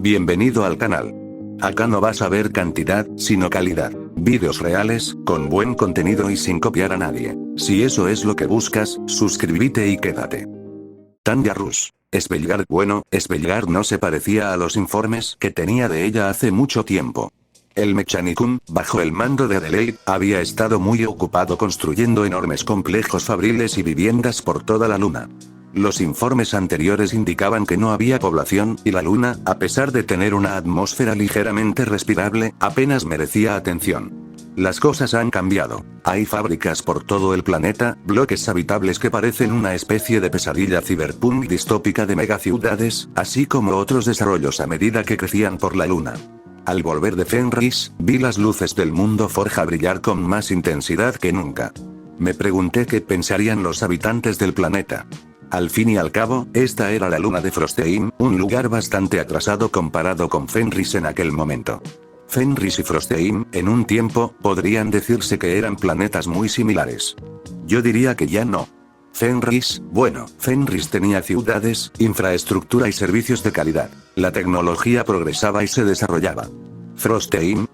Bienvenido al canal. Acá no vas a ver cantidad, sino calidad. Vídeos reales, con buen contenido y sin copiar a nadie. Si eso es lo que buscas, suscríbete y quédate. Tanya Rus. Svelgard. Bueno, Svelgard no se parecía a los informes que tenía de ella hace mucho tiempo. El Mechanicum, bajo el mando de Adelaide, había estado muy ocupado construyendo enormes complejos fabriles y viviendas por toda la luna. Los informes anteriores indicaban que no había población, y la luna, a pesar de tener una atmósfera ligeramente respirable, apenas merecía atención. Las cosas han cambiado. Hay fábricas por todo el planeta, bloques habitables que parecen una especie de pesadilla ciberpunk distópica de megaciudades, así como otros desarrollos a medida que crecían por la luna. Al volver de Fenris, vi las luces del mundo Forja brillar con más intensidad que nunca. Me pregunté qué pensarían los habitantes del planeta. Al fin y al cabo, esta era la luna de Frostein, un lugar bastante atrasado comparado con Fenris en aquel momento. Fenris y Frostein, en un tiempo, podrían decirse que eran planetas muy similares. Yo diría que ya no. Fenris tenía ciudades, infraestructura y servicios de calidad. La tecnología progresaba y se desarrollaba. Frostein,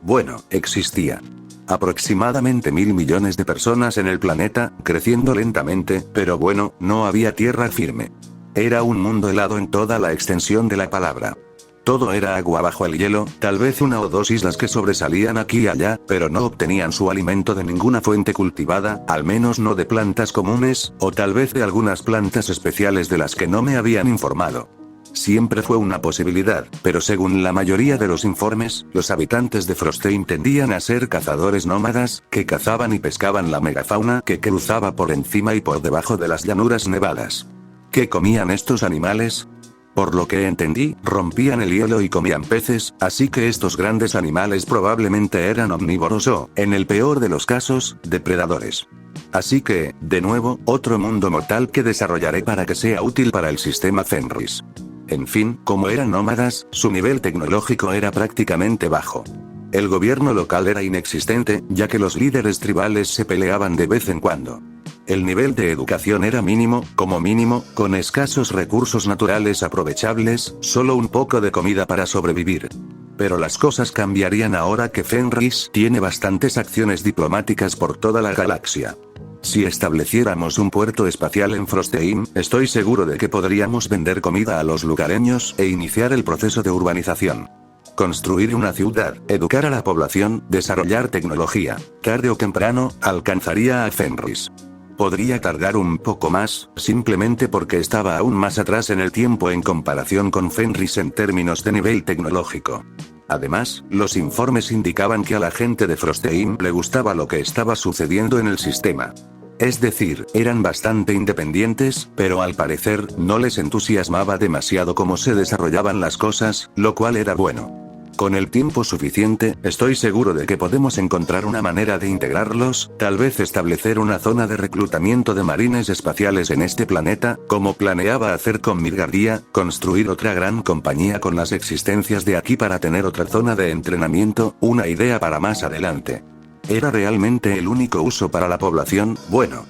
existía. Aproximadamente 1000 millones de personas en el planeta, creciendo lentamente, pero no había tierra firme. Era un mundo helado en toda la extensión de la palabra. Todo era agua bajo el hielo, tal vez una o dos islas que sobresalían aquí y allá, pero no obtenían su alimento de ninguna fuente cultivada, al menos no de plantas comunes, o tal vez de algunas plantas especiales de las que no me habían informado. Siempre fue una posibilidad, pero según la mayoría de los informes, los habitantes de Frostein tendían a ser cazadores nómadas, que cazaban y pescaban la megafauna que cruzaba por encima y por debajo de las llanuras nevadas. ¿Qué comían estos animales? Por lo que entendí, rompían el hielo y comían peces, así que estos grandes animales probablemente eran omnívoros o, en el peor de los casos, depredadores. Así que, de nuevo, otro mundo mortal que desarrollaré para que sea útil para el sistema Fenris. En fin, como eran nómadas, su nivel tecnológico era prácticamente bajo. El gobierno local era inexistente, ya que los líderes tribales se peleaban de vez en cuando. El nivel de educación era mínimo, como mínimo, con escasos recursos naturales aprovechables, solo un poco de comida para sobrevivir. Pero las cosas cambiarían ahora que Fenris tiene bastantes acciones diplomáticas por toda la galaxia. Si estableciéramos un puerto espacial en Frostein, estoy seguro de que podríamos vender comida a los lugareños e iniciar el proceso de urbanización. Construir una ciudad, educar a la población, desarrollar tecnología. Tarde o temprano, alcanzaría a Fenris. Podría tardar un poco más, simplemente porque estaba aún más atrás en el tiempo en comparación con Fenris en términos de nivel tecnológico. Además, los informes indicaban que a la gente de Frostein le gustaba lo que estaba sucediendo en el sistema. Es decir, eran bastante independientes, pero al parecer, no les entusiasmaba demasiado cómo se desarrollaban las cosas, lo cual era bueno. Con el tiempo suficiente, estoy seguro de que podemos encontrar una manera de integrarlos, tal vez establecer una zona de reclutamiento de marines espaciales en este planeta, como planeaba hacer con Midgardia, construir otra gran compañía con las existencias de aquí para tener otra zona de entrenamiento, una idea para más adelante. ¿Era realmente el único uso para la población?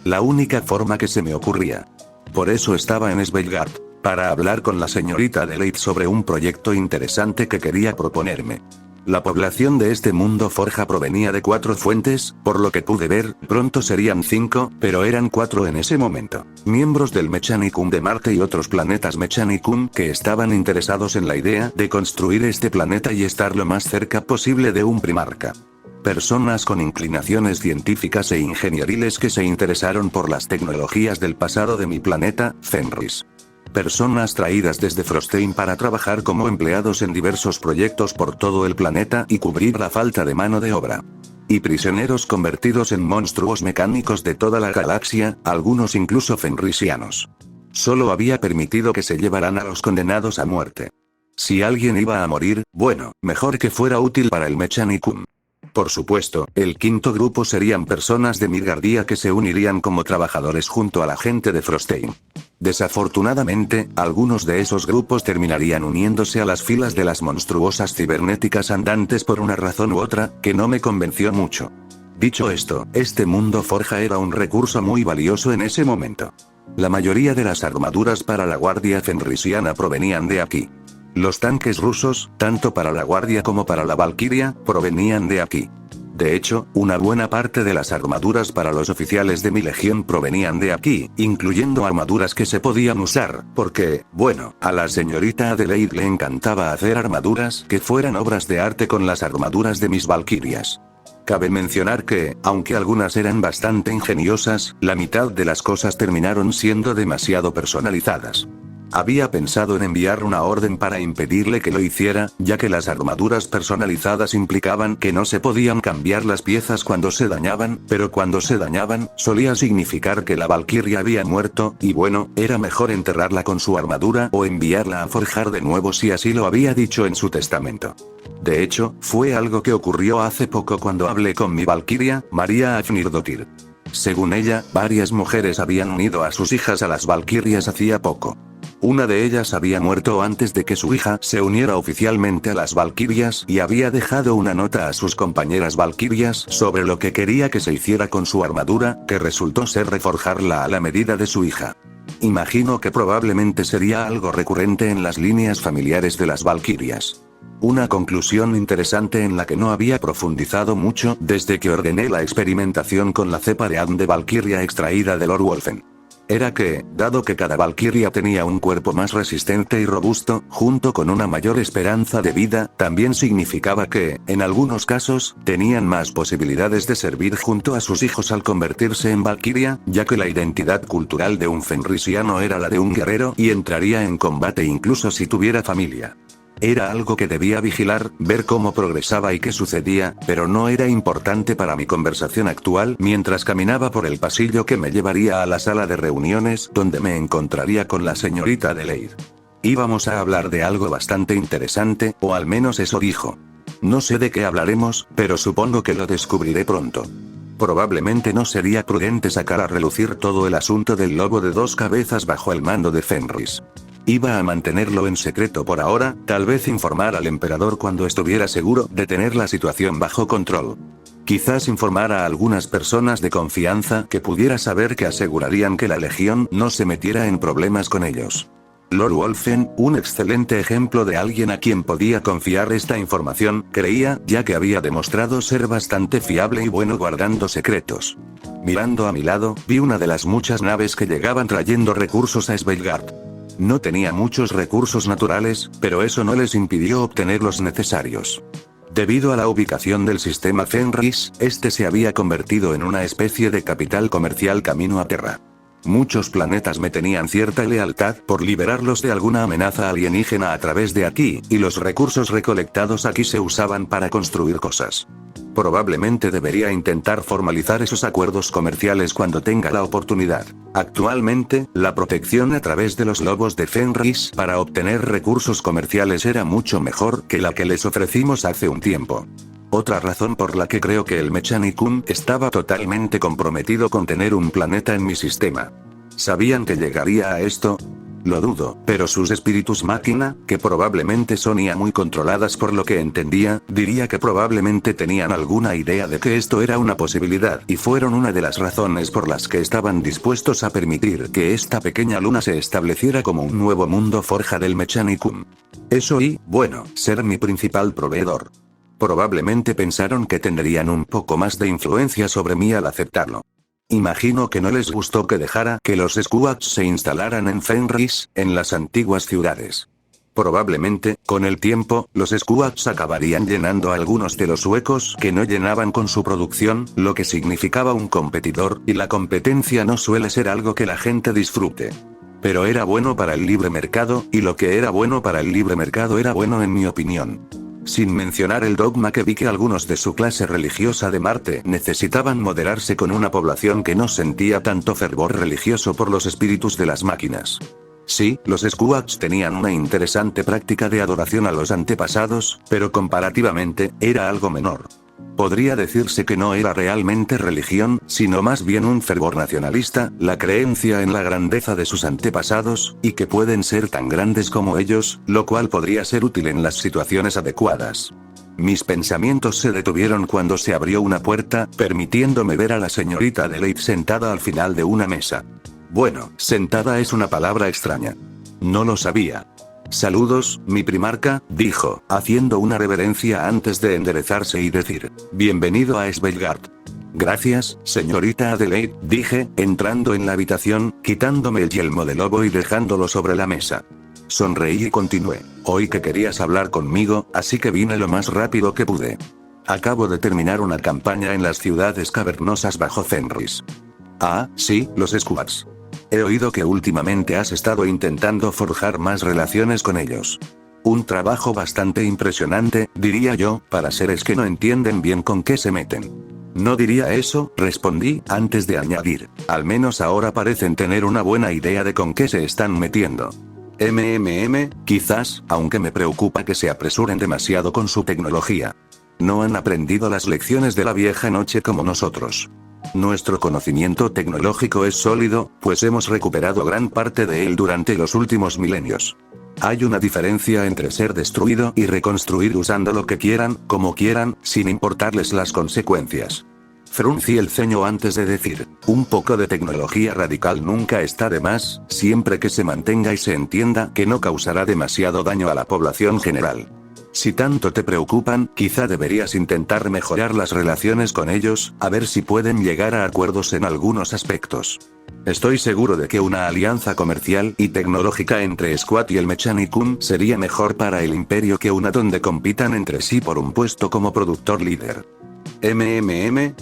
La única forma que se me ocurría. Por eso estaba en Svelgard. Para hablar con la señorita Adelaide sobre un proyecto interesante que quería proponerme. La población de este mundo Forja provenía de 4 fuentes, por lo que pude ver, pronto serían 5, pero eran 4 en ese momento. Miembros del Mechanicum de Marte y otros planetas Mechanicum que estaban interesados en la idea de construir este planeta y estar lo más cerca posible de un primarca. Personas con inclinaciones científicas e ingenieriles que se interesaron por las tecnologías del pasado de mi planeta, Fenris. Personas traídas desde Frostein para trabajar como empleados en diversos proyectos por todo el planeta y cubrir la falta de mano de obra. Y prisioneros convertidos en monstruos mecánicos de toda la galaxia, algunos incluso fenrisianos. Solo había permitido que se llevaran a los condenados a muerte. Si alguien iba a morir, mejor que fuera útil para el Mechanicum. Por supuesto, el quinto grupo serían personas de Midgardia que se unirían como trabajadores junto a la gente de Frostein. Desafortunadamente, algunos de esos grupos terminarían uniéndose a las filas de las monstruosas cibernéticas andantes por una razón u otra, que no me convenció mucho. Dicho esto, este mundo Forja era un recurso muy valioso en ese momento. La mayoría de las armaduras para la guardia fenrisiana provenían de aquí. Los tanques rusos, tanto para la Guardia como para la Valquiria, provenían de aquí. De hecho, una buena parte de las armaduras para los oficiales de mi legión provenían de aquí, incluyendo armaduras que se podían usar, porque, bueno, a la señorita Adelaide le encantaba hacer armaduras que fueran obras de arte con las armaduras de mis valquirias. Cabe mencionar que, aunque algunas eran bastante ingeniosas, la mitad de las cosas terminaron siendo demasiado personalizadas. Había pensado en enviar una orden para impedirle que lo hiciera, ya que las armaduras personalizadas implicaban que no se podían cambiar las piezas cuando se dañaban, pero cuando se dañaban, solía significar que la valquiria había muerto, y bueno, era mejor enterrarla con su armadura o enviarla a forjar de nuevo si así lo había dicho en su testamento. De hecho, fue algo que ocurrió hace poco cuando hablé con mi valquiria, María Afnirdotir. Según ella, varias mujeres habían unido a sus hijas a las valquirias hacía poco. Una de ellas había muerto antes de que su hija se uniera oficialmente a las valquirias y había dejado una nota a sus compañeras valquirias sobre lo que quería que se hiciera con su armadura, que resultó ser reforjarla a la medida de su hija. Imagino que probablemente sería algo recurrente en las líneas familiares de las valquirias. Una conclusión interesante en la que no había profundizado mucho desde que ordené la experimentación con la cepa de ADN de valquiria extraída de Lord Wolfen. Era que, dado que cada valquiria tenía un cuerpo más resistente y robusto, junto con una mayor esperanza de vida, también significaba que, en algunos casos, tenían más posibilidades de servir junto a sus hijos al convertirse en valquiria, ya que la identidad cultural de un fenrisiano era la de un guerrero y entraría en combate incluso si tuviera familia. Era algo que debía vigilar, ver cómo progresaba y qué sucedía, pero no era importante para mi conversación actual mientras caminaba por el pasillo que me llevaría a la sala de reuniones donde me encontraría con la señorita Adelaide. Íbamos a hablar de algo bastante interesante, o al menos eso dijo. No sé de qué hablaremos, pero supongo que lo descubriré pronto. Probablemente no sería prudente sacar a relucir todo el asunto del lobo de dos cabezas bajo el mando de Fenris. Iba a mantenerlo en secreto por ahora, tal vez informar al emperador cuando estuviera seguro de tener la situación bajo control. Quizás informar a algunas personas de confianza que pudiera saber que asegurarían que la legión no se metiera en problemas con ellos. Lord Wolfen, un excelente ejemplo de alguien a quien podía confiar esta información, creía, ya que había demostrado ser bastante fiable y bueno guardando secretos. Mirando a mi lado, vi una de las muchas naves que llegaban trayendo recursos a Sveigard. No tenía muchos recursos naturales, pero eso no les impidió obtener los necesarios. Debido a la ubicación del sistema Fenris, este se había convertido en una especie de capital comercial camino a Terra. Muchos planetas me tenían cierta lealtad por liberarlos de alguna amenaza alienígena a través de aquí, y los recursos recolectados aquí se usaban para construir cosas. Probablemente debería intentar formalizar esos acuerdos comerciales cuando tenga la oportunidad. Actualmente, la protección a través de los lobos de Fenris para obtener recursos comerciales era mucho mejor que la que les ofrecimos hace un tiempo. Otra razón por la que creo que el Mechanicum estaba totalmente comprometido con tener un planeta en mi sistema. ¿Sabían que llegaría a esto? Lo dudo, pero sus espíritus máquina, que probablemente son IA muy controladas por lo que entendía, diría que probablemente tenían alguna idea de que esto era una posibilidad y fueron una de las razones por las que estaban dispuestos a permitir que esta pequeña luna se estableciera como un nuevo mundo forja del Mechanicum. Eso y, bueno, ser mi principal proveedor. Probablemente pensaron que tendrían un poco más de influencia sobre mí al aceptarlo. Imagino que no les gustó que dejara que los Squads se instalaran en Fenris, en las antiguas ciudades. Probablemente, con el tiempo, los Squads acabarían llenando algunos de los huecos que no llenaban con su producción, lo que significaba un competidor, y la competencia no suele ser algo que la gente disfrute. Pero era bueno para el libre mercado, y lo que era bueno para el libre mercado era bueno en mi opinión. Sin mencionar el dogma que vi que algunos de su clase religiosa de Marte necesitaban moderarse con una población que no sentía tanto fervor religioso por los espíritus de las máquinas. Sí, los Squads tenían una interesante práctica de adoración a los antepasados, pero comparativamente, era algo menor. Podría decirse que no era realmente religión, sino más bien un fervor nacionalista, la creencia en la grandeza de sus antepasados, y que pueden ser tan grandes como ellos, lo cual podría ser útil en las situaciones adecuadas. Mis pensamientos se detuvieron cuando se abrió una puerta, permitiéndome ver a la señorita Adelaide sentada al final de una mesa. Bueno, sentada es una palabra extraña. No lo sabía. Saludos, mi primarca, dijo, haciendo una reverencia antes de enderezarse y decir, bienvenido a Svelgard. Gracias, señorita Adelaide, dije, entrando en la habitación, quitándome el yelmo de lobo y dejándolo sobre la mesa. Sonreí y continué. Oí que querías hablar conmigo, así que vine lo más rápido que pude. Acabo de terminar una campaña en las ciudades cavernosas bajo Fenris. Ah, sí, los squads. He oído que últimamente has estado intentando forjar más relaciones con ellos. Un trabajo bastante impresionante, diría yo, para seres que no entienden bien con qué se meten. No diría eso, respondí, antes de añadir. Al menos ahora parecen tener una buena idea de con qué se están metiendo. Quizás, aunque me preocupa que se apresuren demasiado con su tecnología. No han aprendido las lecciones de la vieja noche como nosotros. Nuestro conocimiento tecnológico es sólido, pues hemos recuperado gran parte de él durante los últimos milenios. Hay una diferencia entre ser destruido y reconstruir usando lo que quieran, como quieran, sin importarles las consecuencias. Fruncí el ceño antes de decir, un poco de tecnología radical nunca está de más, siempre que se mantenga y se entienda que no causará demasiado daño a la población general. Si tanto te preocupan, quizá deberías intentar mejorar las relaciones con ellos, a ver si pueden llegar a acuerdos en algunos aspectos. Estoy seguro de que una alianza comercial y tecnológica entre Squad y el Mechanicum sería mejor para el Imperio que una donde compitan entre sí por un puesto como productor líder.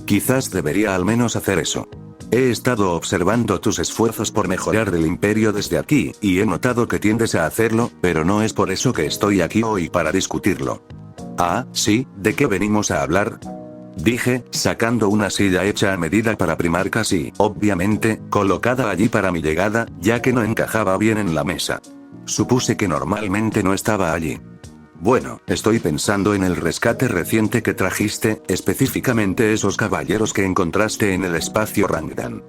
Quizás debería al menos hacer eso. He estado observando tus esfuerzos por mejorar el Imperio desde aquí, y he notado que tiendes a hacerlo, pero no es por eso que estoy aquí hoy para discutirlo. Ah, sí, ¿de qué venimos a hablar? Dije, sacando una silla hecha a medida para primarcas y, obviamente, colocada allí para mi llegada, ya que no encajaba bien en la mesa. Supuse que normalmente no estaba allí. Bueno, estoy pensando en el rescate reciente que trajiste, específicamente esos caballeros que encontraste en el espacio Rangdan.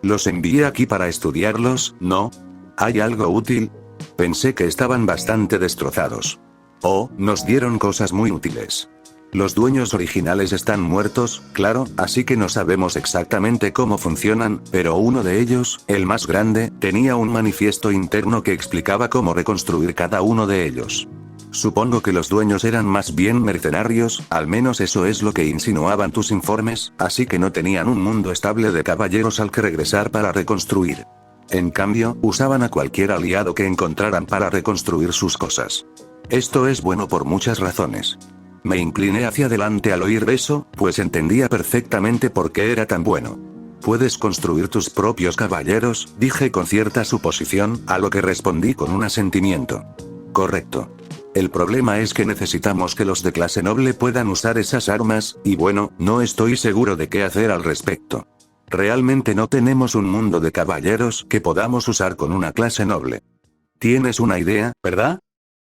Los envié aquí para estudiarlos, ¿no? ¿Hay algo útil? Pensé que estaban bastante destrozados. Oh, nos dieron cosas muy útiles. Los dueños originales están muertos, claro, así que no sabemos exactamente cómo funcionan, pero uno de ellos, el más grande, tenía un manifiesto interno que explicaba cómo reconstruir cada uno de ellos. Supongo que los dueños eran más bien mercenarios, al menos eso es lo que insinuaban tus informes, así que no tenían un mundo estable de caballeros al que regresar para reconstruir. En cambio, usaban a cualquier aliado que encontraran para reconstruir sus cosas. Esto es bueno por muchas razones. Me incliné hacia adelante al oír eso, pues entendía perfectamente por qué era tan bueno. Puedes construir tus propios caballeros, dije con cierta suposición, a lo que respondí con un asentimiento. Correcto. El problema es que necesitamos que los de clase noble puedan usar esas armas, y bueno, no estoy seguro de qué hacer al respecto. Realmente no tenemos un mundo de caballeros que podamos usar con una clase noble. ¿Tienes una idea, verdad?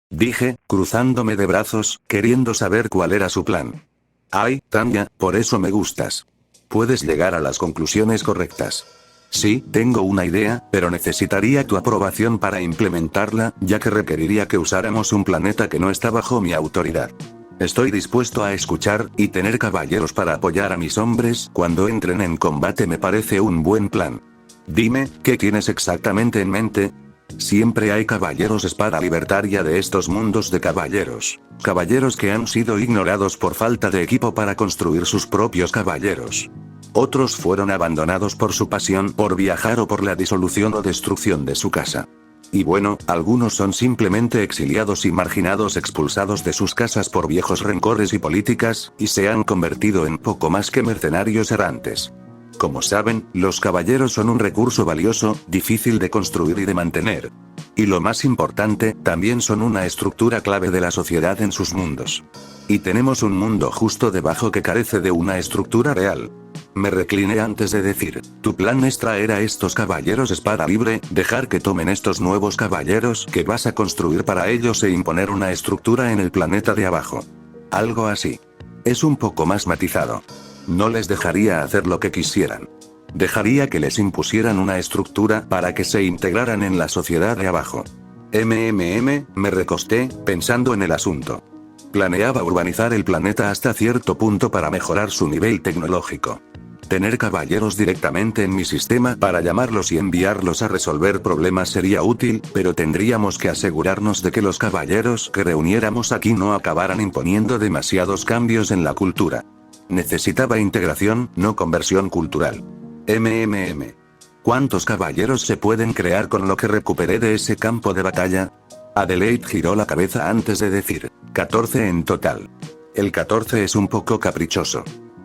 Dije, cruzándome de brazos, queriendo saber cuál era su plan. Ay, Tanya, por eso me gustas. Puedes llegar a las conclusiones correctas. Sí, tengo una idea, pero necesitaría tu aprobación para implementarla, ya que requeriría que usáramos un planeta que no está bajo mi autoridad. Estoy dispuesto a escuchar, y tener caballeros para apoyar a mis hombres cuando entren en combate me parece un buen plan. Dime, ¿qué tienes exactamente en mente? Siempre hay caballeros espada libertaria de estos mundos de caballeros. Caballeros que han sido ignorados por falta de equipo para construir sus propios caballeros. Otros fueron abandonados por su pasión por viajar o por la disolución o destrucción de su casa. Y bueno, algunos son simplemente exiliados y marginados expulsados de sus casas por viejos rencores y políticas, y se han convertido en poco más que mercenarios errantes. Como saben, los caballeros son un recurso valioso, difícil de construir y de mantener. Y lo más importante, también son una estructura clave de la sociedad en sus mundos. Y tenemos un mundo justo debajo que carece de una estructura real. Me recliné antes de decir, tu plan es traer a estos caballeros espada libre, dejar que tomen estos nuevos caballeros que vas a construir para ellos e imponer una estructura en el planeta de abajo. Algo así. Es un poco más matizado. No les dejaría hacer lo que quisieran. Dejaría que les impusieran una estructura para que se integraran en la sociedad de abajo. Me recosté, pensando en el asunto. Planeaba urbanizar el planeta hasta cierto punto para mejorar su nivel tecnológico. Tener caballeros directamente en mi sistema para llamarlos y enviarlos a resolver problemas sería útil, pero tendríamos que asegurarnos de que los caballeros que reuniéramos aquí no acabaran imponiendo demasiados cambios en la cultura. Necesitaba integración, no conversión cultural. ¿Cuántos caballeros se pueden crear con lo que recuperé de ese campo de batalla? Adelaide giró la cabeza antes de decir, 14 en total. El 14 es un poco caprichoso.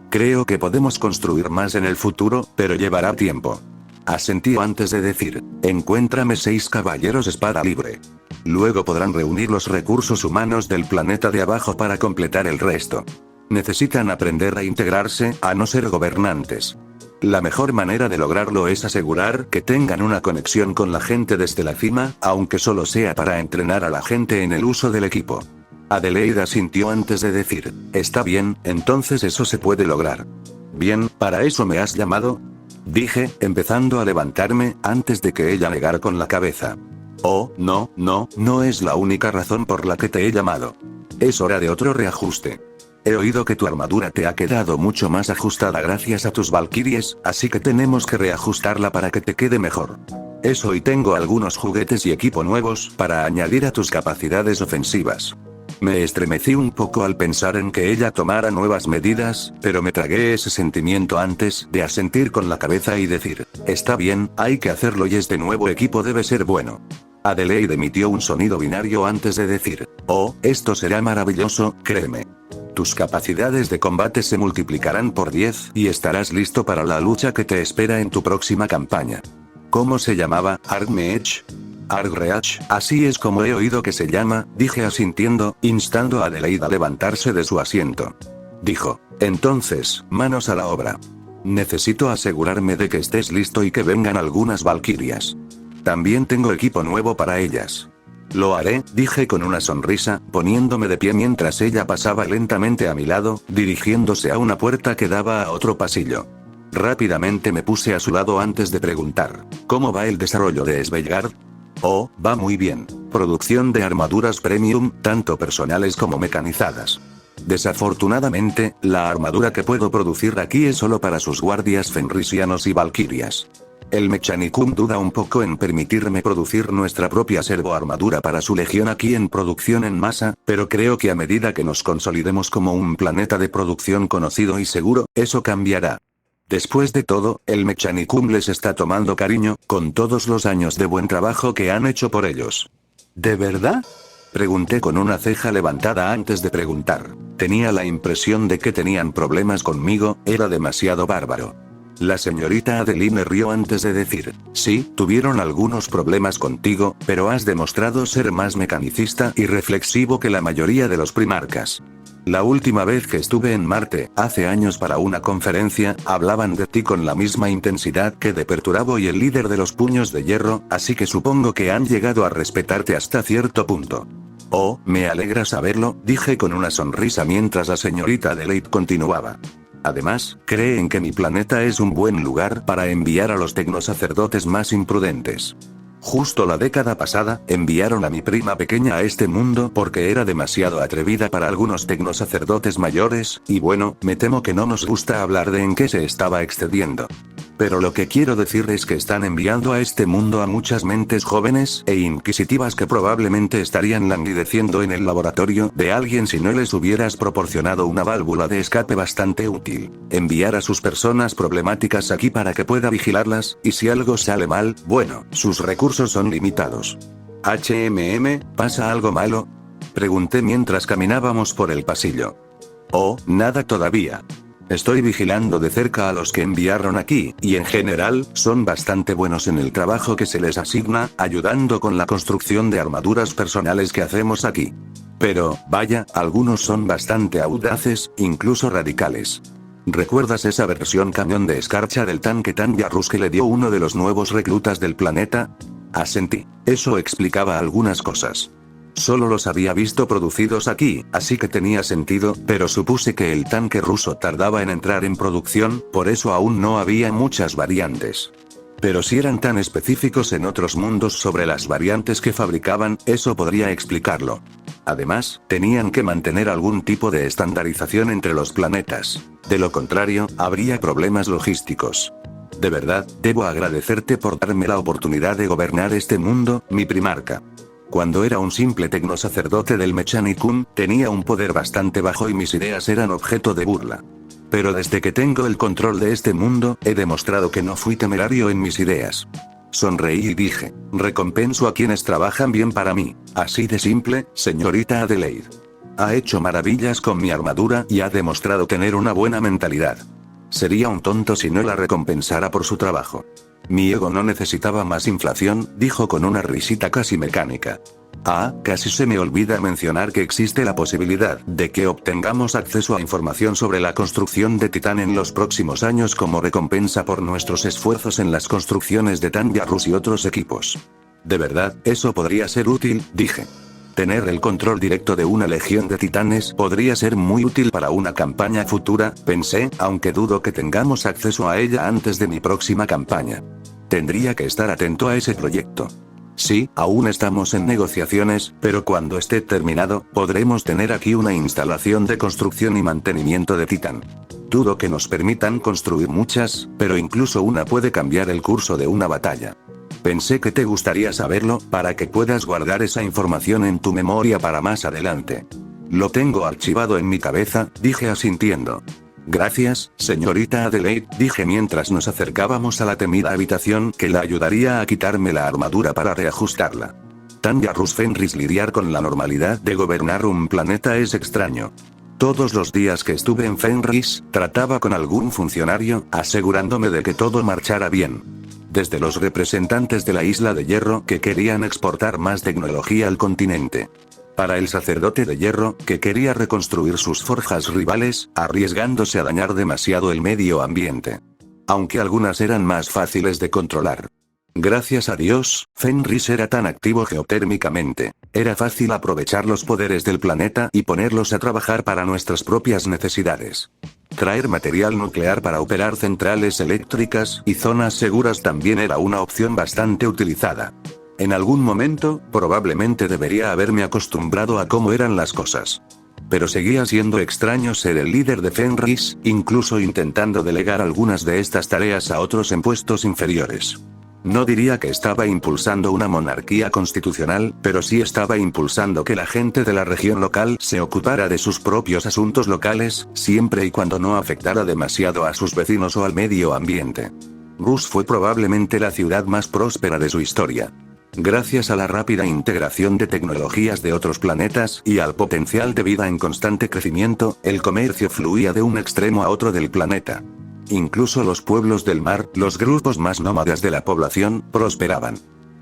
Creo que podemos construir más en el futuro, pero llevará tiempo. Asentí antes de decir, encuéntrame 6 caballeros espada libre. Luego podrán reunir los recursos humanos del planeta de abajo para completar el resto. Necesitan aprender a integrarse, a no ser gobernantes. La mejor manera de lograrlo es asegurar que tengan una conexión con la gente desde la cima, aunque solo sea para entrenar a la gente en el uso del equipo. Adelaide asintió antes de decir, está bien, entonces eso se puede lograr. Bien, ¿para eso me has llamado? Dije, empezando a levantarme, antes de que ella negara con la cabeza. Oh, no es la única razón por la que te he llamado. Es hora de otro reajuste. He oído que tu armadura te ha quedado mucho más ajustada gracias a tus valquirias, así que tenemos que reajustarla para que te quede mejor. Eso, y tengo algunos juguetes y equipo nuevos para añadir a tus capacidades ofensivas. Me estremecí un poco al pensar en que ella tomara nuevas medidas, pero me tragué ese sentimiento antes de asentir con la cabeza y decir, está bien, hay que hacerlo y este nuevo equipo debe ser bueno. Adelaide emitió un sonido binario antes de decir, oh, esto será maravilloso, créeme. Tus capacidades de combate se multiplicarán por 10 y estarás listo para la lucha que te espera en tu próxima campaña. ¿Cómo se llamaba? Argmeech. Argreach, así es como he oído que se llama, dije asintiendo, instando a Adelaide a levantarse de su asiento. Dijo, entonces, manos a la obra. Necesito asegurarme de que estés listo y que vengan algunas valquirias. También tengo equipo nuevo para ellas. Lo haré, dije con una sonrisa, poniéndome de pie mientras ella pasaba lentamente a mi lado, dirigiéndose a una puerta que daba a otro pasillo. Rápidamente me puse a su lado antes de preguntar, ¿cómo va el desarrollo de Svelgard? Oh, va muy bien. Producción de armaduras premium, tanto personales como mecanizadas. Desafortunadamente, la armadura que puedo producir aquí es solo para sus guardias fenrisianos y valquirias. El Mechanicum duda un poco en permitirme producir nuestra propia servoarmadura para su legión aquí en producción en masa, pero creo que a medida que nos consolidemos como un planeta de producción conocido y seguro, eso cambiará. Después de todo, el Mechanicum les está tomando cariño, con todos los años de buen trabajo que han hecho por ellos. ¿De verdad? Pregunté con una ceja levantada antes de preguntar. Tenía la impresión de que tenían problemas conmigo, era demasiado bárbaro. La señorita Adeline rió antes de decir, sí, tuvieron algunos problemas contigo, pero has demostrado ser más mecanicista y reflexivo que la mayoría de los primarcas. La última vez que estuve en Marte, hace años para una conferencia, hablaban de ti con la misma intensidad que de Perturabo y el líder de los puños de hierro, así que supongo que han llegado a respetarte hasta cierto punto. Oh, me alegra saberlo, dije con una sonrisa mientras la señorita Adelaide continuaba. Además, creen que mi planeta es un buen lugar para enviar a los tecnosacerdotes más imprudentes. Justo la década pasada, enviaron a mi prima pequeña a este mundo porque era demasiado atrevida para algunos tecnosacerdotes mayores, y bueno, me temo que no nos gusta hablar de en qué se estaba excediendo. Pero lo que quiero decir es que están enviando a este mundo a muchas mentes jóvenes e inquisitivas que probablemente estarían languideciendo en el laboratorio de alguien si no les hubieras proporcionado una válvula de escape bastante útil. Enviar a sus personas problemáticas aquí para que pueda vigilarlas, y si algo sale mal, bueno, sus recursos son limitados. ¿Pasa algo malo? Pregunté mientras caminábamos por el pasillo. Oh, nada todavía. Estoy vigilando de cerca a los que enviaron aquí, y en general, son bastante buenos en el trabajo que se les asigna, ayudando con la construcción de armaduras personales que hacemos aquí. Pero, vaya, algunos son bastante audaces, incluso radicales. ¿Recuerdas esa versión cañón de escarcha del tanque Tanjarus que le dio uno de los nuevos reclutas del planeta? Asentí. Eso explicaba algunas cosas. Solo los había visto producidos aquí, así que tenía sentido, pero supuse que el tanque ruso tardaba en entrar en producción, por eso aún no había muchas variantes. Pero si eran tan específicos en otros mundos sobre las variantes que fabricaban, eso podría explicarlo. Además, tenían que mantener algún tipo de estandarización entre los planetas. De lo contrario, habría problemas logísticos. De verdad, debo agradecerte por darme la oportunidad de gobernar este mundo, mi primarca. Cuando era un simple tecnosacerdote del Mechanicum, tenía un poder bastante bajo y mis ideas eran objeto de burla. Pero desde que tengo el control de este mundo, he demostrado que no fui temerario en mis ideas. Sonreí y dije, recompenso a quienes trabajan bien para mí. Así de simple, señorita Adelaide. Ha hecho maravillas con mi armadura y ha demostrado tener una buena mentalidad. Sería un tonto si no la recompensara por su trabajo. Mi ego no necesitaba más inflación, dijo con una risita casi mecánica. Ah, casi se me olvida mencionar que existe la posibilidad de que obtengamos acceso a información sobre la construcción de Titán en los próximos años como recompensa por nuestros esfuerzos en las construcciones de Tanya Rus y otros equipos. De verdad, eso podría ser útil, dije. Tener el control directo de una legión de titanes podría ser muy útil para una campaña futura, pensé, aunque dudo que tengamos acceso a ella antes de mi próxima campaña. Tendría que estar atento a ese proyecto. Sí, aún estamos en negociaciones, pero cuando esté terminado, podremos tener aquí una instalación de construcción y mantenimiento de Titán. Dudo que nos permitan construir muchas, pero incluso una puede cambiar el curso de una batalla. Pensé que te gustaría saberlo, para que puedas guardar esa información en tu memoria para más adelante. Lo tengo archivado en mi cabeza, dije asintiendo. Gracias, señorita Adelaide, dije mientras nos acercábamos a la temida habitación que la ayudaría a quitarme la armadura para reajustarla. Tanya Rus Fenris, lidiar con la normalidad de gobernar un planeta es extraño. Todos los días que estuve en Fenris, trataba con algún funcionario, asegurándome de que todo marchara bien. Desde los representantes de la Isla de Hierro que querían exportar más tecnología al continente. Para el sacerdote de hierro, que quería reconstruir sus forjas rivales, arriesgándose a dañar demasiado el medio ambiente. Aunque algunas eran más fáciles de controlar. Gracias a Dios, Fenris era tan activo geotérmicamente. Era fácil aprovechar los poderes del planeta y ponerlos a trabajar para nuestras propias necesidades. Traer material nuclear para operar centrales eléctricas y zonas seguras también era una opción bastante utilizada. En algún momento, probablemente debería haberme acostumbrado a cómo eran las cosas. Pero seguía siendo extraño ser el líder de Fenris, incluso intentando delegar algunas de estas tareas a otros en puestos inferiores. No diría que estaba impulsando una monarquía constitucional, pero sí estaba impulsando que la gente de la región local se ocupara de sus propios asuntos locales, siempre y cuando no afectara demasiado a sus vecinos o al medio ambiente. Rus fue probablemente la ciudad más próspera de su historia. Gracias a la rápida integración de tecnologías de otros planetas y al potencial de vida en constante crecimiento, el comercio fluía de un extremo a otro del planeta. Incluso los pueblos del mar, los grupos más nómadas de la población, prosperaban.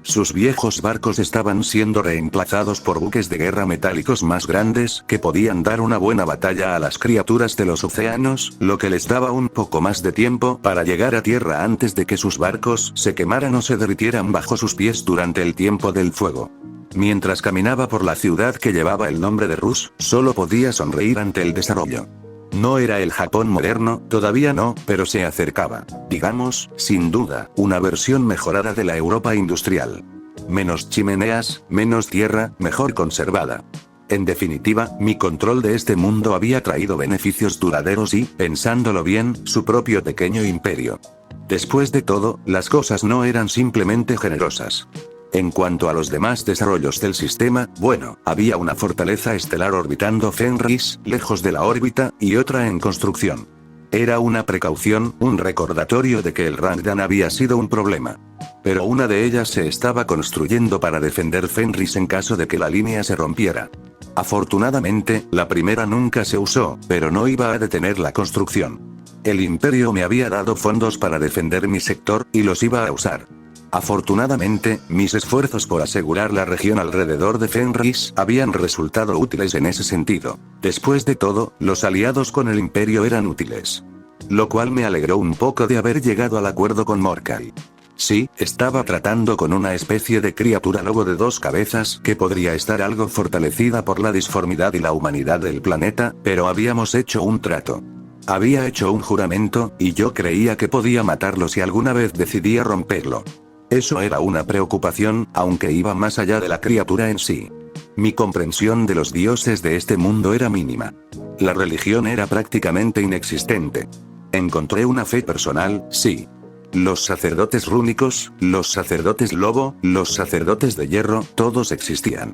Sus viejos barcos estaban siendo reemplazados por buques de guerra metálicos más grandes que podían dar una buena batalla a las criaturas de los océanos, lo que les daba un poco más de tiempo para llegar a tierra antes de que sus barcos se quemaran o se derritieran bajo sus pies durante el tiempo del fuego. Mientras caminaba por la ciudad que llevaba el nombre de Rus, solo podía sonreír ante el desarrollo. No era el Japón moderno, todavía no, pero se acercaba. Digamos, sin duda, una versión mejorada de la Europa industrial. Menos chimeneas, menos tierra, mejor conservada. En definitiva, mi control de este mundo había traído beneficios duraderos y, pensándolo bien, su propio pequeño imperio. Después de todo, las cosas no eran simplemente generosas. En cuanto a los demás desarrollos del sistema, bueno, había una fortaleza estelar orbitando Fenris, lejos de la órbita, y otra en construcción. Era una precaución, un recordatorio de que el Rangdan había sido un problema. Pero una de ellas se estaba construyendo para defender Fenris en caso de que la línea se rompiera. Afortunadamente, la primera nunca se usó, pero no iba a detener la construcción. El Imperio me había dado fondos para defender mi sector, y los iba a usar. Afortunadamente, mis esfuerzos por asegurar la región alrededor de Fenris habían resultado útiles en ese sentido. Después de todo, los aliados con el Imperio eran útiles. Lo cual me alegró un poco de haber llegado al acuerdo con Morkai. Sí, estaba tratando con una especie de criatura lobo de dos cabezas que podría estar algo fortalecida por la disformidad y la humanidad del planeta, pero habíamos hecho un trato. Había hecho un juramento, y yo creía que podía matarlo si alguna vez decidía romperlo. Eso era una preocupación, aunque iba más allá de la criatura en sí. Mi comprensión de los dioses de este mundo era mínima. La religión era prácticamente inexistente. Encontré una fe personal, sí. Los sacerdotes rúnicos, los sacerdotes lobo, los sacerdotes de hierro, todos existían.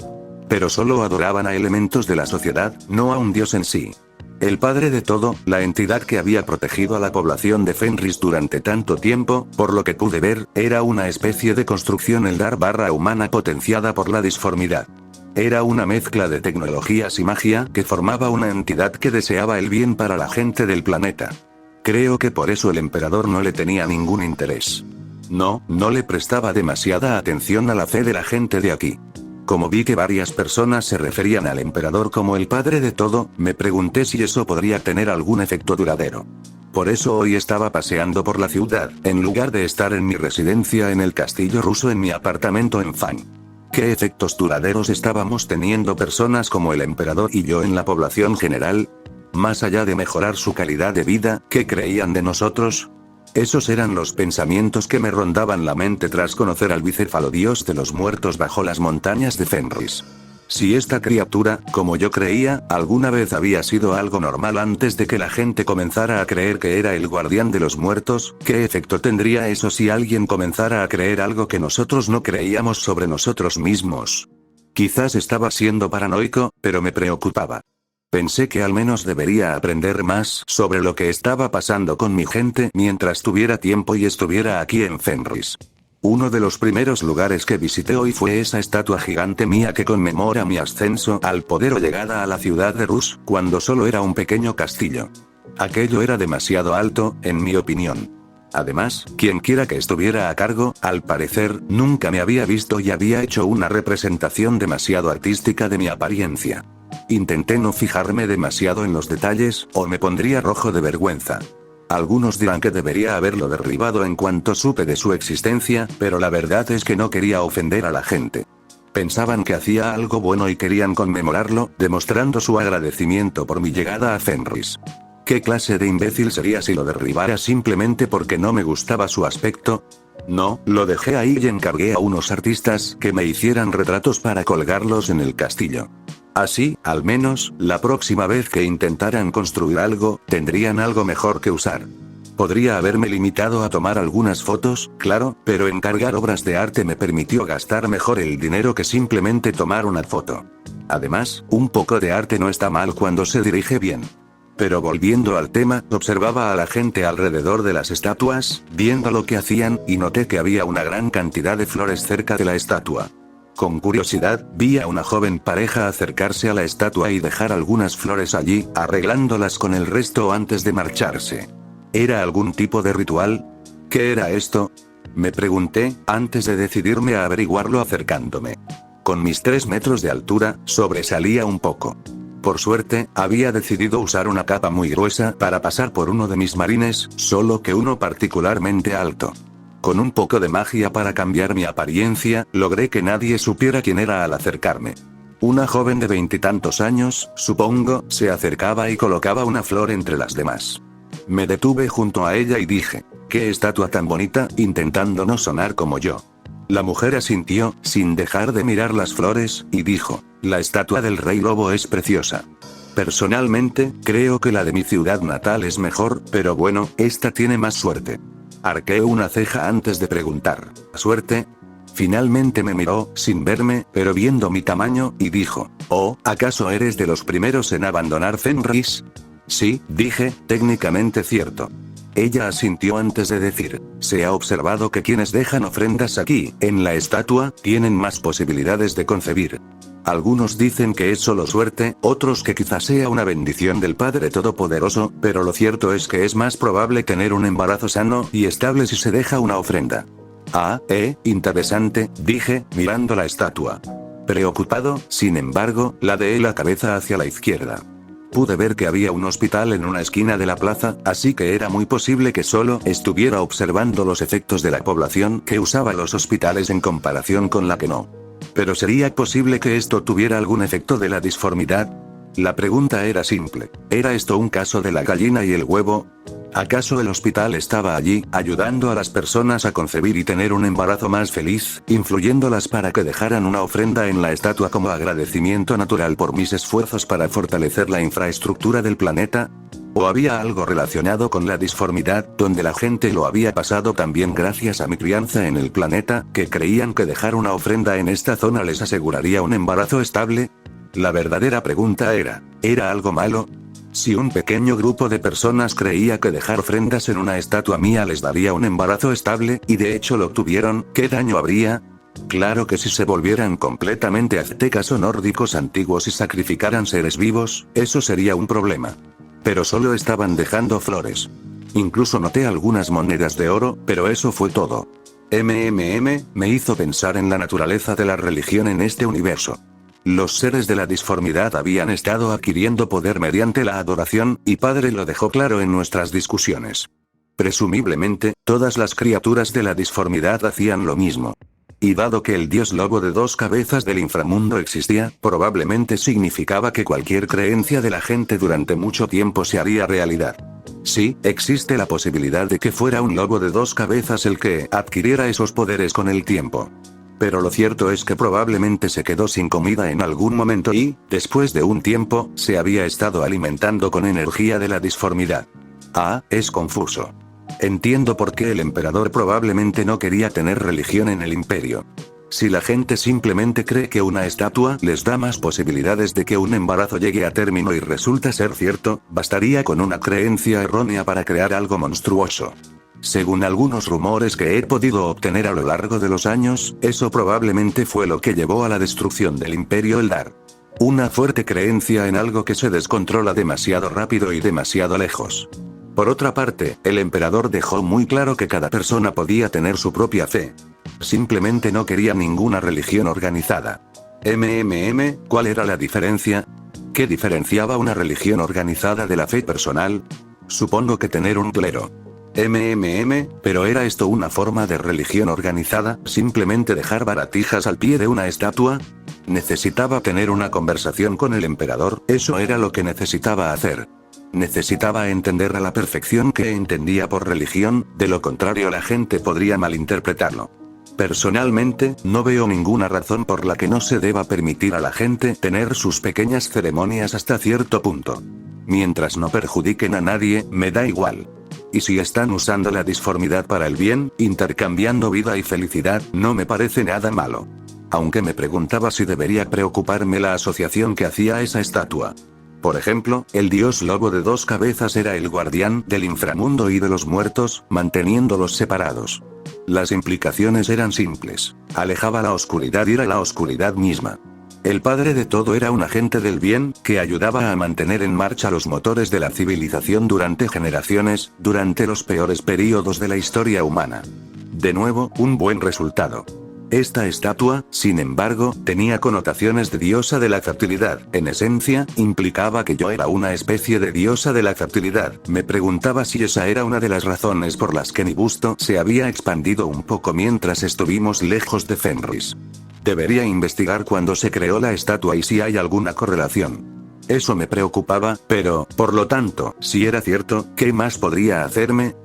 Pero solo adoraban a elementos de la sociedad, no a un dios en sí. El padre de todo, la entidad que había protegido a la población de Fenris durante tanto tiempo, por lo que pude ver, era una especie de construcción eldar barra humana potenciada por la disformidad. Era una mezcla de tecnologías y magia que formaba una entidad que deseaba el bien para la gente del planeta. Creo que por eso el emperador no le tenía ningún interés. No le prestaba demasiada atención a la fe de la gente de aquí. Como vi que varias personas se referían al emperador como el padre de todo, me pregunté si eso podría tener algún efecto duradero. Por eso hoy estaba paseando por la ciudad, en lugar de estar en mi residencia en el castillo ruso en mi apartamento en Fan. ¿Qué efectos duraderos estábamos teniendo personas como el emperador y yo en la población general? Más allá de mejorar su calidad de vida, ¿qué creían de nosotros? Esos eran los pensamientos que me rondaban la mente tras conocer al bicéfalo dios de los muertos bajo las montañas de Fenris. Si esta criatura, como yo creía, alguna vez había sido algo normal antes de que la gente comenzara a creer que era el guardián de los muertos, ¿qué efecto tendría eso si alguien comenzara a creer algo que nosotros no creíamos sobre nosotros mismos? Quizás estaba siendo paranoico, pero me preocupaba. Pensé que al menos debería aprender más sobre lo que estaba pasando con mi gente mientras tuviera tiempo y estuviera aquí en Fenris. Uno de los primeros lugares que visité hoy fue esa estatua gigante mía que conmemora mi ascenso al poder o llegada a la ciudad de Rus, cuando solo era un pequeño castillo. Aquello era demasiado alto, en mi opinión. Además, quienquiera que estuviera a cargo, al parecer, nunca me había visto y había hecho una representación demasiado artística de mi apariencia. Intenté no fijarme demasiado en los detalles, o me pondría rojo de vergüenza. Algunos dirán que debería haberlo derribado en cuanto supe de su existencia, pero la verdad es que no quería ofender a la gente. Pensaban que hacía algo bueno y querían conmemorarlo, demostrando su agradecimiento por mi llegada a Fenris. ¿Qué clase de imbécil sería si lo derribara simplemente porque no me gustaba su aspecto? No, lo dejé ahí y encargué a unos artistas que me hicieran retratos para colgarlos en el castillo. Así, al menos, la próxima vez que intentaran construir algo, tendrían algo mejor que usar. Podría haberme limitado a tomar algunas fotos, claro, pero encargar obras de arte me permitió gastar mejor el dinero que simplemente tomar una foto. Además, un poco de arte no está mal cuando se dirige bien. Pero volviendo al tema, observaba a la gente alrededor de las estatuas, viendo lo que hacían, y noté que había una gran cantidad de flores cerca de la estatua. Con curiosidad, vi a una joven pareja acercarse a la estatua y dejar algunas flores allí, arreglándolas con el resto antes de marcharse. ¿Era algún tipo de ritual? ¿Qué era esto? Me pregunté, antes de decidirme a averiguarlo acercándome. Con mis 3 metros de altura, sobresalía un poco. Por suerte, había decidido usar una capa muy gruesa para pasar por uno de mis marines, solo que uno particularmente alto. Con un poco de magia para cambiar mi apariencia, logré que nadie supiera quién era al acercarme. Una joven de 20 y tantos años, supongo, se acercaba y colocaba una flor entre las demás. Me detuve junto a ella y dije, «¡Qué estatua tan bonita!», intentando no sonar como yo. La mujer asintió, sin dejar de mirar las flores, y dijo, «La estatua del rey lobo es preciosa. Personalmente, creo que la de mi ciudad natal es mejor, pero bueno, esta tiene más suerte». Arqueé una ceja antes de preguntar, ¿suerte? Finalmente me miró, sin verme, pero viendo mi tamaño, y dijo, «Oh, ¿acaso eres de los primeros en abandonar Fenris?» Sí, dije, técnicamente cierto. Ella asintió antes de decir, «Se ha observado que quienes dejan ofrendas aquí, en la estatua, tienen más posibilidades de concebir. Algunos dicen que es solo suerte, otros que quizás sea una bendición del Padre Todopoderoso, pero lo cierto es que es más probable tener un embarazo sano y estable si se deja una ofrenda». «Ah, interesante», dije, mirando la estatua. Preocupado, sin embargo, ladeé la cabeza hacia la izquierda. Pude ver que había un hospital en una esquina de la plaza, así que era muy posible que solo estuviera observando los efectos de la población que usaba los hospitales en comparación con la que no. ¿Pero sería posible que esto tuviera algún efecto de la disformidad? La pregunta era simple. ¿Era esto un caso de la gallina y el huevo? ¿Acaso el hospital estaba allí, ayudando a las personas a concebir y tener un embarazo más feliz, influyéndolas para que dejaran una ofrenda en la estatua como agradecimiento natural por mis esfuerzos para fortalecer la infraestructura del planeta? ¿O había algo relacionado con la disformidad, donde la gente lo había pasado tan bien gracias a mi crianza en el planeta, que creían que dejar una ofrenda en esta zona les aseguraría un embarazo estable? La verdadera pregunta ¿era algo malo? Si un pequeño grupo de personas creía que dejar ofrendas en una estatua mía les daría un embarazo estable, y de hecho lo obtuvieron, ¿qué daño habría? Claro que si se volvieran completamente aztecas o nórdicos antiguos y sacrificaran seres vivos, eso sería un problema. Pero solo estaban dejando flores. Incluso noté algunas monedas de oro, pero eso fue todo. Me hizo pensar en la naturaleza de la religión en este universo. Los seres de la disformidad habían estado adquiriendo poder mediante la adoración, y Padre lo dejó claro en nuestras discusiones. Presumiblemente, todas las criaturas de la disformidad hacían lo mismo. Y dado que el dios lobo de 2 cabezas del inframundo existía, probablemente significaba que cualquier creencia de la gente durante mucho tiempo se haría realidad. Sí, existe la posibilidad de que fuera un lobo de 2 cabezas el que adquiriera esos poderes con el tiempo. Pero lo cierto es que probablemente se quedó sin comida en algún momento y, después de un tiempo, se había estado alimentando con energía de la disformidad. Es confuso. Entiendo por qué el emperador probablemente no quería tener religión en el imperio. Si la gente simplemente cree que una estatua les da más posibilidades de que un embarazo llegue a término y resulta ser cierto, bastaría con una creencia errónea para crear algo monstruoso. Según algunos rumores que he podido obtener a lo largo de los años, eso probablemente fue lo que llevó a la destrucción del Imperio Eldar. Una fuerte creencia en algo que se descontrola demasiado rápido y demasiado lejos. Por otra parte, el emperador dejó muy claro que cada persona podía tener su propia fe. Simplemente no quería ninguna religión organizada. ¿Cuál era la diferencia? ¿Qué diferenciaba una religión organizada de la fe personal? Supongo que tener un clero. Pero ¿era esto una forma de religión organizada, simplemente dejar baratijas al pie de una estatua? Necesitaba tener una conversación con el emperador, eso era lo que necesitaba hacer. Necesitaba entender a la perfección qué entendía por religión, de lo contrario la gente podría malinterpretarlo. Personalmente, no veo ninguna razón por la que no se deba permitir a la gente tener sus pequeñas ceremonias hasta cierto punto. Mientras no perjudiquen a nadie, me da igual. Y si están usando la disformidad para el bien, intercambiando vida y felicidad, no me parece nada malo. Aunque me preguntaba si debería preocuparme la asociación que hacía esa estatua. Por ejemplo, el dios lobo de 2 cabezas era el guardián del inframundo y de los muertos, manteniéndolos separados. Las implicaciones eran simples. Alejaba la oscuridad y era la oscuridad misma. El padre de todo era un agente del bien, que ayudaba a mantener en marcha los motores de la civilización durante generaciones, durante los peores períodos de la historia humana. De nuevo, un buen resultado. Esta estatua, sin embargo, tenía connotaciones de diosa de la fertilidad. En esencia, implicaba que yo era una especie de diosa de la fertilidad. Me preguntaba si esa era una de las razones por las que mi busto se había expandido un poco mientras estuvimos lejos de Fenris. Debería investigar cuándo se creó la estatua y si hay alguna correlación. Eso me preocupaba, pero, por lo tanto, si era cierto, ¿qué más podría hacerme?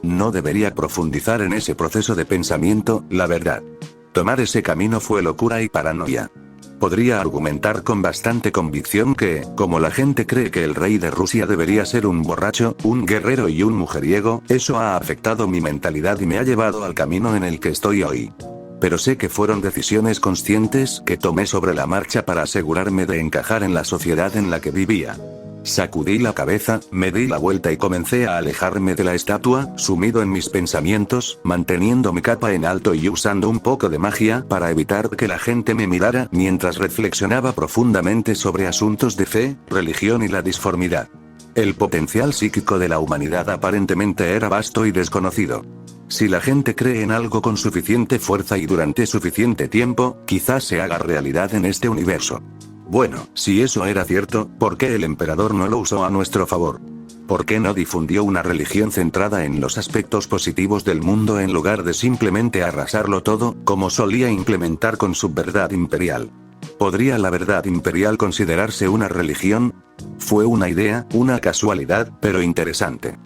No debería profundizar en ese proceso de pensamiento, la verdad. Tomar ese camino fue locura y paranoia. Podría argumentar con bastante convicción que, como la gente cree que el rey de Rusia debería ser un borracho, un guerrero y un mujeriego, eso ha afectado mi mentalidad y me ha llevado al camino en el que estoy hoy. Pero sé que fueron decisiones conscientes que tomé sobre la marcha para asegurarme de encajar en la sociedad en la que vivía. Sacudí la cabeza, me di la vuelta y comencé a alejarme de la estatua, sumido en mis pensamientos, manteniendo mi capa en alto y usando un poco de magia para evitar que la gente me mirara mientras reflexionaba profundamente sobre asuntos de fe, religión y la disformidad. El potencial psíquico de la humanidad aparentemente era vasto y desconocido. Si la gente cree en algo con suficiente fuerza y durante suficiente tiempo, quizás se haga realidad en este universo. Bueno, si eso era cierto, ¿por qué el emperador no lo usó a nuestro favor? ¿Por qué no difundió una religión centrada en los aspectos positivos del mundo en lugar de simplemente arrasarlo todo, como solía implementar con su verdad imperial? ¿Podría la verdad imperial considerarse una religión? Fue una idea, una casualidad, pero interesante.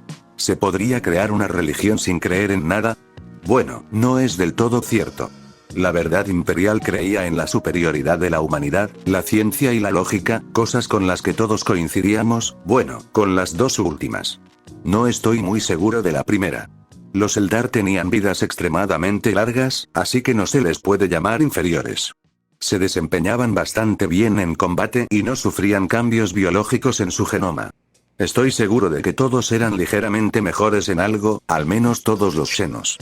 ¿Se podría crear una religión sin creer en nada? Bueno, no es del todo cierto. La verdad imperial creía en la superioridad de la humanidad, la ciencia y la lógica, cosas con las que todos coincidíamos, bueno, con las dos últimas. No estoy muy seguro de la primera. Los Eldar tenían vidas extremadamente largas, así que no se les puede llamar inferiores. Se desempeñaban bastante bien en combate y no sufrían cambios biológicos en su genoma. Estoy seguro de que todos eran ligeramente mejores en algo, al menos todos los Xenos.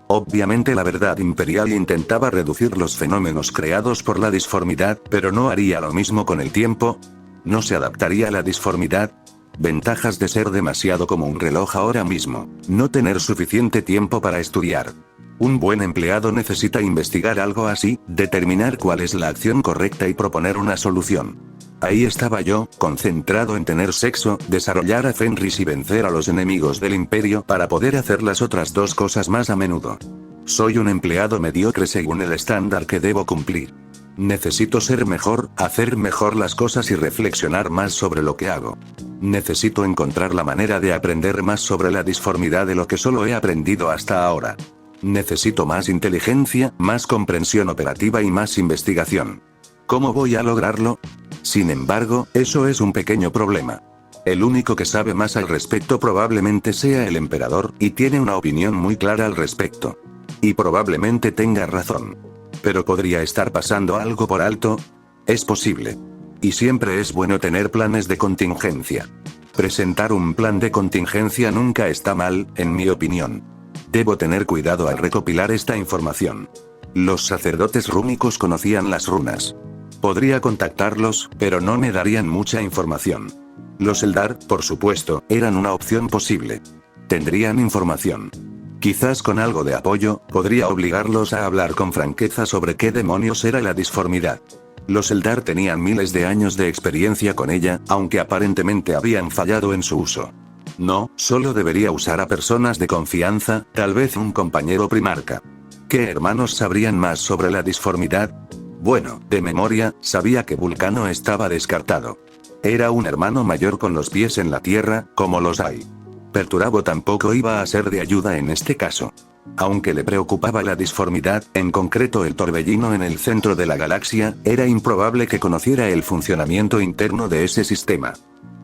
Obviamente la verdad imperial intentaba reducir los fenómenos creados por la disformidad, pero no haría lo mismo con el tiempo. ¿No se adaptaría a la disformidad? Ventajas de ser demasiado como un reloj ahora mismo. No tener suficiente tiempo para estudiar. Un buen empleado necesita investigar algo así, determinar cuál es la acción correcta y proponer una solución. Ahí estaba yo, concentrado en tener sexo, desarrollar a Fenris y vencer a los enemigos del imperio para poder hacer las otras dos cosas más a menudo. Soy un empleado mediocre según el estándar que debo cumplir. Necesito ser mejor, hacer mejor las cosas y reflexionar más sobre lo que hago. Necesito encontrar la manera de aprender más sobre la disformidad de lo que solo he aprendido hasta ahora. Necesito más inteligencia, más comprensión operativa y más investigación. ¿Cómo voy a lograrlo? Sin embargo, eso es un pequeño problema. El único que sabe más al respecto probablemente sea el emperador, y tiene una opinión muy clara al respecto. Y probablemente tenga razón. Pero ¿podría estar pasando algo por alto? Es posible. Y siempre es bueno tener planes de contingencia. Presentar un plan de contingencia nunca está mal, en mi opinión. Debo tener cuidado al recopilar esta información. Los sacerdotes rúnicos conocían las runas. Podría contactarlos, pero no me darían mucha información. Los Eldar, por supuesto, eran una opción posible. Tendrían información. Quizás con algo de apoyo, podría obligarlos a hablar con franqueza sobre qué demonios era la disformidad. Los Eldar tenían miles de años de experiencia con ella, aunque aparentemente habían fallado en su uso. No, solo debería usar a personas de confianza, tal vez un compañero primarca. ¿Qué hermanos sabrían más sobre la disformidad? Bueno, de memoria, sabía que Vulcano estaba descartado. Era un hermano mayor con los pies en la tierra, como los hay. Perturabo tampoco iba a ser de ayuda en este caso. Aunque le preocupaba la disformidad, en concreto el torbellino en el centro de la galaxia, era improbable que conociera el funcionamiento interno de ese sistema.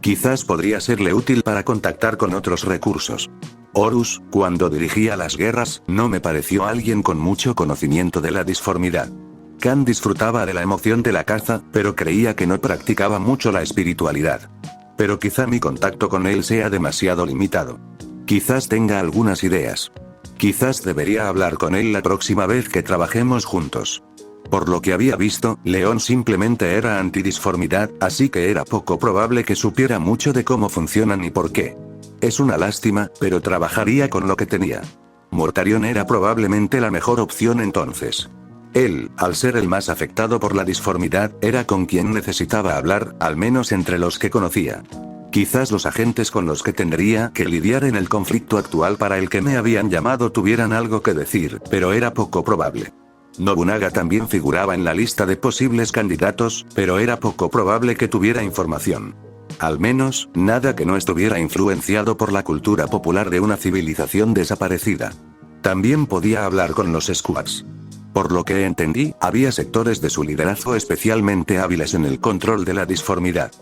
Quizás podría serle útil para contactar con otros recursos. Horus, cuando dirigía las guerras, no me pareció alguien con mucho conocimiento de la disformidad. Khan disfrutaba de la emoción de la caza, pero creía que no practicaba mucho la espiritualidad. Pero quizá mi contacto con él sea demasiado limitado. Quizás tenga algunas ideas. Quizás debería hablar con él la próxima vez que trabajemos juntos. Por lo que había visto, León simplemente era antidisformidad, así que era poco probable que supiera mucho de cómo funcionan y por qué. Es una lástima, pero trabajaría con lo que tenía. Mortarion era probablemente la mejor opción entonces. Él, al ser el más afectado por la disformidad, era con quien necesitaba hablar, al menos entre los que conocía. Quizás los agentes con los que tendría que lidiar en el conflicto actual para el que me habían llamado tuvieran algo que decir, pero era poco probable. Nobunaga también figuraba en la lista de posibles candidatos, pero era poco probable que tuviera información. Al menos, nada que no estuviera influenciado por la cultura popular de una civilización desaparecida. También podía hablar con los Squads. Por lo que entendí, había sectores de su liderazgo especialmente hábiles en el control de la disformidad.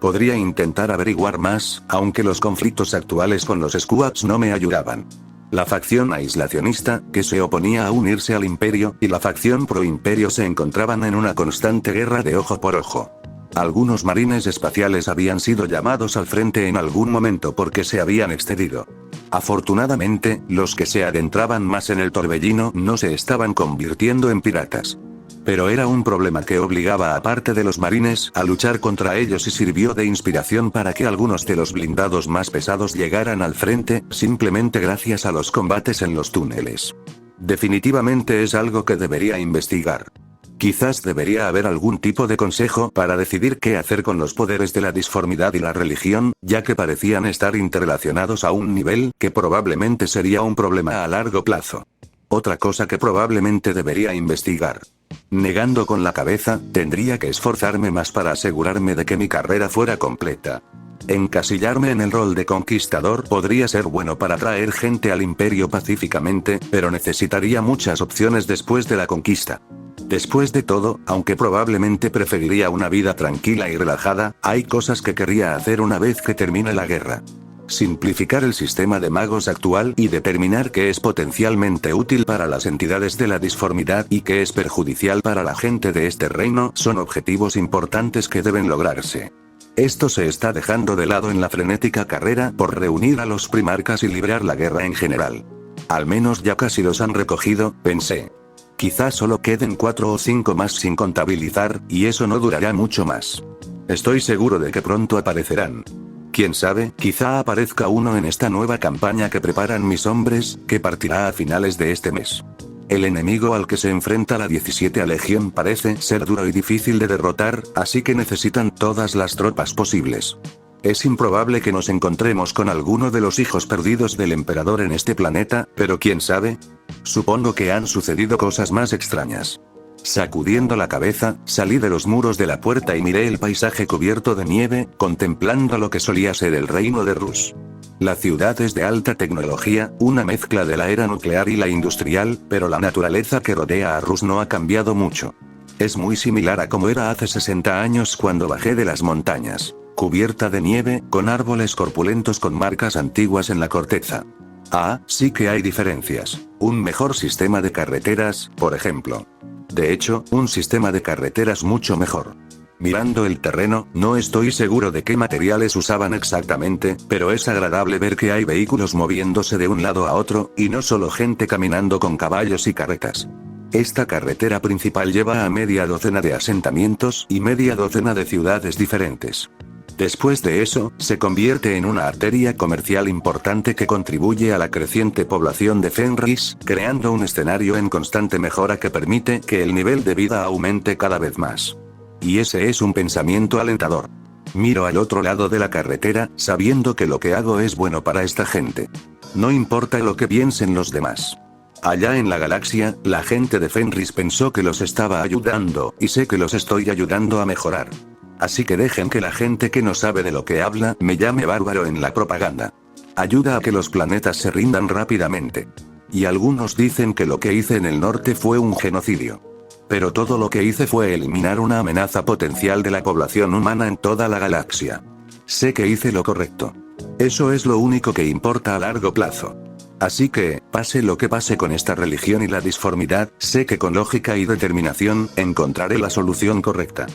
Podría intentar averiguar más, aunque los conflictos actuales con los Squads no me ayudaban. La facción aislacionista, que se oponía a unirse al imperio, y la facción pro-imperio se encontraban en una constante guerra de ojo por ojo. Algunos marines espaciales habían sido llamados al frente en algún momento porque se habían excedido. Afortunadamente, los que se adentraban más en el torbellino no se estaban convirtiendo en piratas. Pero era un problema que obligaba a parte de los marines a luchar contra ellos y sirvió de inspiración para que algunos de los blindados más pesados llegaran al frente, simplemente gracias a los combates en los túneles. Definitivamente es algo que debería investigar. Quizás debería haber algún tipo de consejo para decidir qué hacer con los poderes de la disformidad y la religión, ya que parecían estar interrelacionados a un nivel que probablemente sería un problema a largo plazo. Otra cosa que probablemente debería investigar. Negando con la cabeza, tendría que esforzarme más para asegurarme de que mi carrera fuera completa. Encasillarme en el rol de conquistador podría ser bueno para traer gente al imperio pacíficamente, pero necesitaría muchas opciones después de la conquista. Después de todo, aunque probablemente preferiría una vida tranquila y relajada, hay cosas que querría hacer una vez que termine la guerra. Simplificar el sistema de magos actual y determinar qué es potencialmente útil para las entidades de la disformidad y qué es perjudicial para la gente de este reino son objetivos importantes que deben lograrse. Esto se está dejando de lado en la frenética carrera por reunir a los primarcas y librar la guerra en general. Al menos ya casi los han recogido, pensé. Quizás solo queden 4 o 5 más sin contabilizar, y eso no durará mucho más. Estoy seguro de que pronto aparecerán. Quién sabe, quizá aparezca uno en esta nueva campaña que preparan mis hombres, que partirá a finales de este mes. El enemigo al que se enfrenta la 17ª Legión parece ser duro y difícil de derrotar, así que necesitan todas las tropas posibles. Es improbable que nos encontremos con alguno de los hijos perdidos del emperador en este planeta, pero quién sabe. Supongo que han sucedido cosas más extrañas. Sacudiendo la cabeza, salí de los muros de la puerta y miré el paisaje cubierto de nieve, contemplando lo que solía ser el reino de Rus. La ciudad es de alta tecnología, una mezcla de la era nuclear y la industrial, pero la naturaleza que rodea a Rus no ha cambiado mucho. Es muy similar a como era hace 60 años cuando bajé de las montañas, cubierta de nieve, con árboles corpulentos con marcas antiguas en la corteza. Ah, sí que hay diferencias. Un mejor sistema de carreteras, por ejemplo. De hecho, un sistema de carreteras mucho mejor. Mirando el terreno, no estoy seguro de qué materiales usaban exactamente, pero es agradable ver que hay vehículos moviéndose de un lado a otro, y no solo gente caminando con caballos y carretas. Esta carretera principal lleva a media docena de asentamientos y media docena de ciudades diferentes. Después de eso, se convierte en una arteria comercial importante que contribuye a la creciente población de Fenris, creando un escenario en constante mejora que permite que el nivel de vida aumente cada vez más. Y ese es un pensamiento alentador. Miro al otro lado de la carretera, sabiendo que lo que hago es bueno para esta gente. No importa lo que piensen los demás. Allá en la galaxia, la gente de Fenris pensó que los estaba ayudando, y sé que los estoy ayudando a mejorar. Así que dejen que la gente que no sabe de lo que habla me llame bárbaro en la propaganda. Ayuda a que los planetas se rindan rápidamente. Y algunos dicen que lo que hice en el norte fue un genocidio. Pero todo lo que hice fue eliminar una amenaza potencial de la población humana en toda la galaxia. Sé que hice lo correcto. Eso es lo único que importa a largo plazo. Así que, pase lo que pase con esta religión y la disformidad, sé que con lógica y determinación, encontraré la solución correcta.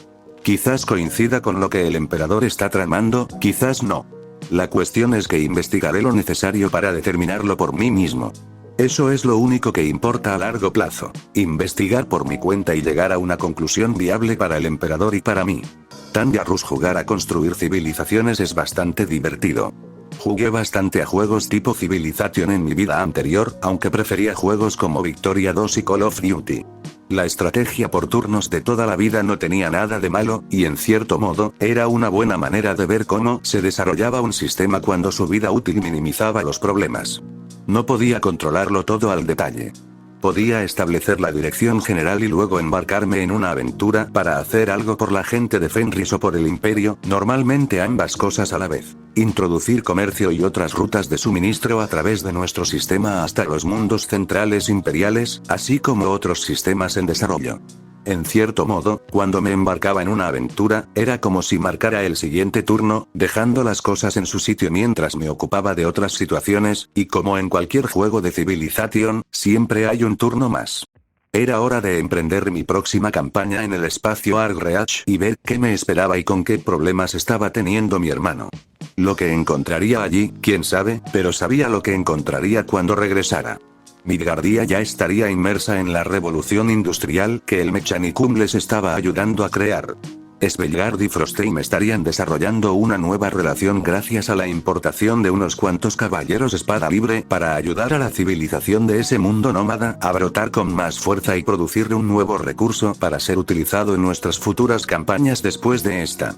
Quizás coincida con lo que el emperador está tramando, quizás no. La cuestión es que investigaré lo necesario para determinarlo por mí mismo. Eso es lo único que importa a largo plazo. Investigar por mi cuenta y llegar a una conclusión viable para el emperador y para mí. Tanya Rus jugar a construir civilizaciones es bastante divertido. Jugué bastante a juegos tipo Civilization en mi vida anterior, aunque prefería juegos como Victoria 2 y Call of Duty. La estrategia por turnos de toda la vida no tenía nada de malo, y en cierto modo, era una buena manera de ver cómo se desarrollaba un sistema cuando su vida útil minimizaba los problemas. No podía controlarlo todo al detalle. Podía establecer la dirección general y luego embarcarme en una aventura para hacer algo por la gente de Fenris o por el imperio, normalmente ambas cosas a la vez. Introducir comercio y otras rutas de suministro a través de nuestro sistema hasta los mundos centrales imperiales, así como otros sistemas en desarrollo. En cierto modo, cuando me embarcaba en una aventura, era como si marcara el siguiente turno, dejando las cosas en su sitio mientras me ocupaba de otras situaciones, y como en cualquier juego de Civilization, siempre hay un turno más. Era hora de emprender mi próxima campaña en el espacio Argreach y ver qué me esperaba y con qué problemas estaba teniendo mi hermano. Lo que encontraría allí, quién sabe, pero sabía lo que encontraría cuando regresara. Midgardia ya estaría inmersa en la revolución industrial que el Mechanicum les estaba ayudando a crear. Svelgard y Frostheim estarían desarrollando una nueva relación gracias a la importación de unos cuantos caballeros espada libre para ayudar a la civilización de ese mundo nómada a brotar con más fuerza y producir un nuevo recurso para ser utilizado en nuestras futuras campañas después de esta.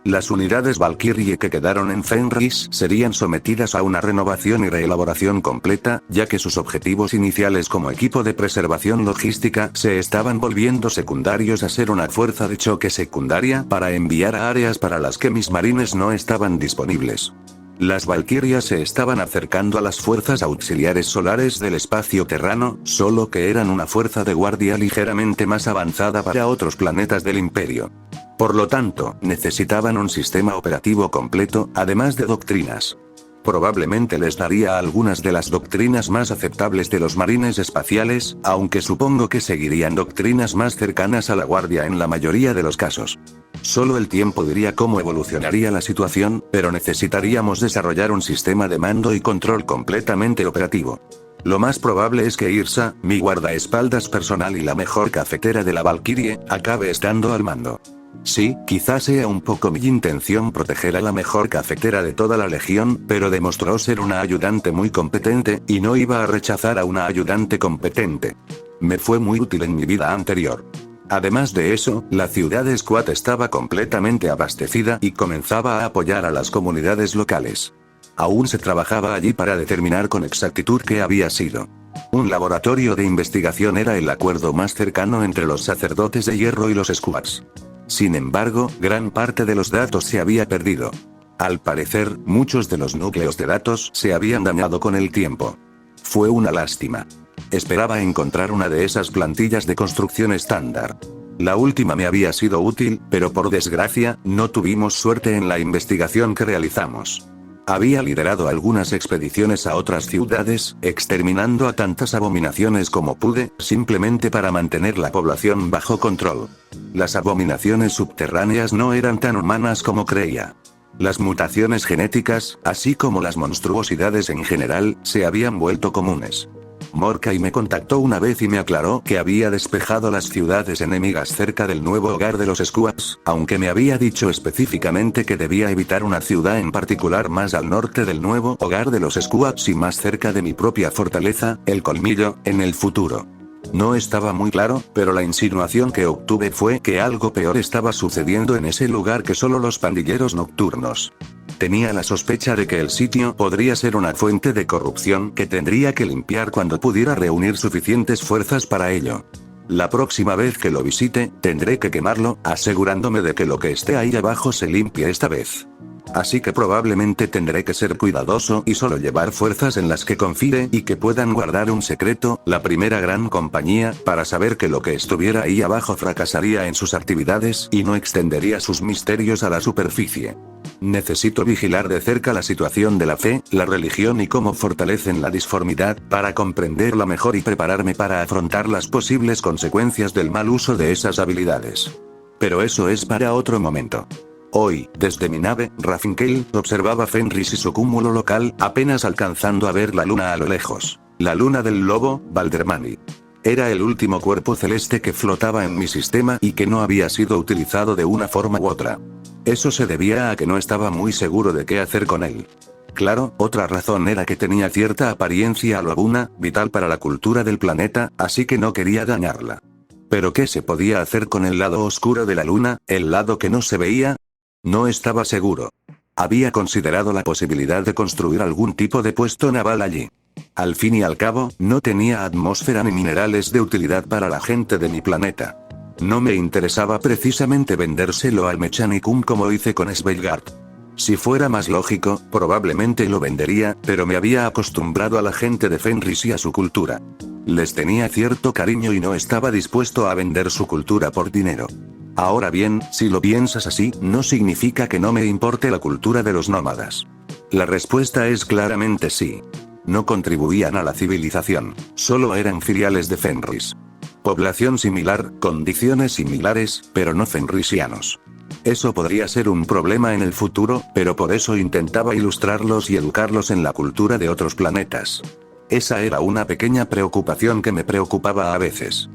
Las unidades Valkyrie que quedaron en Fenris serían sometidas a una renovación y reelaboración completa, ya que sus objetivos iniciales como equipo de preservación logística se estaban volviendo secundarios a ser una fuerza de choque secundaria para enviar a áreas para las que mis marines no estaban disponibles. Las Valkyrias se estaban acercando a las fuerzas auxiliares solares del espacio terrano, solo que eran una fuerza de guardia ligeramente más avanzada para otros planetas del Imperio. Por lo tanto, necesitaban un sistema operativo completo, además de doctrinas. Probablemente les daría algunas de las doctrinas más aceptables de los marines espaciales, aunque supongo que seguirían doctrinas más cercanas a la guardia en la mayoría de los casos. Solo el tiempo diría cómo evolucionaría la situación, pero necesitaríamos desarrollar un sistema de mando y control completamente operativo. Lo más probable es que Yrsa, mi guardaespaldas personal y la mejor cafetera de la Valkyrie, acabe estando al mando. Sí, quizás sea un poco mi intención proteger a la mejor cafetera de toda la legión, pero demostró ser una ayudante muy competente, y no iba a rechazar a una ayudante competente. Me fue muy útil en mi vida anterior. Además de eso, la ciudad de Squat estaba completamente abastecida y comenzaba a apoyar a las comunidades locales. Aún se trabajaba allí para determinar con exactitud qué había sido. Un laboratorio de investigación era el acuerdo más cercano entre los sacerdotes de hierro y los Squats. Sin embargo, gran parte de los datos se había perdido. Al parecer, muchos de los núcleos de datos se habían dañado con el tiempo. Fue una lástima. Esperaba encontrar una de esas plantillas de construcción estándar. La última me había sido útil, pero por desgracia, no tuvimos suerte en la investigación que realizamos. Había liderado algunas expediciones a otras ciudades, exterminando a tantas abominaciones como pude, simplemente para mantener la población bajo control. Las abominaciones subterráneas no eran tan humanas como creía. Las mutaciones genéticas, así como las monstruosidades en general, se habían vuelto comunes. Morkai me contactó una vez y me aclaró que había despejado las ciudades enemigas cerca del nuevo hogar de los Squats, aunque me había dicho específicamente que debía evitar una ciudad en particular más al norte del nuevo hogar de los Squats y más cerca de mi propia fortaleza, el Colmillo, en el futuro. No estaba muy claro, pero la insinuación que obtuve fue que algo peor estaba sucediendo en ese lugar que solo los pandilleros nocturnos. Tenía la sospecha de que el sitio podría ser una fuente de corrupción que tendría que limpiar cuando pudiera reunir suficientes fuerzas para ello. La próxima vez que lo visite, tendré que quemarlo, asegurándome de que lo que esté ahí abajo se limpie esta vez. Así que probablemente tendré que ser cuidadoso y solo llevar fuerzas en las que confíe y que puedan guardar un secreto, la primera gran compañía, para saber que lo que estuviera ahí abajo fracasaría en sus actividades y no extendería sus misterios a la superficie. Necesito vigilar de cerca la situación de la fe, la religión y cómo fortalecen la disformidad, para comprenderla mejor y prepararme para afrontar las posibles consecuencias del mal uso de esas habilidades. Pero eso es para otro momento. Hoy, desde mi nave, Rafinkel observaba Fenris y su cúmulo local, apenas alcanzando a ver la luna a lo lejos. La luna del lobo, Valdermani. Era el último cuerpo celeste que flotaba en mi sistema y que no había sido utilizado de una forma u otra. Eso se debía a que no estaba muy seguro de qué hacer con él. Claro, otra razón era que tenía cierta apariencia lobuna, vital para la cultura del planeta, así que no quería dañarla. ¿Pero qué se podía hacer con el lado oscuro de la luna, el lado que no se veía? No estaba seguro. Había considerado la posibilidad de construir algún tipo de puesto naval allí. Al fin y al cabo, no tenía atmósfera ni minerales de utilidad para la gente de mi planeta. No me interesaba precisamente vendérselo al Mechanicum como hice con Sveigard. Si fuera más lógico, probablemente lo vendería, pero me había acostumbrado a la gente de Fenris y a su cultura. Les tenía cierto cariño y no estaba dispuesto a vender su cultura por dinero. Ahora bien, si lo piensas así, no significa que no me importe la cultura de los nómadas. La respuesta es claramente sí. No contribuían a la civilización, solo eran filiales de Fenris. Población similar, condiciones similares, pero no fenrisianos. Eso podría ser un problema en el futuro, pero por eso intentaba ilustrarlos y educarlos en la cultura de otros planetas. Esa era una pequeña preocupación que me preocupaba a veces.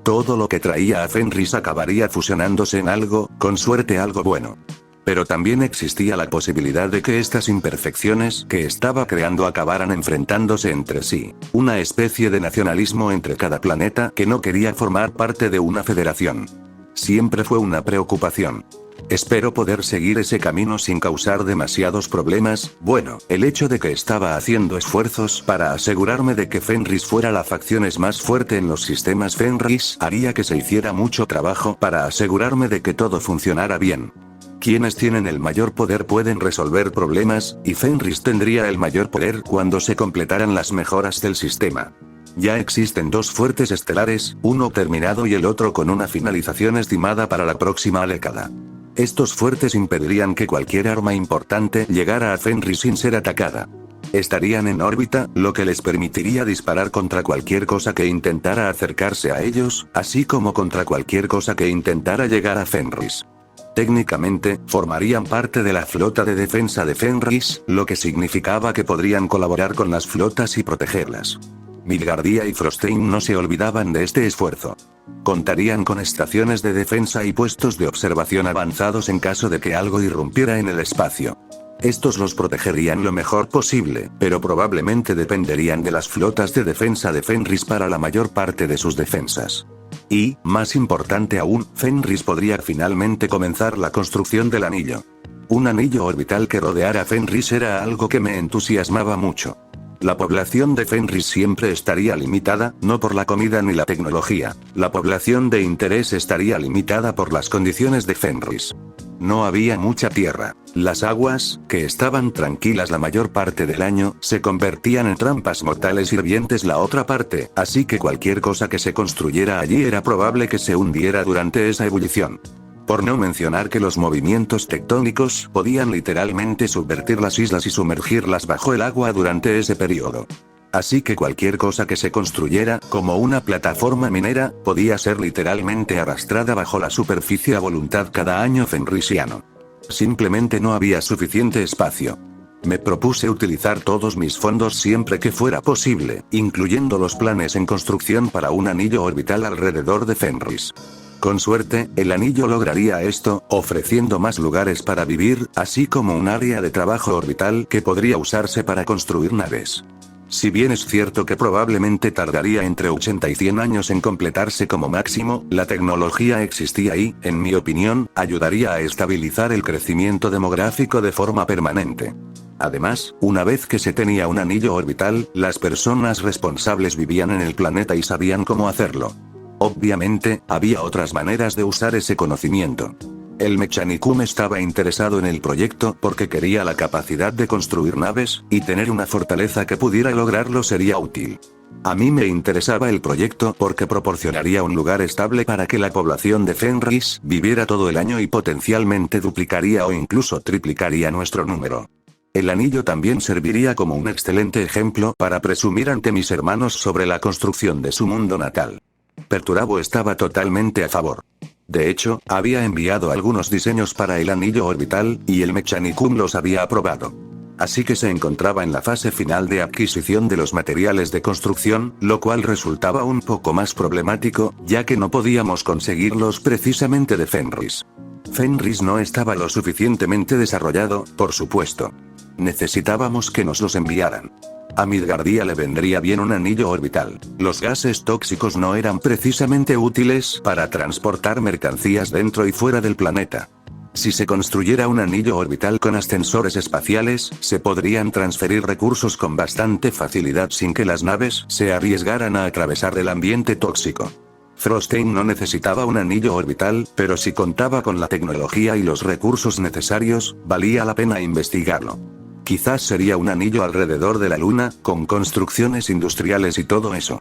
Todo lo que traía a Fenris acabaría fusionándose en algo, con suerte algo bueno. Pero también existía la posibilidad de que estas imperfecciones que estaba creando acabaran enfrentándose entre sí, una especie de nacionalismo entre cada planeta que no quería formar parte de una federación. Siempre fue una preocupación. Espero poder seguir ese camino sin causar demasiados problemas. Bueno, el hecho de que estaba haciendo esfuerzos para asegurarme de que Fenris fuera la facción más fuerte en los sistemas Fenris haría que se hiciera mucho trabajo para asegurarme de que todo funcionara bien. Quienes tienen el mayor poder pueden resolver problemas, y Fenris tendría el mayor poder cuando se completaran las mejoras del sistema. Ya existen dos fuertes estelares, uno terminado y el otro con una finalización estimada para la próxima década. Estos fuertes impedirían que cualquier arma importante llegara a Fenris sin ser atacada. Estarían en órbita, lo que les permitiría disparar contra cualquier cosa que intentara acercarse a ellos, así como contra cualquier cosa que intentara llegar a Fenris. Técnicamente, formarían parte de la flota de defensa de Fenris, lo que significaba que podrían colaborar con las flotas y protegerlas. Midgardia y Frostein no se olvidaban de este esfuerzo. Contarían con estaciones de defensa y puestos de observación avanzados en caso de que algo irrumpiera en el espacio. Estos los protegerían lo mejor posible, pero probablemente dependerían de las flotas de defensa de Fenris para la mayor parte de sus defensas. Y, más importante aún, Fenris podría finalmente comenzar la construcción del anillo. Un anillo orbital que rodeara Fenris era algo que me entusiasmaba mucho. La población de Fenris siempre estaría limitada, no por la comida ni la tecnología. La población de interés estaría limitada por las condiciones de Fenris. No había mucha tierra. Las aguas, que estaban tranquilas la mayor parte del año, se convertían en trampas mortales hirvientes la otra parte, así que cualquier cosa que se construyera allí era probable que se hundiera durante esa ebullición. Por no mencionar que los movimientos tectónicos podían literalmente subvertir las islas y sumergirlas bajo el agua durante ese periodo. Así que cualquier cosa que se construyera, como una plataforma minera, podía ser literalmente arrastrada bajo la superficie a voluntad cada año fenrisiano. Simplemente no había suficiente espacio. Me propuse utilizar todos mis fondos siempre que fuera posible, incluyendo los planes en construcción para un anillo orbital alrededor de Fenris. Con suerte, el anillo lograría esto, ofreciendo más lugares para vivir, así como un área de trabajo orbital que podría usarse para construir naves. Si bien es cierto que probablemente tardaría entre 80 y 100 años en completarse como máximo, la tecnología existía y, en mi opinión, ayudaría a estabilizar el crecimiento demográfico de forma permanente. Además, una vez que se tenía un anillo orbital, las personas responsables vivían en el planeta y sabían cómo hacerlo. Obviamente, había otras maneras de usar ese conocimiento. El Mechanicum estaba interesado en el proyecto porque quería la capacidad de construir naves, y tener una fortaleza que pudiera lograrlo sería útil. A mí me interesaba el proyecto porque proporcionaría un lugar estable para que la población de Fenris viviera todo el año y potencialmente duplicaría o incluso triplicaría nuestro número. El anillo también serviría como un excelente ejemplo para presumir ante mis hermanos sobre la construcción de su mundo natal. Perturabo estaba totalmente a favor. De hecho, había enviado algunos diseños para el anillo orbital, y el Mechanicum los había aprobado. Así que se encontraba en la fase final de adquisición de los materiales de construcción, lo cual resultaba un poco más problemático, ya que no podíamos conseguirlos precisamente de Fenris. Fenris no estaba lo suficientemente desarrollado, por supuesto. Necesitábamos que nos los enviaran. A Midgardia le vendría bien un anillo orbital. Los gases tóxicos no eran precisamente útiles para transportar mercancías dentro y fuera del planeta. Si se construyera un anillo orbital con ascensores espaciales, se podrían transferir recursos con bastante facilidad sin que las naves se arriesgaran a atravesar el ambiente tóxico. Frostein no necesitaba un anillo orbital, pero si contaba con la tecnología y los recursos necesarios, valía la pena investigarlo. Quizás sería un anillo alrededor de la luna, con construcciones industriales y todo eso.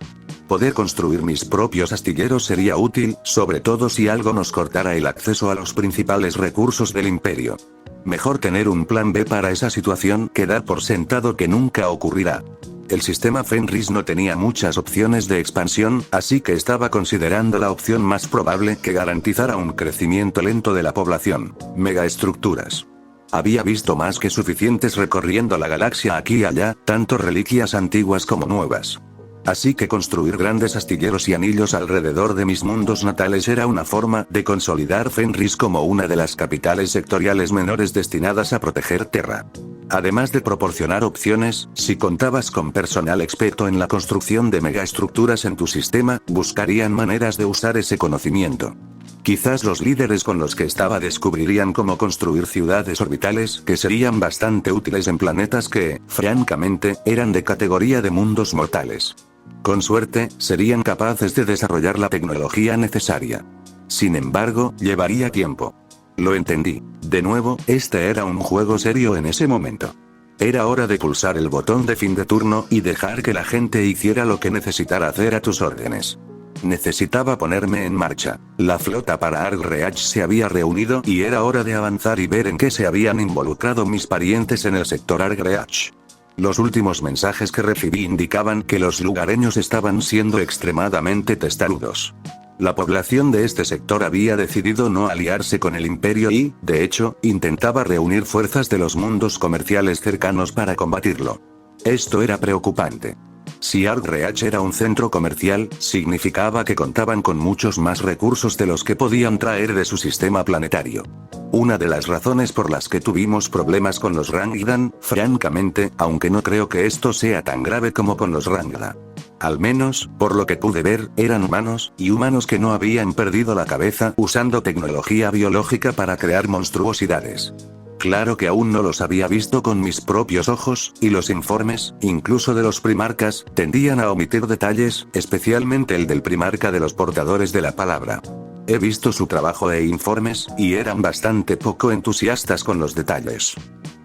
Poder construir mis propios astilleros sería útil, sobre todo si algo nos cortara el acceso a los principales recursos del imperio. Mejor tener un plan B para esa situación que dar por sentado que nunca ocurrirá. El sistema Fenris no tenía muchas opciones de expansión, así que estaba considerando la opción más probable que garantizara un crecimiento lento de la población: megaestructuras. Había visto más que suficientes recorriendo la galaxia aquí y allá, tanto reliquias antiguas como nuevas. Así que construir grandes astilleros y anillos alrededor de mis mundos natales era una forma de consolidar Fenris como una de las capitales sectoriales menores destinadas a proteger Terra. Además de proporcionar opciones, si contabas con personal experto en la construcción de megaestructuras en tu sistema, buscarían maneras de usar ese conocimiento. Quizás los líderes con los que estaba descubrirían cómo construir ciudades orbitales que serían bastante útiles en planetas que, francamente, eran de categoría de mundos mortales. Con suerte, serían capaces de desarrollar la tecnología necesaria. Sin embargo, llevaría tiempo. Lo entendí. De nuevo, este era un juego serio en ese momento. Era hora de pulsar el botón de fin de turno y dejar que la gente hiciera lo que necesitara hacer a tus órdenes. Necesitaba ponerme en marcha. La flota para Arg Reach se había reunido y era hora de avanzar y ver en qué se habían involucrado mis parientes en el sector Arg Reach. Los últimos mensajes que recibí indicaban que los lugareños estaban siendo extremadamente testarudos. La población de este sector había decidido no aliarse con el imperio y, de hecho, intentaba reunir fuerzas de los mundos comerciales cercanos para combatirlo. Esto era preocupante. Si Arg Reach era un centro comercial, significaba que contaban con muchos más recursos de los que podían traer de su sistema planetario. Una de las razones por las que tuvimos problemas con los Rangidan, francamente, aunque no creo que esto sea tan grave como con los Rangda. Al menos, por lo que pude ver, eran humanos, y humanos que no habían perdido la cabeza usando tecnología biológica para crear monstruosidades. Claro que aún no los había visto con mis propios ojos, y los informes, incluso de los primarcas, tendían a omitir detalles, especialmente el del primarca de los portadores de la palabra. He visto su trabajo e informes, y eran bastante poco entusiastas con los detalles.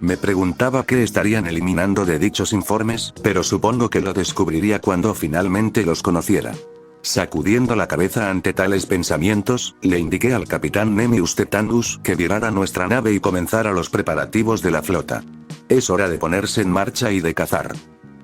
Me preguntaba qué estarían eliminando de dichos informes, pero supongo que lo descubriría cuando finalmente los conociera. Sacudiendo la cabeza ante tales pensamientos, le indiqué al capitán Nemius Tetanus que virara nuestra nave y comenzara los preparativos de la flota. Es hora de ponerse en marcha y de cazar.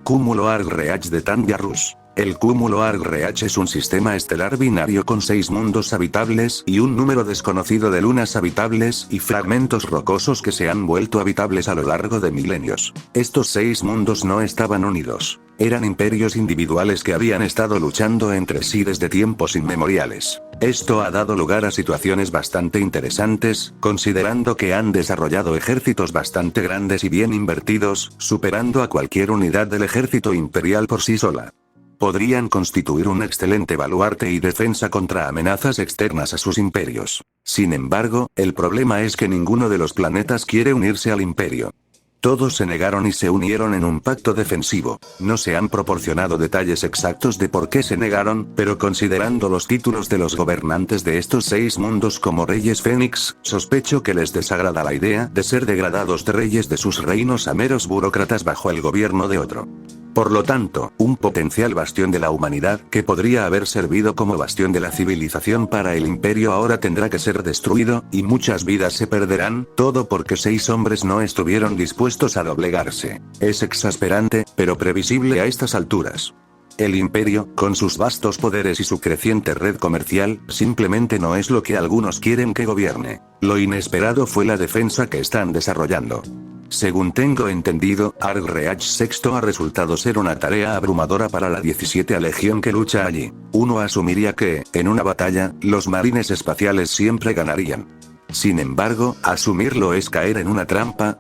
Cúmulo Arg Reach de Tandiarus. El cúmulo Arg Reach es un sistema estelar binario con 6 mundos habitables y un número desconocido de lunas habitables y fragmentos rocosos que se han vuelto habitables a lo largo de milenios. Estos 6 mundos no estaban unidos. Eran imperios individuales que habían estado luchando entre sí desde tiempos inmemoriales. Esto ha dado lugar a situaciones bastante interesantes, considerando que han desarrollado ejércitos bastante grandes y bien invertidos, superando a cualquier unidad del ejército imperial por sí sola. Podrían constituir un excelente baluarte y defensa contra amenazas externas a sus imperios. Sin embargo, el problema es que ninguno de los planetas quiere unirse al imperio. Todos se negaron y se unieron en un pacto defensivo. No se han proporcionado detalles exactos de por qué se negaron, pero considerando los títulos de los gobernantes de estos 6 mundos como reyes Fénix, sospecho que les desagrada la idea de ser degradados de reyes de sus reinos a meros burócratas bajo el gobierno de otro. Por lo tanto, un potencial bastión de la humanidad, que podría haber servido como bastión de la civilización para el imperio, ahora tendrá que ser destruido, y muchas vidas se perderán, todo porque 6 hombres no estuvieron dispuestos a doblegarse. Es exasperante, pero previsible a estas alturas. El imperio, con sus vastos poderes y su creciente red comercial, simplemente no es lo que algunos quieren que gobierne. Lo inesperado fue la defensa que están desarrollando. Según tengo entendido, Arg Reach VI ha resultado ser una tarea abrumadora para la 17ª Legión que lucha allí. Uno asumiría que, en una batalla, los marines espaciales siempre ganarían. Sin embargo, asumirlo es caer en una trampa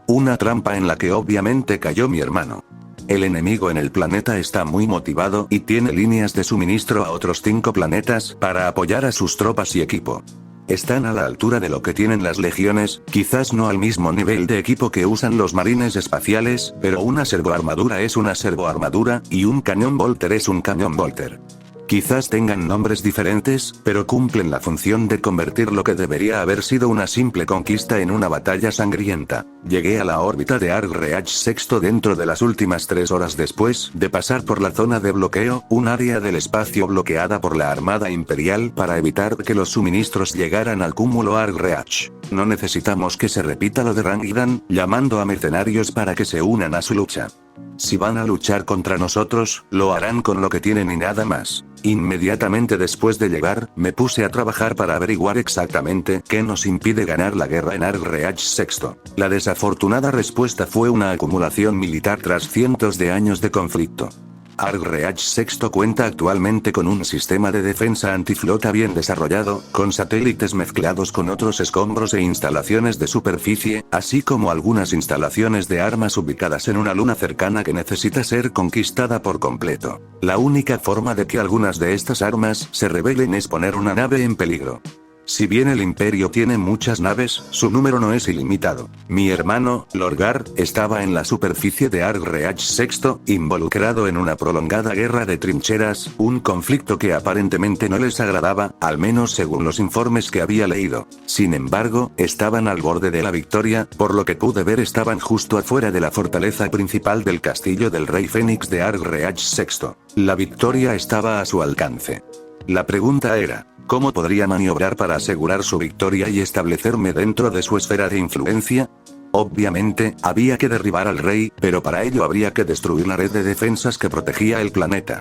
en la que obviamente cayó mi hermano. El enemigo en el planeta está muy motivado y tiene líneas de suministro a otros 5 planetas para apoyar a sus tropas y equipo. Están a la altura de lo que tienen las legiones, quizás no al mismo nivel de equipo que usan los marines espaciales, pero una servoarmadura es una servoarmadura, y un cañón Volter es un cañón Volter. Quizás tengan nombres diferentes, pero cumplen la función de convertir lo que debería haber sido una simple conquista en una batalla sangrienta. Llegué a la órbita de Arg Reach VI dentro de las últimas 3 horas después de pasar por la zona de bloqueo, un área del espacio bloqueada por la Armada Imperial para evitar que los suministros llegaran al cúmulo Arg Reach. No necesitamos que se repita lo de Rangidan, llamando a mercenarios para que se unan a su lucha. Si van a luchar contra nosotros, lo harán con lo que tienen y nada más. Inmediatamente después de llegar, me puse a trabajar para averiguar exactamente qué nos impide ganar la guerra en Arg Reach VI. La desafortunada respuesta fue una acumulación militar tras cientos de años de conflicto. Arg Reach VI cuenta actualmente con un sistema de defensa antiflota bien desarrollado, con satélites mezclados con otros escombros e instalaciones de superficie, así como algunas instalaciones de armas ubicadas en una luna cercana que necesita ser conquistada por completo. La única forma de que algunas de estas armas se rebelen es poner una nave en peligro. Si bien el Imperio tiene muchas naves, su número no es ilimitado. Mi hermano, Lorgar, estaba en la superficie de Arg-Reach VI, involucrado en una prolongada guerra de trincheras, un conflicto que aparentemente no les agradaba, al menos según los informes que había leído. Sin embargo, estaban al borde de la victoria, por lo que pude ver estaban justo afuera de la fortaleza principal del castillo del Rey Fénix de Arg-Reach VI. La victoria estaba a su alcance. La pregunta era, ¿cómo podría maniobrar para asegurar su victoria y establecerme dentro de su esfera de influencia? Obviamente, había que derribar al rey, pero para ello habría que destruir la red de defensas que protegía el planeta.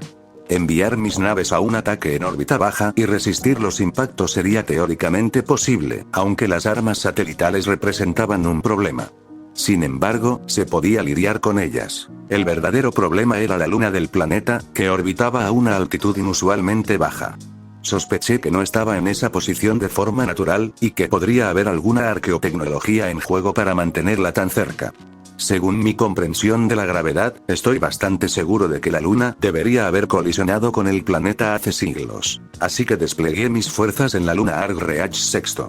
Enviar mis naves a un ataque en órbita baja y resistir los impactos sería teóricamente posible, aunque las armas satelitales representaban un problema. Sin embargo, se podía lidiar con ellas. El verdadero problema era la luna del planeta, que orbitaba a una altitud inusualmente baja. Sospeché que no estaba en esa posición de forma natural, y que podría haber alguna arqueotecnología en juego para mantenerla tan cerca. Según mi comprensión de la gravedad, estoy bastante seguro de que la Luna debería haber colisionado con el planeta hace siglos. Así que desplegué mis fuerzas en la Luna Arg-Reach VI.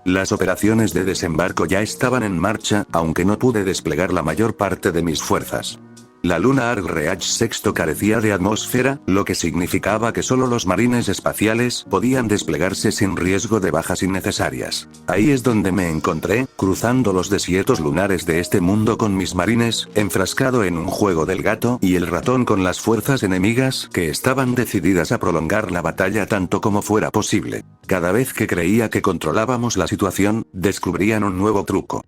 Las operaciones de desembarco ya estaban en marcha, aunque no pude desplegar la mayor parte de mis fuerzas. La Luna Arg-Reach VI carecía de atmósfera, lo que significaba que solo los marines espaciales podían desplegarse sin riesgo de bajas innecesarias. Ahí es donde me encontré, cruzando los desiertos lunares de este mundo con mis marines, enfrascado en un juego del gato y el ratón con las fuerzas enemigas que estaban decididas a prolongar la batalla tanto como fuera posible. Cada vez que creía que controlábamos la situación, descubrían un nuevo truco.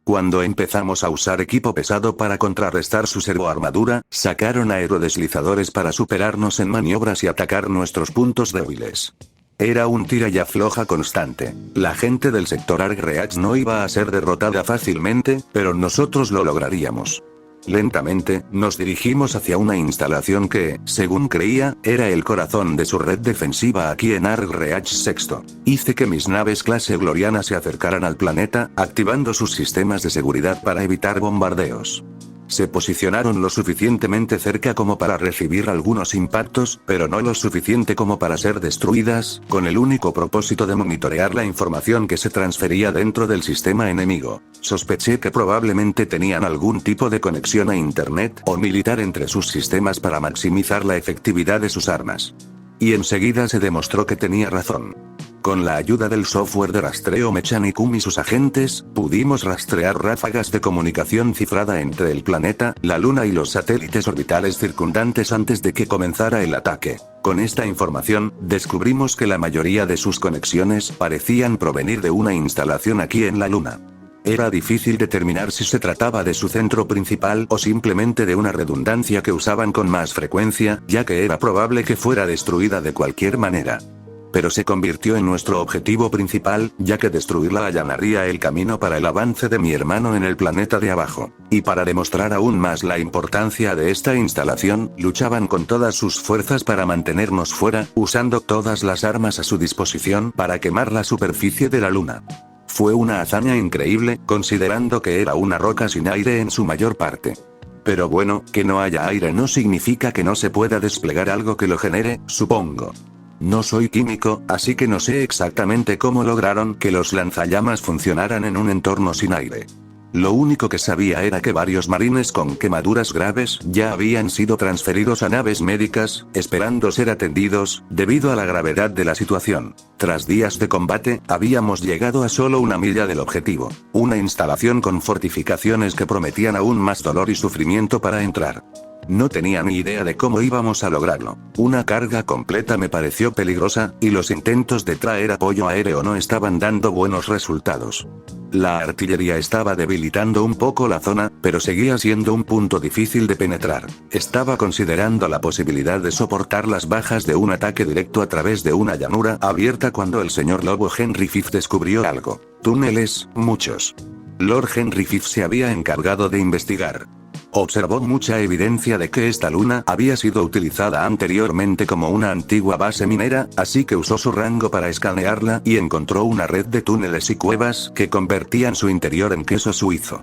Cuando empezamos a usar equipo pesado para contrarrestar su servoarmadura, sacaron aerodeslizadores para superarnos en maniobras y atacar nuestros puntos débiles. Era un tira y afloja constante. La gente del sector Arg-Reach no iba a ser derrotada fácilmente, pero nosotros lo lograríamos. Lentamente, nos dirigimos hacia una instalación que, según creía, era el corazón de su red defensiva aquí en Arg-Reach VI. Hice que mis naves clase Gloriana se acercaran al planeta, activando sus sistemas de seguridad para evitar bombardeos. Se posicionaron lo suficientemente cerca como para recibir algunos impactos, pero no lo suficiente como para ser destruidas, con el único propósito de monitorear la información que se transfería dentro del sistema enemigo. Sospeché que probablemente tenían algún tipo de conexión a Internet o militar entre sus sistemas para maximizar la efectividad de sus armas. Y enseguida se demostró que tenía razón. Con la ayuda del software de rastreo Mechanicum y sus agentes, pudimos rastrear ráfagas de comunicación cifrada entre el planeta, la Luna y los satélites orbitales circundantes antes de que comenzara el ataque. Con esta información, descubrimos que la mayoría de sus conexiones parecían provenir de una instalación aquí en la Luna. Era difícil determinar si se trataba de su centro principal o simplemente de una redundancia que usaban con más frecuencia, ya que era probable que fuera destruida de cualquier manera. Pero se convirtió en nuestro objetivo principal, ya que destruirla allanaría el camino para el avance de mi hermano en el planeta de abajo. Y para demostrar aún más la importancia de esta instalación, luchaban con todas sus fuerzas para mantenernos fuera, usando todas las armas a su disposición para quemar la superficie de la Luna. Fue una hazaña increíble, considerando que era una roca sin aire en su mayor parte. Pero bueno, que no haya aire no significa que no se pueda desplegar algo que lo genere, supongo. No soy químico, así que no sé exactamente cómo lograron que los lanzallamas funcionaran en un entorno sin aire. Lo único que sabía era que varios marines con quemaduras graves ya habían sido transferidos a naves médicas, esperando ser atendidos, debido a la gravedad de la situación. Tras días de combate, habíamos llegado a solo una milla del objetivo. Una instalación con fortificaciones que prometían aún más dolor y sufrimiento para entrar. No tenía ni idea de cómo íbamos a lograrlo. Una carga completa me pareció peligrosa, y los intentos de traer apoyo aéreo no estaban dando buenos resultados. La artillería estaba debilitando un poco la zona, pero seguía siendo un punto difícil de penetrar. Estaba considerando la posibilidad de soportar las bajas de un ataque directo a través de una llanura abierta cuando el señor Lobo Henry Fife descubrió algo. Túneles, muchos. Lord Henry Fife se había encargado de investigar. Observó mucha evidencia de que esta luna había sido utilizada anteriormente como una antigua base minera, así que usó su rango para escanearla y encontró una red de túneles y cuevas que convertían su interior en queso suizo.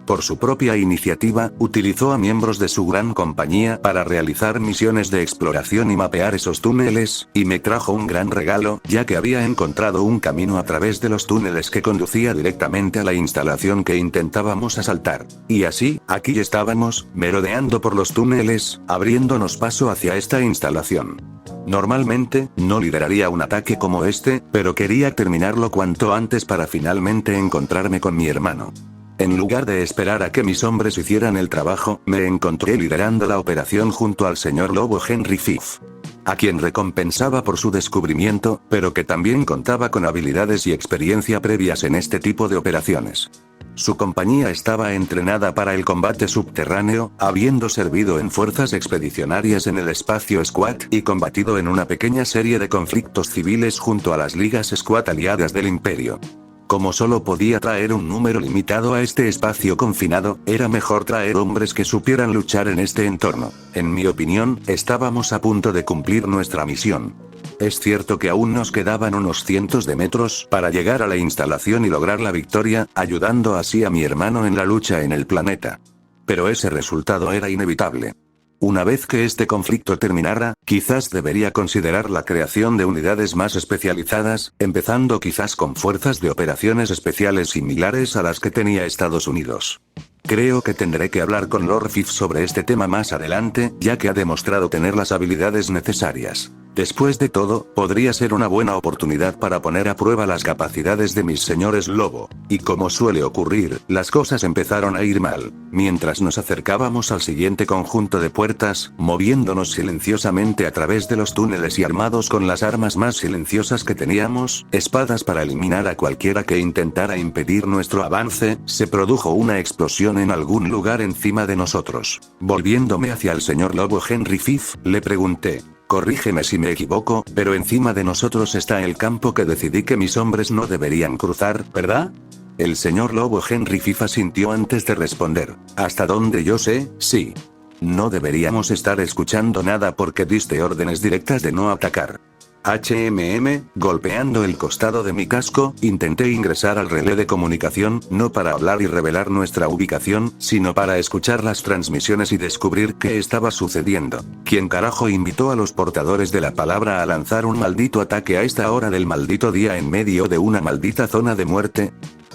Por su propia iniciativa, utilizó a miembros de su gran compañía para realizar misiones de exploración y mapear esos túneles, y me trajo un gran regalo, ya que había encontrado un camino a través de los túneles que conducía directamente a la instalación que intentábamos asaltar. Y así, aquí estábamos, merodeando por los túneles, abriéndonos paso hacia esta instalación. Normalmente, no lideraría un ataque como este, pero quería terminarlo cuanto antes para finalmente encontrarme con mi hermano. En lugar de esperar a que mis hombres hicieran el trabajo, me encontré liderando la operación junto al señor Lobo Henry Fife, a quien recompensaba por su descubrimiento, pero que también contaba con habilidades y experiencia previas en este tipo de operaciones. Su compañía estaba entrenada para el combate subterráneo, habiendo servido en fuerzas expedicionarias en el espacio SWAT y combatido en una pequeña serie de conflictos civiles junto a las ligas SWAT aliadas del Imperio. Como solo podía traer un número limitado a este espacio confinado, era mejor traer hombres que supieran luchar en este entorno. En mi opinión, estábamos a punto de cumplir nuestra misión. Es cierto que aún nos quedaban unos cientos de metros para llegar a la instalación y lograr la victoria, ayudando así a mi hermano en la lucha en el planeta. Pero ese resultado era inevitable. Una vez que este conflicto terminara, quizás debería considerar la creación de unidades más especializadas, empezando quizás con fuerzas de operaciones especiales similares a las que tenía Estados Unidos. Creo que tendré que hablar con Lord Fife sobre este tema más adelante, ya que ha demostrado tener las habilidades necesarias. Después de todo, podría ser una buena oportunidad para poner a prueba las capacidades de mis señores lobo. Y como suele ocurrir, las cosas empezaron a ir mal. Mientras nos acercábamos al siguiente conjunto de puertas, moviéndonos silenciosamente a través de los túneles y armados con las armas más silenciosas que teníamos, espadas para eliminar a cualquiera que intentara impedir nuestro avance, se produjo una explosión en algún lugar encima de nosotros. Volviéndome hacia el señor Lobo Henry Fife, le pregunté: corrígeme si me equivoco, pero encima de nosotros está el campo que decidí que mis hombres no deberían cruzar, ¿verdad? El señor Lobo Henry Fife asintió antes de responder. Hasta donde yo sé, sí. No deberíamos estar escuchando nada porque diste órdenes directas de no atacar. Golpeando el costado de mi casco, intenté ingresar al relé de comunicación, no para hablar y revelar nuestra ubicación, sino para escuchar las transmisiones y descubrir qué estaba sucediendo. ¿Quién carajo invitó a los portadores de la palabra a lanzar un maldito ataque a esta hora del maldito día en medio de una maldita zona de muerte?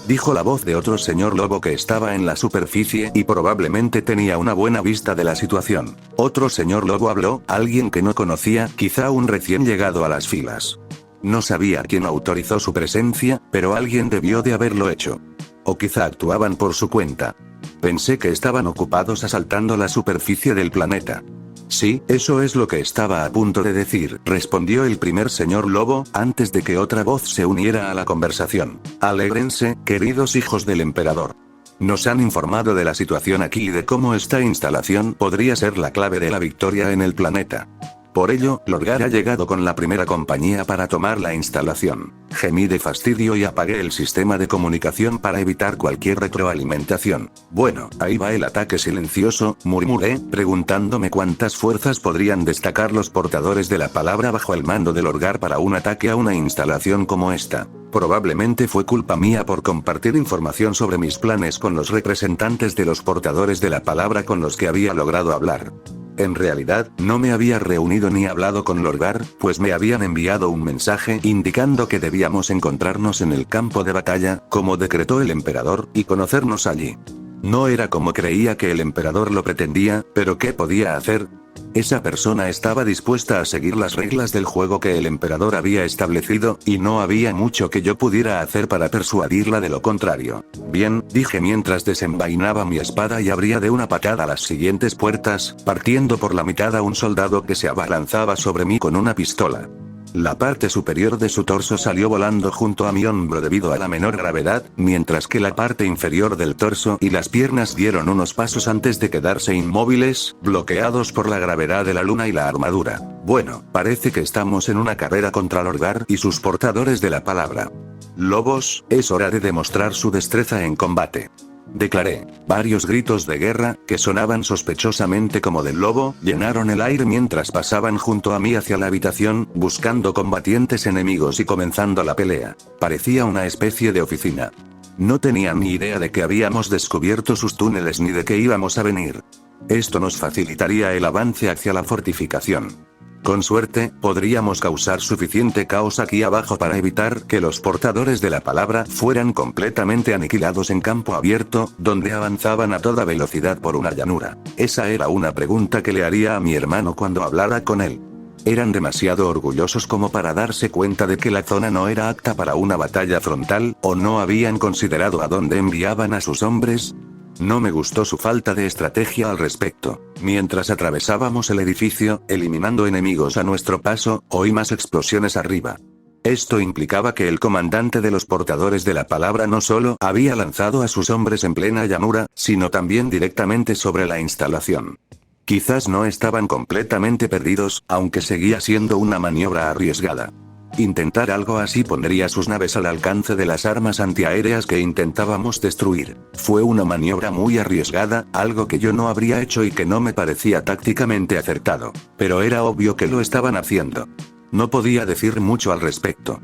Dijo la voz de otro señor lobo que estaba en la superficie y probablemente tenía una buena vista de la situación. Otro señor lobo habló, alguien que no conocía, quizá un recién llegado a las filas. No sabía quién autorizó su presencia, pero alguien debió de haberlo hecho. O quizá actuaban por su cuenta. Pensé que estaban ocupados asaltando la superficie del planeta. Sí, eso es lo que estaba a punto de decir, respondió el primer señor lobo, antes de que otra voz se uniera a la conversación. Alégrense, queridos hijos del emperador. Nos han informado de la situación aquí y de cómo esta instalación podría ser la clave de la victoria en el planeta. Por ello, Lorgar ha llegado con la primera compañía para tomar la instalación. Gemí de fastidio y apagué el sistema de comunicación para evitar cualquier retroalimentación. Bueno, ahí va el ataque silencioso, murmuré, preguntándome cuántas fuerzas podrían destacar los portadores de la palabra bajo el mando de Lorgar para un ataque a una instalación como esta. Probablemente fue culpa mía por compartir información sobre mis planes con los representantes de los portadores de la palabra con los que había logrado hablar. En realidad, no me había reunido ni hablado con Lorgar, pues me habían enviado un mensaje indicando que debíamos encontrarnos en el campo de batalla, como decretó el emperador, y conocernos allí. No era como creía que el emperador lo pretendía, pero ¿qué podía hacer? Esa persona estaba dispuesta a seguir las reglas del juego que el emperador había establecido, y no había mucho que yo pudiera hacer para persuadirla de lo contrario. Bien, dije mientras desenvainaba mi espada y abría de una patada las siguientes puertas, partiendo por la mitad a un soldado que se abalanzaba sobre mí con una pistola. La parte superior de su torso salió volando junto a mi hombro debido a la menor gravedad, mientras que la parte inferior del torso y las piernas dieron unos pasos antes de quedarse inmóviles, bloqueados por la gravedad de la luna y la armadura. Bueno, parece que estamos en una carrera contra Lorgar y sus portadores de la palabra. Lobos, es hora de demostrar su destreza en combate. Declaré. Varios gritos de guerra, que sonaban sospechosamente como del lobo, llenaron el aire mientras pasaban junto a mí hacia la habitación, buscando combatientes enemigos y comenzando la pelea. Parecía una especie de oficina. No tenían ni idea de que habíamos descubierto sus túneles ni de que íbamos a venir. Esto nos facilitaría el avance hacia la fortificación. Con suerte, podríamos causar suficiente caos aquí abajo para evitar que los portadores de la palabra fueran completamente aniquilados en campo abierto, donde avanzaban a toda velocidad por una llanura. Esa era una pregunta que le haría a mi hermano cuando hablara con él. Eran demasiado orgullosos como para darse cuenta de que la zona no era apta para una batalla frontal, o no habían considerado a dónde enviaban a sus hombres. No me gustó su falta de estrategia al respecto. Mientras atravesábamos el edificio, eliminando enemigos a nuestro paso, oí más explosiones arriba. Esto implicaba que el comandante de los portadores de la palabra no solo había lanzado a sus hombres en plena llanura, sino también directamente sobre la instalación. Quizás no estaban completamente perdidos, aunque seguía siendo una maniobra arriesgada. Intentar algo así pondría sus naves al alcance de las armas antiaéreas que intentábamos destruir. Fue una maniobra muy arriesgada, algo que yo no habría hecho y que no me parecía tácticamente acertado. Pero era obvio que lo estaban haciendo. No podía decir mucho al respecto.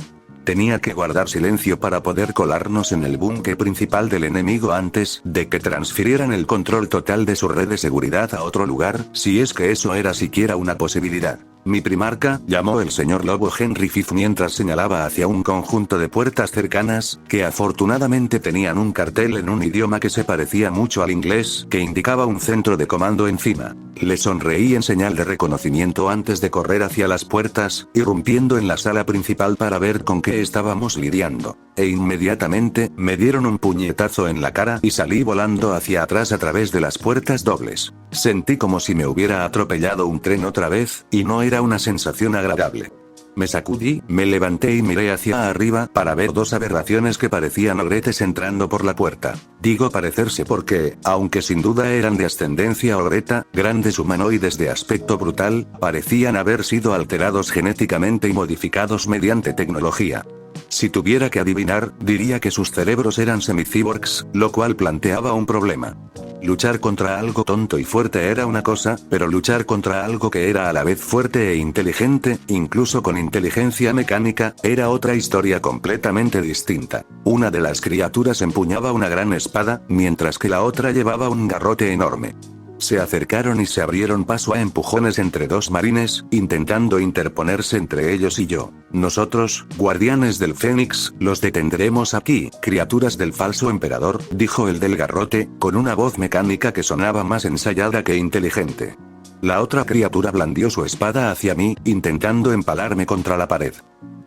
Tenía que guardar silencio para poder colarnos en el búnker principal del enemigo antes de que transfirieran el control total de su red de seguridad a otro lugar, si es que eso era siquiera una posibilidad. Mi primarca, llamó el señor Lobo Henry Fifth mientras señalaba hacia un conjunto de puertas cercanas, que afortunadamente tenían un cartel en un idioma que se parecía mucho al inglés, que indicaba un centro de comando encima. Le sonreí en señal de reconocimiento antes de correr hacia las puertas, irrumpiendo en la sala principal para ver con qué estábamos lidiando. E inmediatamente, me dieron un puñetazo en la cara y salí volando hacia atrás a través de las puertas dobles. Sentí como si me hubiera atropellado un tren otra vez, y no era una sensación agradable. Me sacudí, me levanté y miré hacia arriba para ver dos aberraciones que parecían ogretes entrando por la puerta. Digo parecerse porque, aunque sin duda eran de ascendencia ogreta, grandes humanoides de aspecto brutal, parecían haber sido alterados genéticamente y modificados mediante tecnología. Si tuviera que adivinar, diría que sus cerebros eran semi-cyborgs, lo cual planteaba un problema. Luchar contra algo tonto y fuerte era una cosa, pero luchar contra algo que era a la vez fuerte e inteligente, incluso con inteligencia mecánica, era otra historia completamente distinta. Una de las criaturas empuñaba una gran espada, mientras que la otra llevaba un garrote enorme. Se acercaron y se abrieron paso a empujones entre dos marines, intentando interponerse entre ellos y yo. Nosotros, guardianes del Fénix, los detendremos aquí, criaturas del falso emperador, dijo el del garrote, con una voz mecánica que sonaba más ensayada que inteligente. La otra criatura blandió su espada hacia mí, intentando empalarme contra la pared.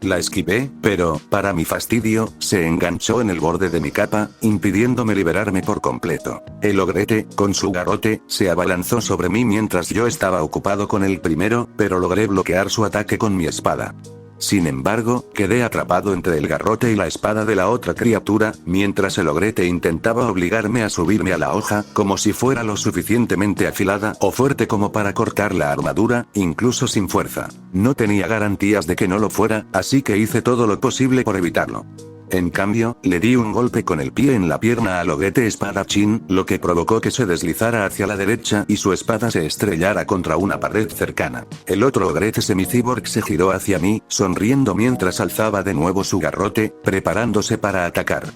La esquivé, pero, para mi fastidio, se enganchó en el borde de mi capa, impidiéndome liberarme por completo. El ogrete, con su garrote, se abalanzó sobre mí mientras yo estaba ocupado con el primero, pero logré bloquear su ataque con mi espada. Sin embargo, quedé atrapado entre el garrote y la espada de la otra criatura, mientras el ogrete intentaba obligarme a subirme a la hoja, como si fuera lo suficientemente afilada o fuerte como para cortar la armadura, incluso sin fuerza. No tenía garantías de que no lo fuera, así que hice todo lo posible por evitarlo. En cambio, le di un golpe con el pie en la pierna al ogrete espadachín, lo que provocó que se deslizara hacia la derecha y su espada se estrellara contra una pared cercana. El otro ogrete semi-cyborg se giró hacia mí, sonriendo mientras alzaba de nuevo su garrote, preparándose para atacar.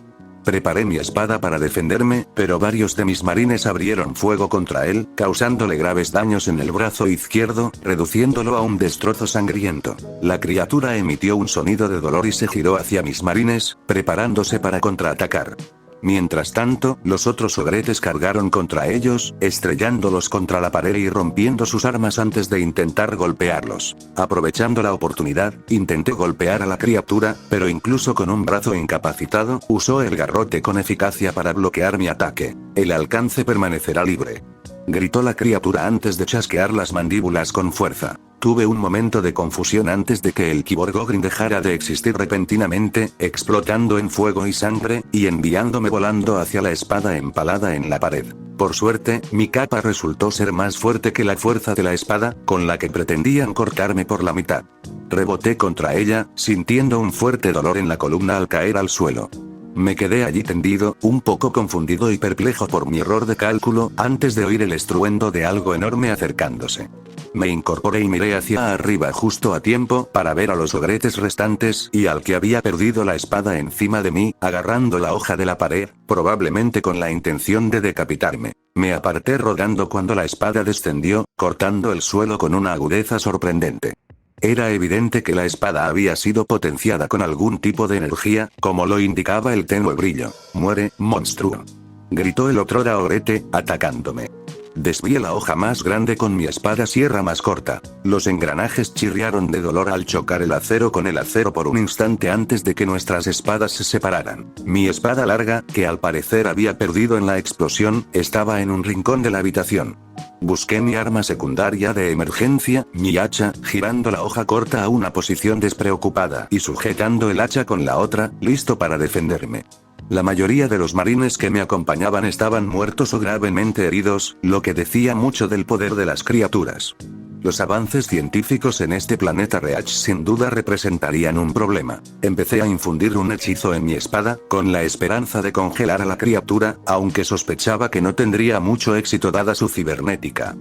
Preparé mi espada para defenderme, pero varios de mis marines abrieron fuego contra él, causándole graves daños en el brazo izquierdo, reduciéndolo a un destrozo sangriento. La criatura emitió un sonido de dolor y se giró hacia mis marines, preparándose para contraatacar. Mientras tanto, los otros ogretes cargaron contra ellos, estrellándolos contra la pared y rompiendo sus armas antes de intentar golpearlos. Aprovechando la oportunidad, intenté golpear a la criatura, pero incluso con un brazo incapacitado, usó el garrote con eficacia para bloquear mi ataque. El alcance permanecerá libre, gritó la criatura antes de chasquear las mandíbulas con fuerza. Tuve un momento de confusión antes de que el Kyborg Ogryn dejara de existir repentinamente, explotando en fuego y sangre, y enviándome volando hacia la espada empalada en la pared. Por suerte, mi capa resultó ser más fuerte que la fuerza de la espada, con la que pretendían cortarme por la mitad. Reboté contra ella, sintiendo un fuerte dolor en la columna al caer al suelo. Me quedé allí tendido, un poco confundido y perplejo por mi error de cálculo, antes de oír el estruendo de algo enorme acercándose. Me incorporé y miré hacia arriba justo a tiempo para ver a los ogretes restantes y al que había perdido la espada encima de mí, agarrando la hoja de la pared, probablemente con la intención de decapitarme. Me aparté rodando cuando la espada descendió, cortando el suelo con una agudeza sorprendente. Era evidente que la espada había sido potenciada con algún tipo de energía, como lo indicaba el tenue brillo. «Muere, monstruo», gritó el otrora ogrete, atacándome. Desvié la hoja más grande con mi espada sierra más corta. Los engranajes chirriaron de dolor al chocar el acero con el acero por un instante antes de que nuestras espadas se separaran. Mi espada larga, que al parecer había perdido en la explosión, estaba en un rincón de la habitación. Busqué mi arma secundaria de emergencia, mi hacha, girando la hoja corta a una posición despreocupada y sujetando el hacha con la otra, listo para defenderme. La mayoría de los marines que me acompañaban estaban muertos o gravemente heridos, lo que decía mucho del poder de las criaturas. Los avances científicos en este planeta Reach sin duda representarían un problema. Empecé a infundir un hechizo en mi espada, con la esperanza de congelar a la criatura, aunque sospechaba que no tendría mucho éxito dada su cibernética.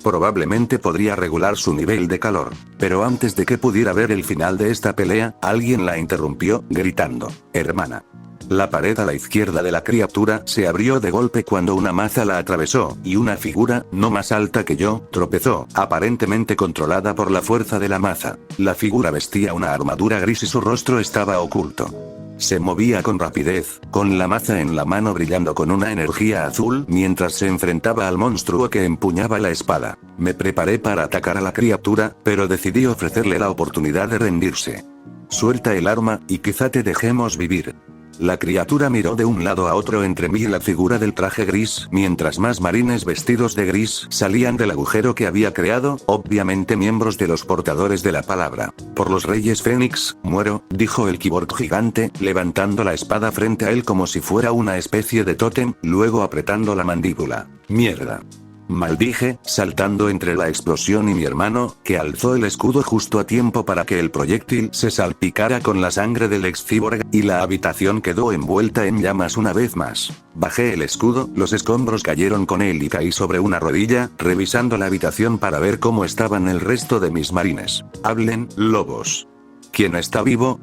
Probablemente podría regular su nivel de calor. Pero antes de que pudiera ver el final de esta pelea, alguien la interrumpió, gritando: «Hermana». La pared a la izquierda de la criatura se abrió de golpe cuando una maza la atravesó, y una figura, no más alta que yo, tropezó, aparentemente controlada por la fuerza de la maza. La figura vestía una armadura gris y su rostro estaba oculto. Se movía con rapidez, con la maza en la mano brillando con una energía azul mientras se enfrentaba al monstruo que empuñaba la espada. Me preparé para atacar a la criatura, pero decidí ofrecerle la oportunidad de rendirse. «Suelta el arma, y quizá te dejemos vivir». La criatura miró de un lado a otro entre mí y la figura del traje gris, mientras más marines vestidos de gris salían del agujero que había creado, obviamente miembros de los portadores de la palabra. «Por los reyes Fénix, muero», dijo el cyborg gigante, levantando la espada frente a él como si fuera una especie de tótem, luego apretando la mandíbula. «Mierda», maldije, saltando entre la explosión y mi hermano, que alzó el escudo justo a tiempo para que el proyectil se salpicara con la sangre del ex-cyborg, y la habitación quedó envuelta en llamas una vez más. Bajé el escudo, los escombros cayeron con él y caí sobre una rodilla, revisando la habitación para ver cómo estaban el resto de mis marines. «Hablen, lobos». «¿Quién está vivo?»,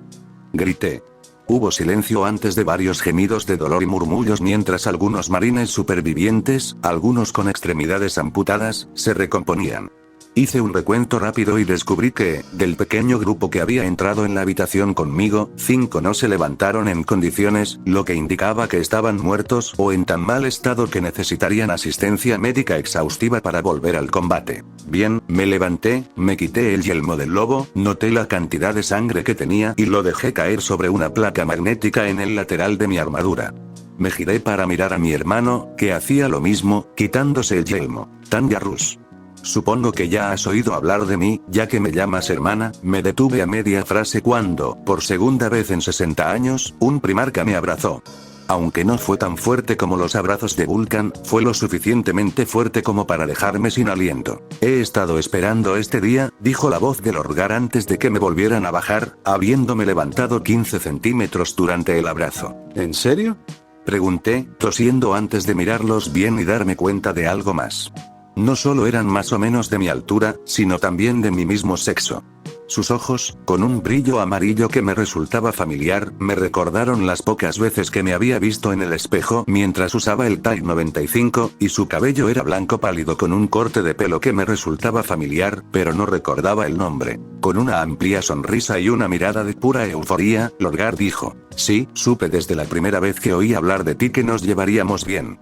grité. Hubo silencio antes de varios gemidos de dolor y murmullos mientras algunos marines supervivientes, algunos con extremidades amputadas, se recomponían. Hice un recuento rápido y descubrí que, del pequeño grupo que había entrado en la habitación conmigo, 5 no se levantaron en condiciones, lo que indicaba que estaban muertos o en tan mal estado que necesitarían asistencia médica exhaustiva para volver al combate. Bien, me levanté, me quité el yelmo del lobo, noté la cantidad de sangre que tenía y lo dejé caer sobre una placa magnética en el lateral de mi armadura. Me giré para mirar a mi hermano, que hacía lo mismo, quitándose el yelmo. «Tanya Rus. Supongo que ya has oído hablar de mí, ya que me llamas hermana». Me detuve a media frase cuando, por segunda vez en 60 años, un primarca me abrazó. Aunque no fue tan fuerte como los abrazos de Vulcan, fue lo suficientemente fuerte como para dejarme sin aliento. «He estado esperando este día», dijo la voz del Orgar antes de que me volvieran a bajar, habiéndome levantado 15 centímetros durante el abrazo. «¿En serio?», pregunté, tosiendo antes de mirarlos bien y darme cuenta de algo más. No solo eran más o menos de mi altura, sino también de mi mismo sexo. Sus ojos, con un brillo amarillo que me resultaba familiar, me recordaron las pocas veces que me había visto en el espejo mientras usaba el Type 95, y su cabello era blanco pálido con un corte de pelo que me resultaba familiar, pero no recordaba el nombre. Con una amplia sonrisa y una mirada de pura euforía, Lorgar dijo: «Sí, supe desde la primera vez que oí hablar de ti que nos llevaríamos bien.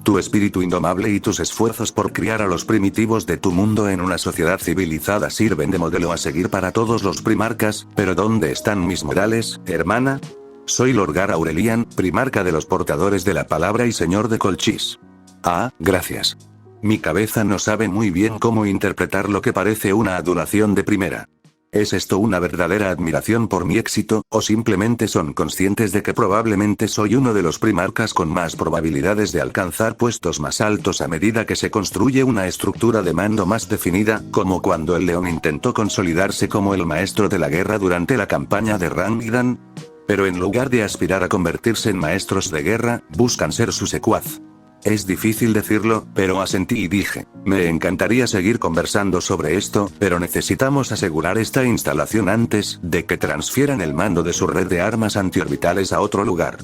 Tu espíritu indomable y tus esfuerzos por criar a los primitivos de tu mundo en una sociedad civilizada sirven de modelo a seguir para todos los primarcas, pero ¿dónde están mis modales, hermana? Soy Lorgar Aurelian, primarca de los portadores de la palabra y señor de Colchis». «Ah, gracias». Mi cabeza no sabe muy bien cómo interpretar lo que parece una adulación de primera. ¿Es esto una verdadera admiración por mi éxito, o simplemente son conscientes de que probablemente soy uno de los primarcas con más probabilidades de alcanzar puestos más altos a medida que se construye una estructura de mando más definida, como cuando el león intentó consolidarse como el maestro de la guerra durante la campaña de Rangdan? Pero en lugar de aspirar a convertirse en maestros de guerra, buscan ser su secuaz. Es difícil decirlo, pero asentí y dije, me encantaría seguir conversando sobre esto, pero necesitamos asegurar esta instalación antes de que transfieran el mando de su red de armas antiorbitales a otro lugar.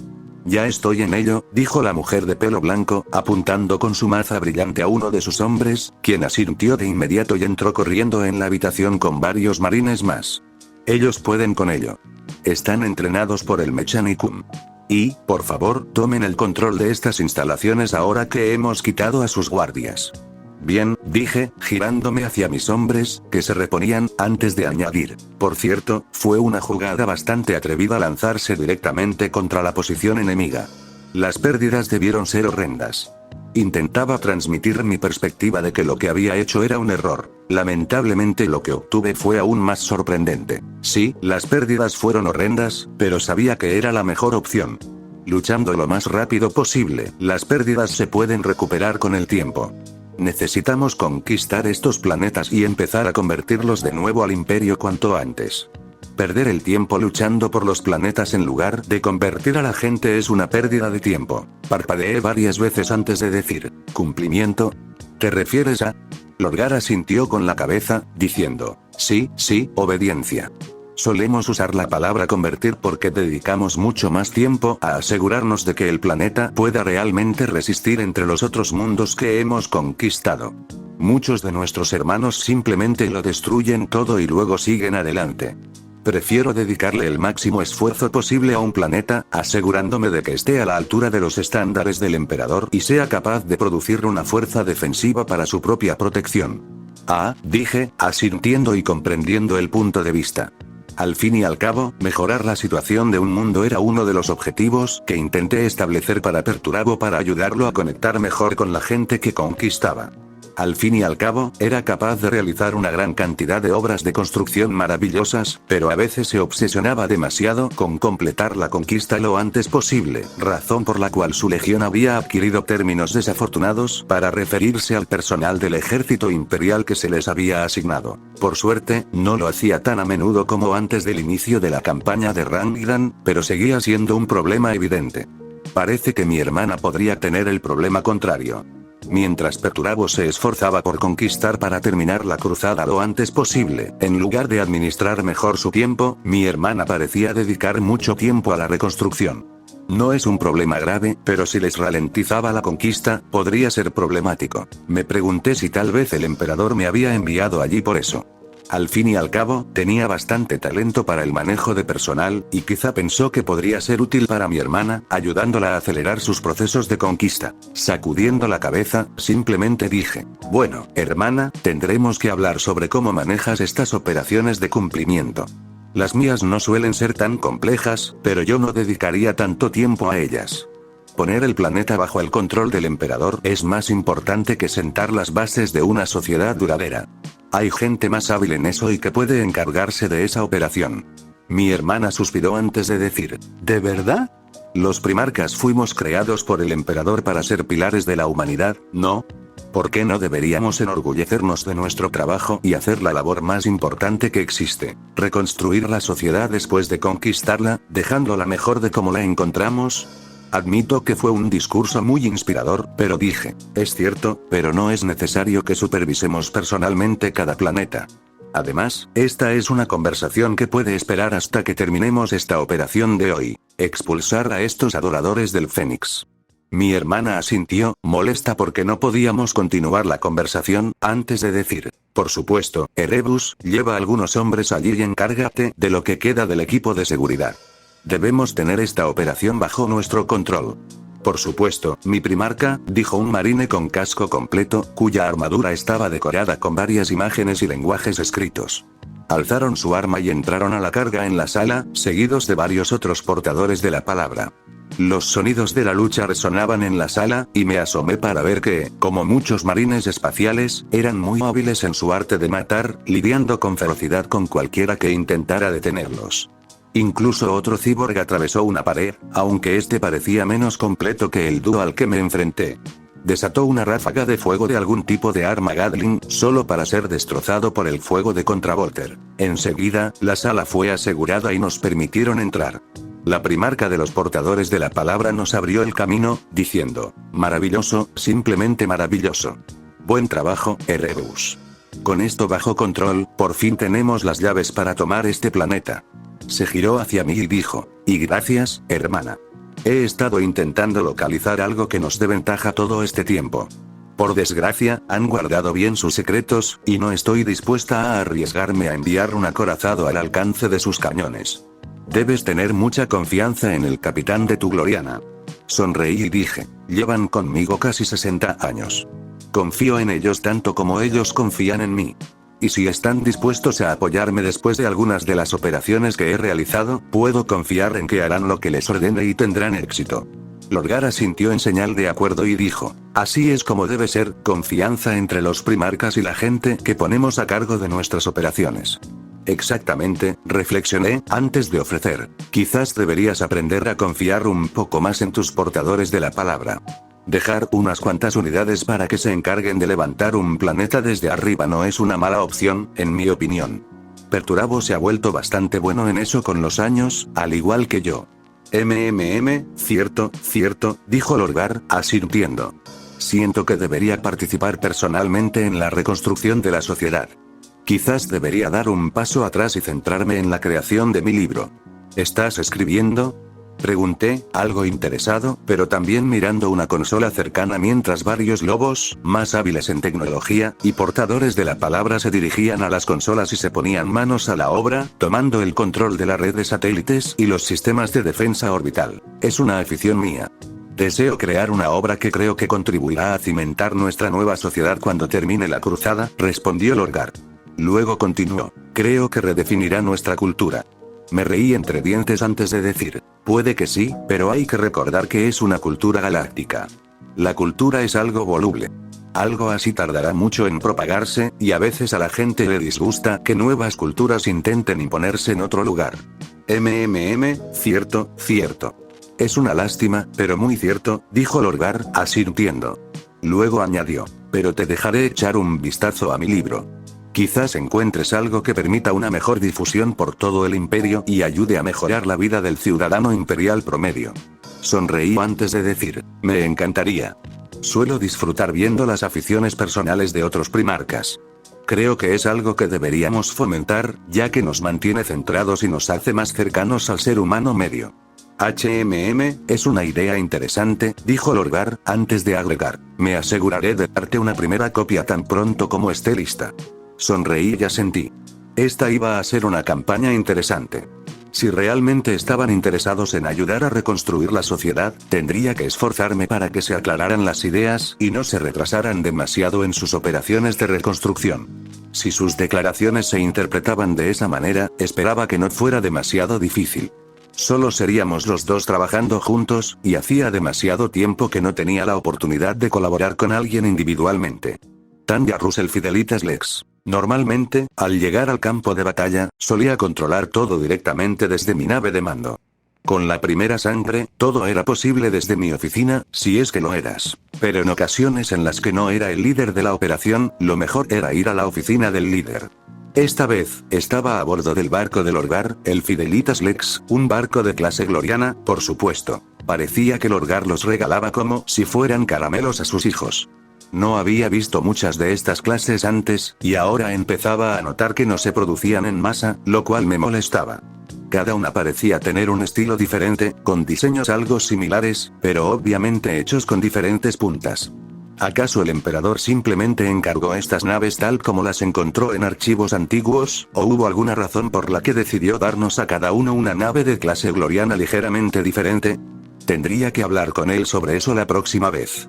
Ya estoy en ello, dijo la mujer de pelo blanco, apuntando con su maza brillante a uno de sus hombres, quien asintió de inmediato y entró corriendo en la habitación con varios marines más. Ellos pueden con ello. Están entrenados por el Mechanicum. Y, por favor, tomen el control de estas instalaciones ahora que hemos quitado a sus guardias. Bien, dije, girándome hacia mis hombres, que se reponían, antes de añadir. Por cierto, fue una jugada bastante atrevida lanzarse directamente contra la posición enemiga. Las pérdidas debieron ser horrendas. Intentaba transmitir mi perspectiva de que lo que había hecho era un error. Lamentablemente lo que obtuve fue aún más sorprendente. Sí, las pérdidas fueron horrendas, pero sabía que era la mejor opción. Luchando lo más rápido posible, las pérdidas se pueden recuperar con el tiempo. Necesitamos conquistar estos planetas y empezar a convertirlos de nuevo al imperio cuanto antes. Perder el tiempo luchando por los planetas en lugar de convertir a la gente es una pérdida de tiempo. Parpadeé varias veces antes de decir, ¿cumplimiento? ¿Te refieres a? Lorgar asintió con la cabeza, diciendo, sí, obediencia. Solemos usar la palabra convertir porque dedicamos mucho más tiempo a asegurarnos de que el planeta pueda realmente resistir entre los otros mundos que hemos conquistado. Muchos de nuestros hermanos simplemente lo destruyen todo y luego siguen adelante. Prefiero dedicarle el máximo esfuerzo posible a un planeta, asegurándome de que esté a la altura de los estándares del emperador y sea capaz de producir una fuerza defensiva para su propia protección. Ah, dije, asintiendo y comprendiendo el punto de vista. Al fin y al cabo, mejorar la situación de un mundo era uno de los objetivos que intenté establecer para Perturabo para ayudarlo a conectar mejor con la gente que conquistaba. Al fin y al cabo, era capaz de realizar una gran cantidad de obras de construcción maravillosas, pero a veces se obsesionaba demasiado con completar la conquista lo antes posible, razón por la cual su legión había adquirido términos desafortunados para referirse al personal del ejército imperial que se les había asignado. Por suerte, no lo hacía tan a menudo como antes del inicio de la campaña de Rangidan, pero seguía siendo un problema evidente. Parece que mi hermana podría tener el problema contrario. Mientras Perturabo se esforzaba por conquistar para terminar la cruzada lo antes posible, en lugar de administrar mejor su tiempo, mi hermana parecía dedicar mucho tiempo a la reconstrucción. No es un problema grave, pero si les ralentizaba la conquista, podría ser problemático. Me pregunté si tal vez el emperador me había enviado allí por eso. Al fin y al cabo, tenía bastante talento para el manejo de personal, y quizá pensó que podría ser útil para mi hermana, ayudándola a acelerar sus procesos de conquista. Sacudiendo la cabeza, simplemente dije, bueno, hermana, tendremos que hablar sobre cómo manejas estas operaciones de cumplimiento. Las mías no suelen ser tan complejas, pero yo no dedicaría tanto tiempo a ellas. Poner el planeta bajo el control del emperador es más importante que sentar las bases de una sociedad duradera. Hay gente más hábil en eso y que puede encargarse de esa operación. Mi hermana suspiró antes de decir, ¿de verdad? Los primarcas fuimos creados por el emperador para ser pilares de la humanidad, ¿no? ¿Por qué no deberíamos enorgullecernos de nuestro trabajo y hacer la labor más importante que existe? Reconstruir la sociedad después de conquistarla, dejándola mejor de como la encontramos. Admito que fue un discurso muy inspirador, pero dije, es cierto, pero no es necesario que supervisemos personalmente cada planeta. Además, esta es una conversación que puede esperar hasta que terminemos esta operación de hoy, expulsar a estos adoradores del Fénix. Mi hermana asintió, molesta porque no podíamos continuar la conversación, antes de decir, por supuesto, Erebus, lleva algunos hombres allí y encárgate de lo que queda del equipo de seguridad. Debemos tener esta operación bajo nuestro control. Por supuesto, mi primarca, dijo un marine con casco completo, cuya armadura estaba decorada con varias imágenes y lenguajes escritos. Alzaron su arma y entraron a la carga en la sala, seguidos de varios otros portadores de la palabra. Los sonidos de la lucha resonaban en la sala, y me asomé para ver que, como muchos marines espaciales, eran muy hábiles en su arte de matar, lidiando con ferocidad con cualquiera que intentara detenerlos. Incluso otro cyborg atravesó una pared, aunque este parecía menos completo que el dúo al que me enfrenté. Desató una ráfaga de fuego de algún tipo de arma Gatling, solo para ser destrozado por el fuego de Contravolter. Enseguida, la sala fue asegurada y nos permitieron entrar. La primarca de los portadores de la palabra nos abrió el camino, diciendo: maravilloso, simplemente maravilloso. Buen trabajo, Erebus. Con esto bajo control, por fin tenemos las llaves para tomar este planeta. Se giró hacia mí y dijo: y gracias, hermana. He estado intentando localizar algo que nos dé ventaja todo este tiempo. Por desgracia, han guardado bien sus secretos, y no estoy dispuesta a arriesgarme a enviar un acorazado al alcance de sus cañones. Debes tener mucha confianza en el capitán de tu Gloriana. Sonreí y dije: llevan conmigo casi 60 años. Confío en ellos tanto como ellos confían en mí. Y si están dispuestos a apoyarme después de algunas de las operaciones que he realizado, puedo confiar en que harán lo que les ordene y tendrán éxito. Lorgar asintió en señal de acuerdo y dijo: así es como debe ser, confianza entre los primarcas y la gente que ponemos a cargo de nuestras operaciones. Exactamente, reflexioné, antes de ofrecer. Quizás deberías aprender a confiar un poco más en tus portadores de la palabra. Dejar unas cuantas unidades para que se encarguen de levantar un planeta desde arriba no es una mala opción, en mi opinión. Perturabo se ha vuelto bastante bueno en eso con los años, al igual que yo. Cierto, dijo Lorgar, asintiendo. Siento que debería participar personalmente en la reconstrucción de la sociedad. Quizás debería dar un paso atrás y centrarme en la creación de mi libro. ¿Estás escribiendo?, pregunté, algo interesado, pero también mirando una consola cercana mientras varios lobos, más hábiles en tecnología, y portadores de la palabra se dirigían a las consolas y se ponían manos a la obra, tomando el control de la red de satélites y los sistemas de defensa orbital. Es una afición mía. Deseo crear una obra que creo que contribuirá a cimentar nuestra nueva sociedad cuando termine la cruzada, respondió Lorgar. Luego continuó: creo que redefinirá nuestra cultura. Me reí entre dientes antes de decir: puede que sí, pero hay que recordar que es una cultura galáctica. La cultura es algo voluble. Algo así tardará mucho en propagarse, y a veces a la gente le disgusta que nuevas culturas intenten imponerse en otro lugar. Cierto. Es una lástima, pero muy cierto, dijo Lorgar, asintiendo. Luego añadió: pero te dejaré echar un vistazo a mi libro. Quizás encuentres algo que permita una mejor difusión por todo el imperio y ayude a mejorar la vida del ciudadano imperial promedio. Sonreí antes de decir: me encantaría. Suelo disfrutar viendo las aficiones personales de otros primarcas. Creo que es algo que deberíamos fomentar, ya que nos mantiene centrados y nos hace más cercanos al ser humano medio. Es una idea interesante, dijo Lorgar, antes de agregar: me aseguraré de darte una primera copia tan pronto como esté lista. Sonreí y asentí. Esta iba a ser una campaña interesante. Si realmente estaban interesados en ayudar a reconstruir la sociedad, tendría que esforzarme para que se aclararan las ideas y no se retrasaran demasiado en sus operaciones de reconstrucción. Si sus declaraciones se interpretaban de esa manera, esperaba que no fuera demasiado difícil. Solo seríamos los dos trabajando juntos, y hacía demasiado tiempo que no tenía la oportunidad de colaborar con alguien individualmente. Tanya Russell Fidelitas Lex. Normalmente, al llegar al campo de batalla, solía controlar todo directamente desde mi nave de mando. Con la primera sangre, todo era posible desde mi oficina, si es que lo eras. Pero en ocasiones en las que no era el líder de la operación, lo mejor era ir a la oficina del líder. Esta vez, estaba a bordo del barco de Lorgar, el Fidelitas Lex, un barco de clase gloriana, por supuesto. Parecía que Lorgar los regalaba como si fueran caramelos a sus hijos. No había visto muchas de estas clases antes, y ahora empezaba a notar que no se producían en masa, lo cual me molestaba. Cada una parecía tener un estilo diferente, con diseños algo similares, pero obviamente hechos con diferentes puntas. ¿Acaso el emperador simplemente encargó estas naves tal como las encontró en archivos antiguos, o hubo alguna razón por la que decidió darnos a cada uno una nave de clase gloriana ligeramente diferente? Tendría que hablar con él sobre eso la próxima vez.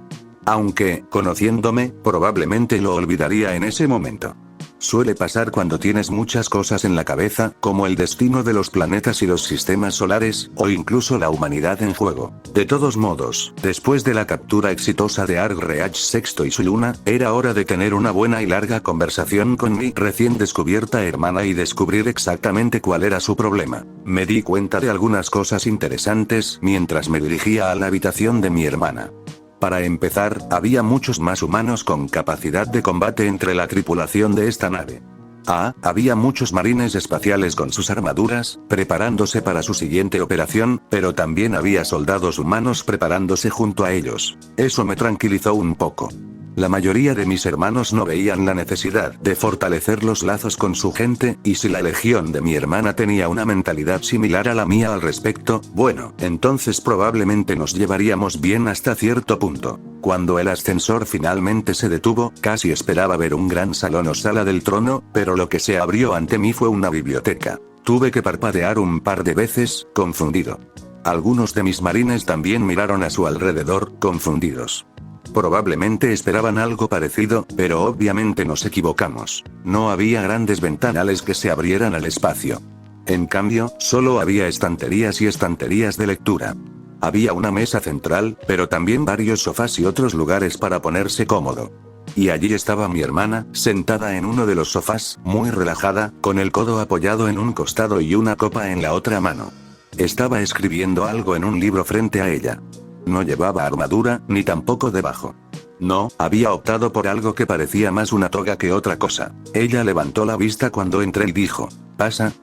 Aunque, conociéndome, probablemente lo olvidaría en ese momento. Suele pasar cuando tienes muchas cosas en la cabeza, como el destino de los planetas y los sistemas solares, o incluso la humanidad en juego. De todos modos, después de la captura exitosa de Arg-Reach VI y su luna, era hora de tener una buena y larga conversación con mi recién descubierta hermana y descubrir exactamente cuál era su problema. Me di cuenta de algunas cosas interesantes mientras me dirigía a la habitación de mi hermana. Para empezar, había muchos más humanos con capacidad de combate entre la tripulación de esta nave. Había muchos marines espaciales con sus armaduras, preparándose para su siguiente operación, pero también había soldados humanos preparándose junto a ellos. Eso me tranquilizó un poco. La mayoría de mis hermanos no veían la necesidad de fortalecer los lazos con su gente, y si la legión de mi hermana tenía una mentalidad similar a la mía al respecto, bueno, entonces probablemente nos llevaríamos bien hasta cierto punto. Cuando el ascensor finalmente se detuvo, casi esperaba ver un gran salón o sala del trono, pero lo que se abrió ante mí fue una biblioteca. Tuve que parpadear un par de veces, confundido. Algunos de mis marines también miraron a su alrededor, confundidos. Probablemente esperaban algo parecido, pero obviamente nos equivocamos. No había grandes ventanales que se abrieran al espacio. En cambio, solo había estanterías y estanterías de lectura. Había una mesa central, pero también varios sofás y otros lugares para ponerse cómodo. Y allí estaba mi hermana, sentada en uno de los sofás, muy relajada, con el codo apoyado en un costado y una copa en la otra mano. Estaba escribiendo algo en un libro frente a ella. No llevaba armadura, ni tampoco debajo. No, había optado por algo que parecía más una toga que otra cosa. Ella levantó la vista cuando entré y dijo: pasa,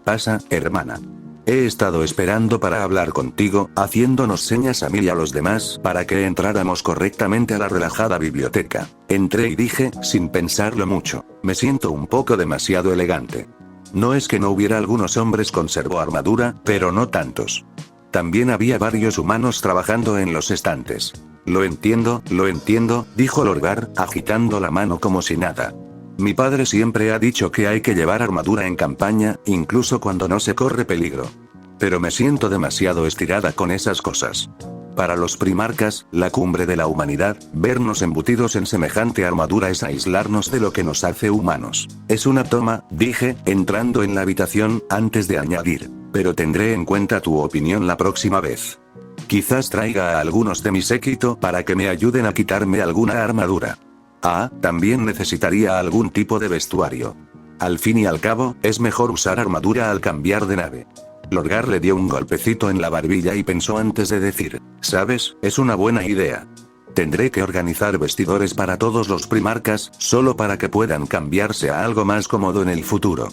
hermana. He estado esperando para hablar contigo, haciéndonos señas a mí y a los demás para que entráramos correctamente a la relajada biblioteca. Entré y dije, sin pensarlo mucho: me siento un poco demasiado elegante. No es que no hubiera algunos hombres con servoarmadura, pero no tantos. También había varios humanos trabajando en los estantes. Lo entiendo, dijo Lorgar, agitando la mano como si nada. Mi padre siempre ha dicho que hay que llevar armadura en campaña, incluso cuando no se corre peligro. Pero me siento demasiado estirada con esas cosas. Para los primarcas, la cumbre de la humanidad, vernos embutidos en semejante armadura es aislarnos de lo que nos hace humanos. Es una toma, dije, entrando en la habitación, antes de añadir: pero tendré en cuenta tu opinión la próxima vez. Quizás traiga a algunos de mi séquito para que me ayuden a quitarme alguna armadura. También necesitaría algún tipo de vestuario. Al fin y al cabo, es mejor usar armadura al cambiar de nave. Lorgar le dio un golpecito en la barbilla y pensó antes de decir: ¿sabes? Es una buena idea. Tendré que organizar vestidores para todos los primarcas, solo para que puedan cambiarse a algo más cómodo en el futuro.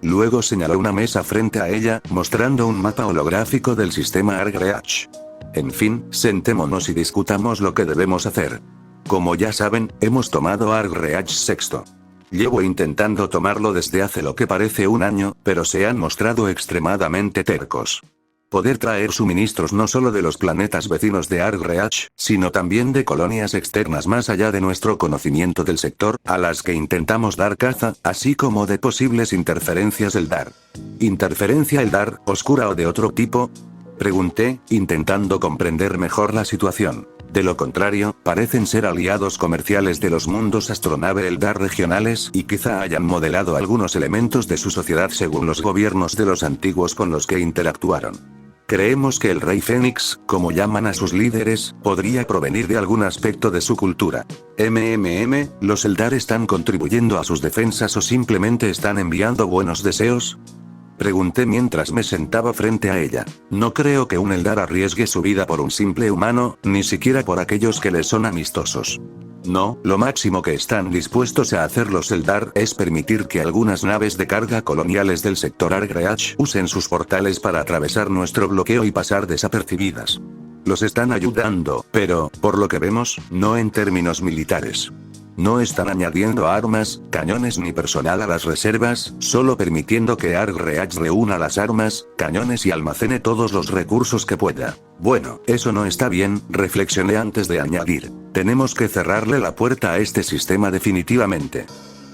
Luego señaló una mesa frente a ella, mostrando un mapa holográfico del sistema Argreach. En fin, sentémonos y discutamos lo que debemos hacer. Como ya saben, hemos tomado Argreach VI. Llevo intentando tomarlo desde hace lo que parece un año, pero se han mostrado extremadamente tercos. Poder traer suministros no solo de los planetas vecinos de Argreach, sino también de colonias externas más allá de nuestro conocimiento del sector, a las que intentamos dar caza, así como de posibles interferencias Eldar. ¿Interferencia Eldar, oscura o de otro tipo? Pregunté, intentando comprender mejor la situación. De lo contrario, parecen ser aliados comerciales de los mundos astronave Eldar regionales y quizá hayan modelado algunos elementos de su sociedad según los gobiernos de los antiguos con los que interactuaron. Creemos que el Rey Fénix, como llaman a sus líderes, podría provenir de algún aspecto de su cultura. ¿Los Eldar están contribuyendo a sus defensas o simplemente están enviando buenos deseos? Pregunté mientras me sentaba frente a ella. No creo que un Eldar arriesgue su vida por un simple humano, ni siquiera por aquellos que les son amistosos. No, lo máximo que están dispuestos a hacer los Eldar es permitir que algunas naves de carga coloniales del sector Argreach usen sus portales para atravesar nuestro bloqueo y pasar desapercibidas. Los están ayudando, pero, por lo que vemos, no en términos militares. No están añadiendo armas, cañones ni personal a las reservas, solo permitiendo que Argreach reúna las armas, cañones y almacene todos los recursos que pueda. Bueno, eso no está bien, reflexioné antes de añadir. Tenemos que cerrarle la puerta a este sistema definitivamente.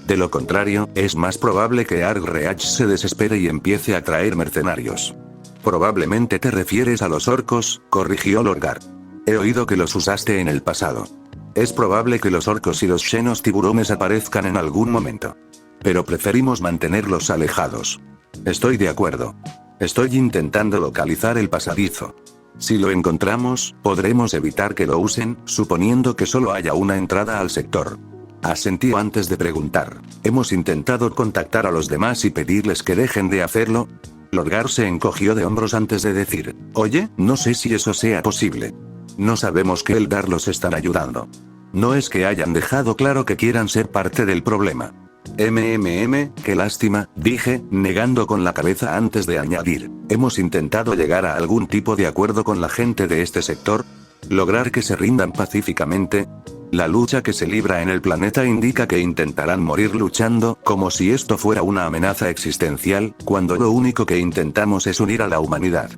De lo contrario, es más probable que Argreach se desespere y empiece a traer mercenarios. Probablemente te refieres a los orcos, corrigió Lorgar. He oído que los usaste en el pasado. Es probable que los orcos y los xenos tiburones aparezcan en algún momento. Pero preferimos mantenerlos alejados. Estoy de acuerdo. Estoy intentando localizar el pasadizo. Si lo encontramos, podremos evitar que lo usen, suponiendo que solo haya una entrada al sector. Asentí antes de preguntar. ¿Hemos intentado contactar a los demás y pedirles que dejen de hacerlo? Lorgar se encogió de hombros antes de decir: oye, no sé si eso sea posible. No sabemos que Eldar los están ayudando. No es que hayan dejado claro que quieran ser parte del problema. Qué lástima, dije, negando con la cabeza antes de añadir. ¿Hemos intentado llegar a algún tipo de acuerdo con la gente de este sector? ¿Lograr que se rindan pacíficamente? La lucha que se libra en el planeta indica que intentarán morir luchando, como si esto fuera una amenaza existencial, cuando lo único que intentamos es unir a la humanidad.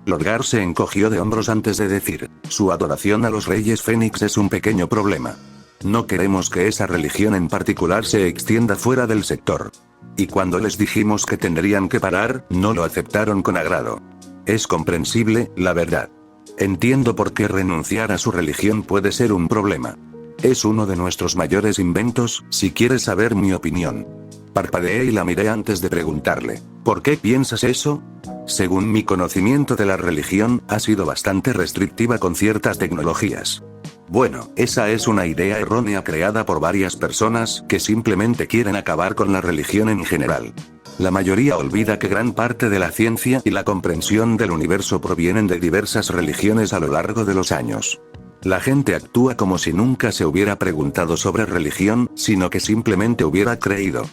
Lorgar se encogió de hombros antes de decir, su adoración a los reyes Fénix es un pequeño problema. No queremos que esa religión en particular se extienda fuera del sector. Y cuando les dijimos que tendrían que parar, no lo aceptaron con agrado. Es comprensible, la verdad. Entiendo por qué renunciar a su religión puede ser un problema. Es uno de nuestros mayores inventos, si quieres saber mi opinión. Parpadeé y la miré antes de preguntarle, ¿por qué piensas eso? Según mi conocimiento de la religión, ha sido bastante restrictiva con ciertas tecnologías. Bueno, esa es una idea errónea creada por varias personas que simplemente quieren acabar con la religión en general. La mayoría olvida que gran parte de la ciencia y la comprensión del universo provienen de diversas religiones a lo largo de los años. La gente actúa como si nunca se hubiera preguntado sobre religión, sino que simplemente hubiera creído.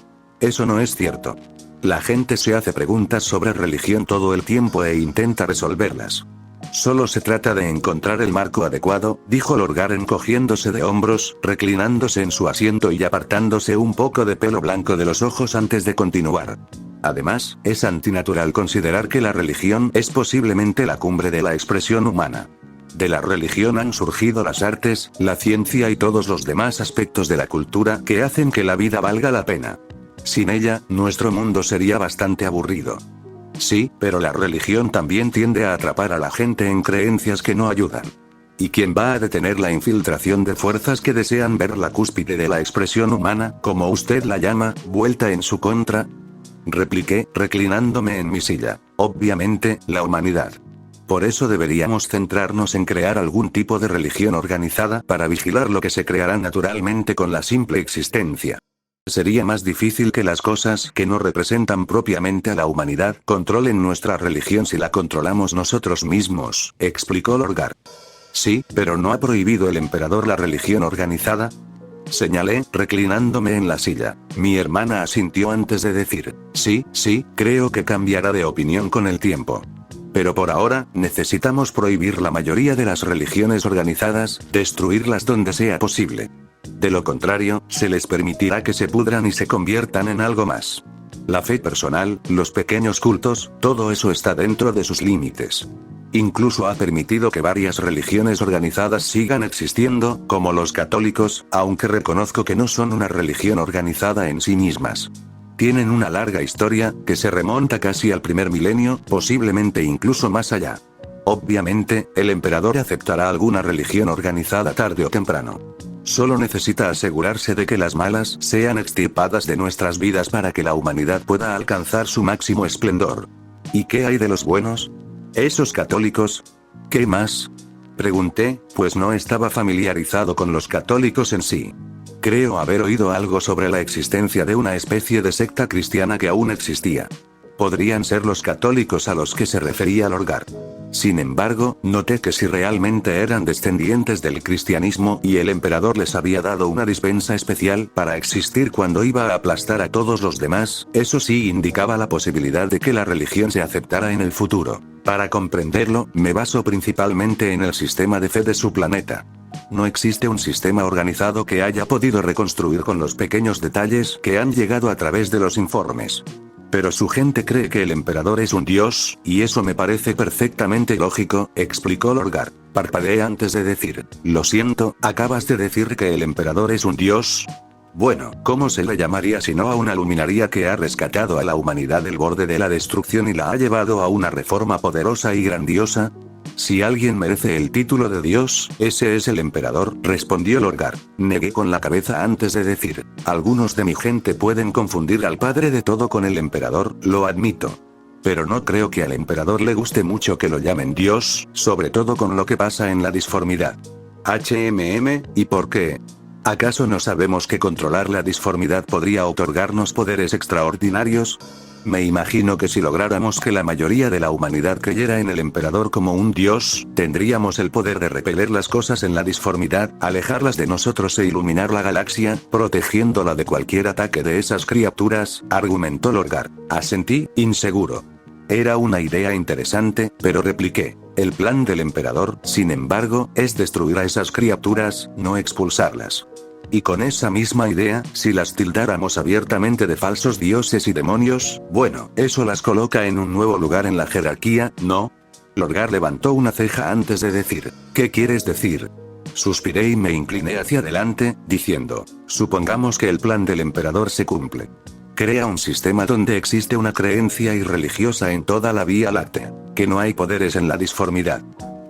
Eso no es cierto. La gente se hace preguntas sobre religión todo el tiempo e intenta resolverlas. Solo se trata de encontrar el marco adecuado, dijo Lorgar encogiéndose de hombros, reclinándose en su asiento y apartándose un poco de pelo blanco de los ojos antes de continuar. Además, es antinatural considerar que la religión es posiblemente la cumbre de la expresión humana. De la religión han surgido las artes, la ciencia y todos los demás aspectos de la cultura que hacen que la vida valga la pena. Sin ella, nuestro mundo sería bastante aburrido. Sí, pero la religión también tiende a atrapar a la gente en creencias que no ayudan. ¿Y quién va a detener la infiltración de fuerzas que desean ver la cúspide de la expresión humana, como usted la llama, vuelta en su contra? Repliqué, reclinándome en mi silla. Obviamente, la humanidad. Por eso deberíamos centrarnos en crear algún tipo de religión organizada para vigilar lo que se creará naturalmente con la simple existencia. Sería más difícil que las cosas que no representan propiamente a la humanidad controlen nuestra religión si la controlamos nosotros mismos, explicó Lorgar. Sí, pero ¿no ha prohibido el emperador la religión organizada? Señalé, reclinándome en la silla. Mi hermana asintió antes de decir, sí, creo que cambiará de opinión con el tiempo. Pero por ahora, necesitamos prohibir la mayoría de las religiones organizadas, destruirlas donde sea posible. De lo contrario, se les permitirá que se pudran y se conviertan en algo más. La fe personal, los pequeños cultos, todo eso está dentro de sus límites. Incluso ha permitido que varias religiones organizadas sigan existiendo, como los católicos, aunque reconozco que no son una religión organizada en sí mismas. Tienen una larga historia, que se remonta casi al primer milenio, posiblemente incluso más allá. Obviamente, el emperador aceptará alguna religión organizada tarde o temprano. Solo necesita asegurarse de que las malas sean extirpadas de nuestras vidas para que la humanidad pueda alcanzar su máximo esplendor. ¿Y qué hay de los buenos? ¿Esos católicos? ¿Qué más? Pregunté, pues no estaba familiarizado con los católicos en sí. Creo haber oído algo sobre la existencia de una especie de secta cristiana que aún existía. Podrían ser los católicos a los que se refería Lorgar. Sin embargo, noté que si realmente eran descendientes del cristianismo y el emperador les había dado una dispensa especial para existir cuando iba a aplastar a todos los demás, eso sí indicaba la posibilidad de que la religión se aceptara en el futuro. Para comprenderlo, me baso principalmente en el sistema de fe de su planeta. No existe un sistema organizado que haya podido reconstruir con los pequeños detalles que han llegado a través de los informes. Pero su gente cree que el emperador es un dios, y eso me parece perfectamente lógico, explicó Lorgar. Parpadeé antes de decir, lo siento, ¿acabas de decir que el emperador es un dios? Bueno, ¿cómo se le llamaría sino a una luminaria que ha rescatado a la humanidad del borde de la destrucción y la ha llevado a una reforma poderosa y grandiosa? Si alguien merece el título de Dios, ese es el emperador, respondió Lorgar. Negué con la cabeza antes de decir, algunos de mi gente pueden confundir al padre de todo con el emperador, lo admito. Pero no creo que al emperador le guste mucho que lo llamen Dios, sobre todo con lo que pasa en la disformidad. ¿Y por qué? ¿Acaso no sabemos que controlar la disformidad podría otorgarnos poderes extraordinarios? Me imagino que si lográramos que la mayoría de la humanidad creyera en el emperador como un dios, tendríamos el poder de repeler las cosas en la disformidad, alejarlas de nosotros e iluminar la galaxia, protegiéndola de cualquier ataque de esas criaturas, argumentó Lorgar. Asentí, inseguro. Era una idea interesante, pero repliqué. El plan del emperador, sin embargo, es destruir a esas criaturas, no expulsarlas. Y con esa misma idea, si las tildáramos abiertamente de falsos dioses y demonios, bueno, eso las coloca en un nuevo lugar en la jerarquía, ¿no? Lorgar levantó una ceja antes de decir, ¿qué quieres decir? Suspiré y me incliné hacia adelante, diciendo, supongamos que el plan del emperador se cumple. Crea un sistema donde existe una creencia irreligiosa en toda la Vía Láctea, que no hay poderes en la disformidad.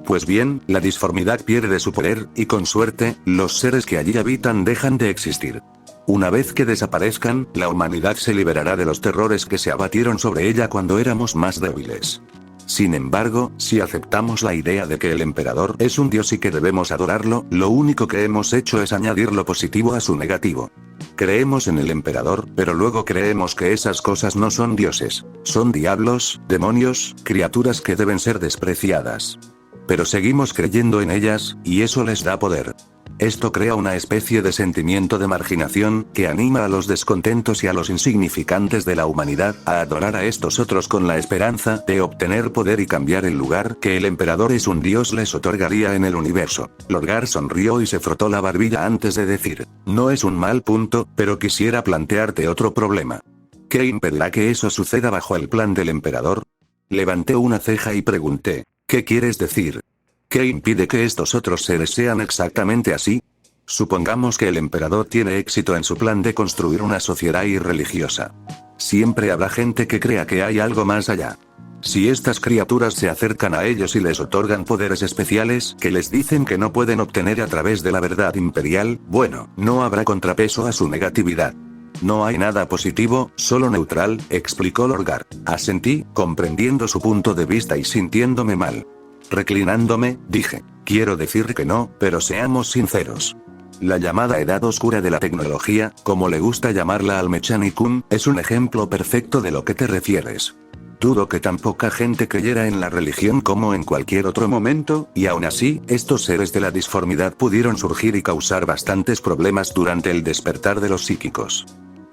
Pues bien, la disformidad pierde su poder, y con suerte, los seres que allí habitan dejan de existir. Una vez que desaparezcan, la humanidad se liberará de los terrores que se abatieron sobre ella cuando éramos más débiles. Sin embargo, si aceptamos la idea de que el emperador es un dios y que debemos adorarlo, lo único que hemos hecho es añadir lo positivo a su negativo. Creemos en el emperador, pero luego creemos que esas cosas no son dioses, son diablos, demonios, criaturas que deben ser despreciadas. Pero seguimos creyendo en ellas, y eso les da poder. Esto crea una especie de sentimiento de marginación, que anima a los descontentos y a los insignificantes de la humanidad, a adorar a estos otros con la esperanza de obtener poder y cambiar el lugar que el emperador es un dios les otorgaría en el universo. Lorgar sonrió y se frotó la barbilla antes de decir, no es un mal punto, pero quisiera plantearte otro problema. ¿Qué impedirá que eso suceda bajo el plan del emperador? Levanté una ceja y pregunté, ¿qué quieres decir? ¿Qué impide que estos otros seres sean exactamente así? Supongamos que el emperador tiene éxito en su plan de construir una sociedad irreligiosa. Siempre habrá gente que crea que hay algo más allá. Si estas criaturas se acercan a ellos y les otorgan poderes especiales que les dicen que no pueden obtener a través de la verdad imperial, bueno, no habrá contrapeso a su negatividad. No hay nada positivo, solo neutral, explicó Lorgar. Asentí, comprendiendo su punto de vista y sintiéndome mal. Reclinándome, dije, quiero decir que no, pero seamos sinceros. La llamada edad oscura de la tecnología, como le gusta llamarla al Mechanicum, es un ejemplo perfecto de lo que te refieres. Dudo que tan poca gente creyera en la religión como en cualquier otro momento, y aún así, estos seres de la disformidad pudieron surgir y causar bastantes problemas durante el despertar de los psíquicos.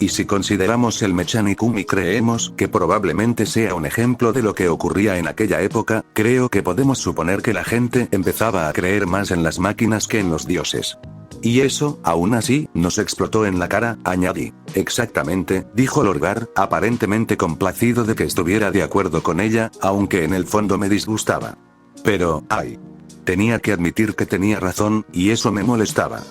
Y si consideramos el Mechanicum y creemos que probablemente sea un ejemplo de lo que ocurría en aquella época, creo que podemos suponer que la gente empezaba a creer más en las máquinas que en los dioses. Y eso, aún así, nos explotó en la cara, añadí. Exactamente, dijo Lorgar, aparentemente complacido de que estuviera de acuerdo con ella, aunque en el fondo me disgustaba. Pero, ay. Tenía que admitir que tenía razón, y eso me molestaba.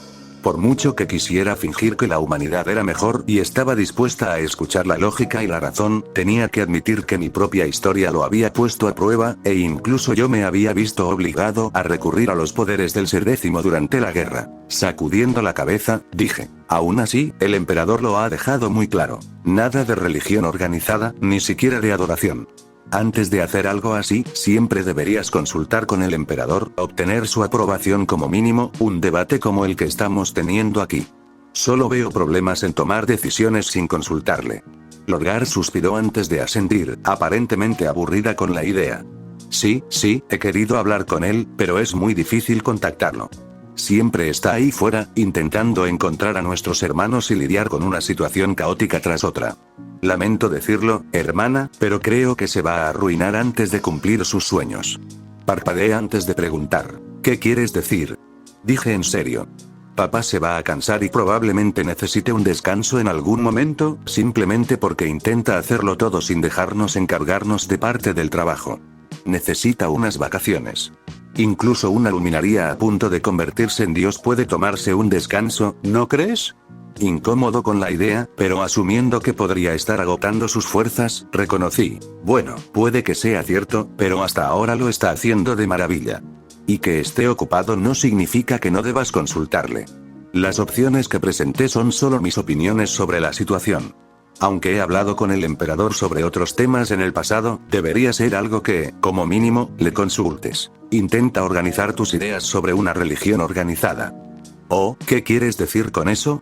Por mucho que quisiera fingir que la humanidad era mejor y estaba dispuesta a escuchar la lógica y la razón, tenía que admitir que mi propia historia lo había puesto a prueba, e incluso yo me había visto obligado a recurrir a los poderes del Ser Décimo durante la guerra. Sacudiendo la cabeza, dije, aún así, el emperador lo ha dejado muy claro. Nada de religión organizada, ni siquiera de adoración. Antes de hacer algo así, siempre deberías consultar con el emperador, obtener su aprobación como mínimo, un debate como el que estamos teniendo aquí. Solo veo problemas en tomar decisiones sin consultarle. Lorgar suspiró antes de asentir, aparentemente aburrida con la idea. Sí, he querido hablar con él, pero es muy difícil contactarlo. Siempre está ahí fuera, intentando encontrar a nuestros hermanos y lidiar con una situación caótica tras otra. Lamento decirlo, hermana, pero creo que se va a arruinar antes de cumplir sus sueños. Parpadeé antes de preguntar, ¿qué quieres decir? Dije en serio. Papá se va a cansar y probablemente necesite un descanso en algún momento, simplemente porque intenta hacerlo todo sin dejarnos encargarnos de parte del trabajo. Necesita unas vacaciones. Incluso una luminaria a punto de convertirse en Dios puede tomarse un descanso, ¿no crees? Incómodo con la idea, pero asumiendo que podría estar agotando sus fuerzas, reconocí. Bueno, puede que sea cierto, pero hasta ahora lo está haciendo de maravilla. Y que esté ocupado no significa que no debas consultarle. Las opciones que presenté son solo mis opiniones sobre la situación. Aunque he hablado con el emperador sobre otros temas en el pasado, debería ser algo que, como mínimo, le consultes. Intenta organizar tus ideas sobre una religión organizada. ¿Oh, qué quieres decir con eso?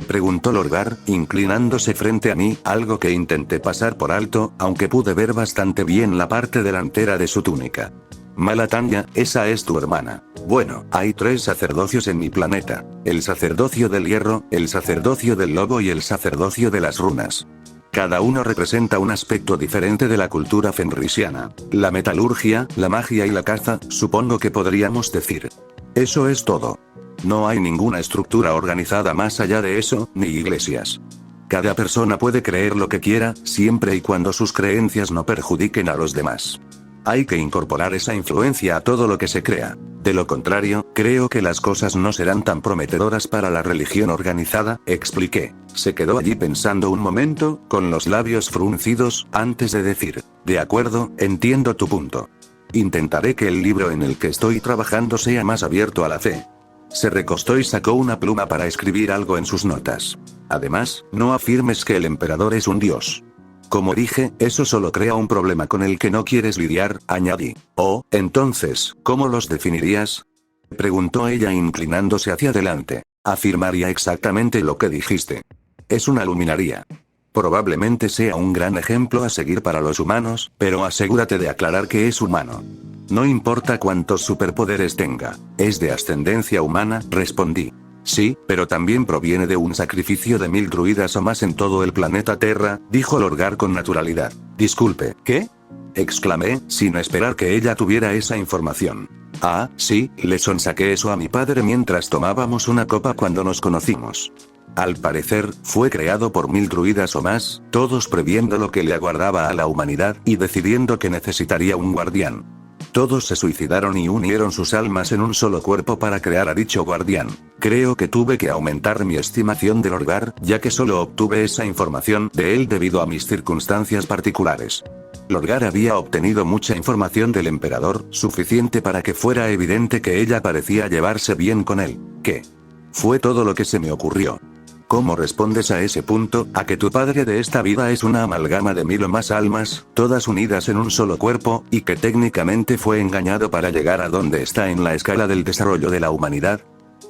Preguntó Lorgar, inclinándose frente a mí, algo que intenté pasar por alto, aunque pude ver bastante bien la parte delantera de su túnica. Malatanya, esa es tu hermana. Bueno, hay 3 sacerdocios en mi planeta. El sacerdocio del hierro, el sacerdocio del lobo y el sacerdocio de las runas. Cada uno representa un aspecto diferente de la cultura fenrisiana. La metalurgia, la magia y la caza, supongo que podríamos decir. Eso es todo. No hay ninguna estructura organizada más allá de eso, ni iglesias. Cada persona puede creer lo que quiera, siempre y cuando sus creencias no perjudiquen a los demás. Hay que incorporar esa influencia a todo lo que se crea. De lo contrario, creo que las cosas no serán tan prometedoras para la religión organizada, expliqué. Se quedó allí pensando un momento, con los labios fruncidos, antes de decir, de acuerdo, entiendo tu punto. Intentaré que el libro en el que estoy trabajando sea más abierto a la fe. Se recostó y sacó una pluma para escribir algo en sus notas. Además, no afirmes que el emperador es un dios. Como dije, eso solo crea un problema con el que no quieres lidiar, añadí. Oh, entonces, ¿cómo los definirías? Preguntó ella inclinándose hacia adelante. Afirmaría exactamente lo que dijiste. Es una luminaria. Probablemente sea un gran ejemplo a seguir para los humanos, pero asegúrate de aclarar que es humano. No importa cuántos superpoderes tenga. Es de ascendencia humana, respondí. Sí, pero también proviene de un sacrificio de 1000 druidas o más en todo el planeta Terra, dijo Lorgar con naturalidad. Disculpe, ¿qué? Exclamé, sin esperar que ella tuviera esa información. Ah, sí, le sonsaqué eso a mi padre mientras tomábamos una copa cuando nos conocimos. Al parecer, fue creado por 1000 druidas o más, todos previendo lo que le aguardaba a la humanidad, y decidiendo que necesitaría un guardián. Todos se suicidaron y unieron sus almas en un solo cuerpo para crear a dicho guardián. Creo que tuve que aumentar mi estimación de Lorgar, ya que solo obtuve esa información de él debido a mis circunstancias particulares. Lorgar había obtenido mucha información del emperador, suficiente para que fuera evidente que ella parecía llevarse bien con él. ¿Qué? Fue todo lo que se me ocurrió. ¿Cómo respondes a ese punto, a que tu padre de esta vida es una amalgama de 1000 o más almas, todas unidas en un solo cuerpo, y que técnicamente fue engañado para llegar a donde está en la escala del desarrollo de la humanidad?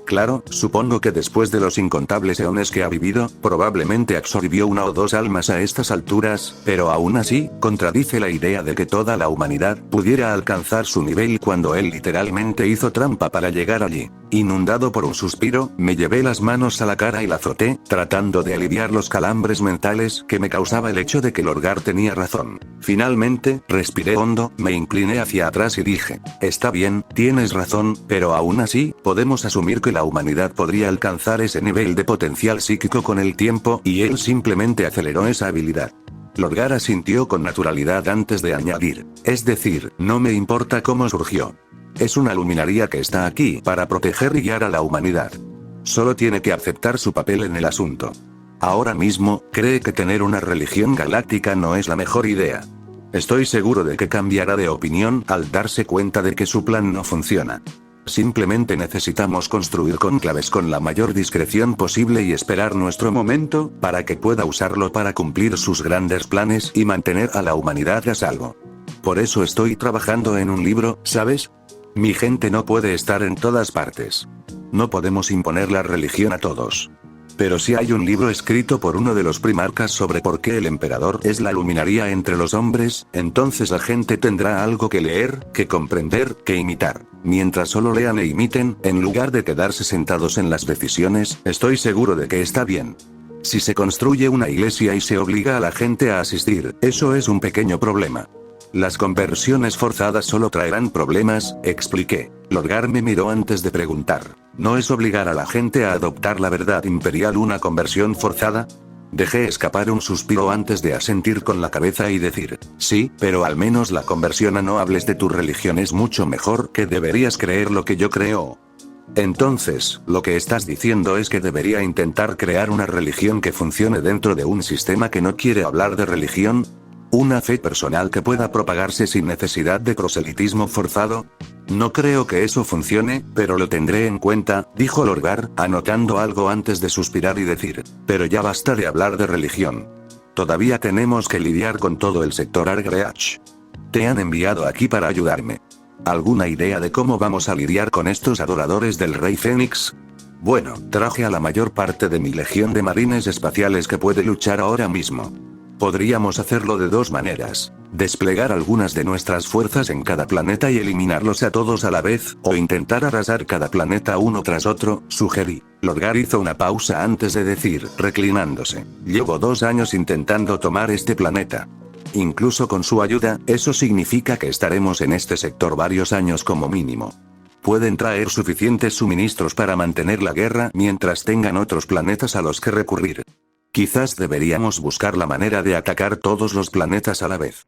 Claro, supongo que después de los incontables eones que ha vivido, probablemente absorbió 1 o 2 almas a estas alturas, pero aún así, contradice la idea de que toda la humanidad pudiera alcanzar su nivel cuando él literalmente hizo trampa para llegar allí. Inundado por un suspiro, me llevé las manos a la cara y la froté, tratando de aliviar los calambres mentales que me causaba el hecho de que Lorgar tenía razón. Finalmente, respiré hondo, me incliné hacia atrás y dije, está bien, tienes razón, pero aún así, podemos asumir que la humanidad podría alcanzar ese nivel de potencial psíquico con el tiempo, y él simplemente aceleró esa habilidad. Lorgar asintió con naturalidad antes de añadir, es decir, no me importa cómo surgió. Es una luminaria que está aquí para proteger y guiar a la humanidad. Solo tiene que aceptar su papel en el asunto. Ahora mismo, cree que tener una religión galáctica no es la mejor idea. Estoy seguro de que cambiará de opinión al darse cuenta de que su plan no funciona. Simplemente necesitamos construir cónclaves con la mayor discreción posible y esperar nuestro momento, para que pueda usarlo para cumplir sus grandes planes y mantener a la humanidad a salvo. Por eso estoy trabajando en un libro, ¿sabes? Mi gente no puede estar en todas partes. No podemos imponer la religión a todos. Pero si hay un libro escrito por uno de los primarcas sobre por qué el emperador es la luminaria entre los hombres, entonces la gente tendrá algo que leer, que comprender, que imitar. Mientras solo lean e imiten, en lugar de quedarse sentados en las decisiones, estoy seguro de que está bien. Si se construye una iglesia y se obliga a la gente a asistir, eso es un pequeño problema. Las conversiones forzadas solo traerán problemas, expliqué. Lorgar me miró antes de preguntar. ¿No es obligar a la gente a adoptar la verdad imperial una conversión forzada? Dejé escapar un suspiro antes de asentir con la cabeza y decir, sí, pero al menos la conversión a no hables de tu religión es mucho mejor que deberías creer lo que yo creo. Entonces, lo que estás diciendo es que debería intentar crear una religión que funcione dentro de un sistema que no quiere hablar de religión. ¿Una fe personal que pueda propagarse sin necesidad de proselitismo forzado? No creo que eso funcione, pero lo tendré en cuenta, dijo Lorgar, anotando algo antes de suspirar y decir, pero ya basta de hablar de religión. Todavía tenemos que lidiar con todo el sector Argreach. Te han enviado aquí para ayudarme. ¿Alguna idea de cómo vamos a lidiar con estos adoradores del Rey Fénix? Bueno, traje a la mayor parte de mi legión de marines espaciales que puede luchar ahora mismo. Podríamos hacerlo de dos maneras: desplegar algunas de nuestras fuerzas en cada planeta y eliminarlos a todos a la vez, o intentar arrasar cada planeta uno tras otro, sugerí. Lorgar hizo una pausa antes de decir, reclinándose: llevo 2 años intentando tomar este planeta. Incluso con su ayuda, eso significa que estaremos en este sector varios años como mínimo. Pueden traer suficientes suministros para mantener la guerra mientras tengan otros planetas a los que recurrir. Quizás deberíamos buscar la manera de atacar todos los planetas a la vez.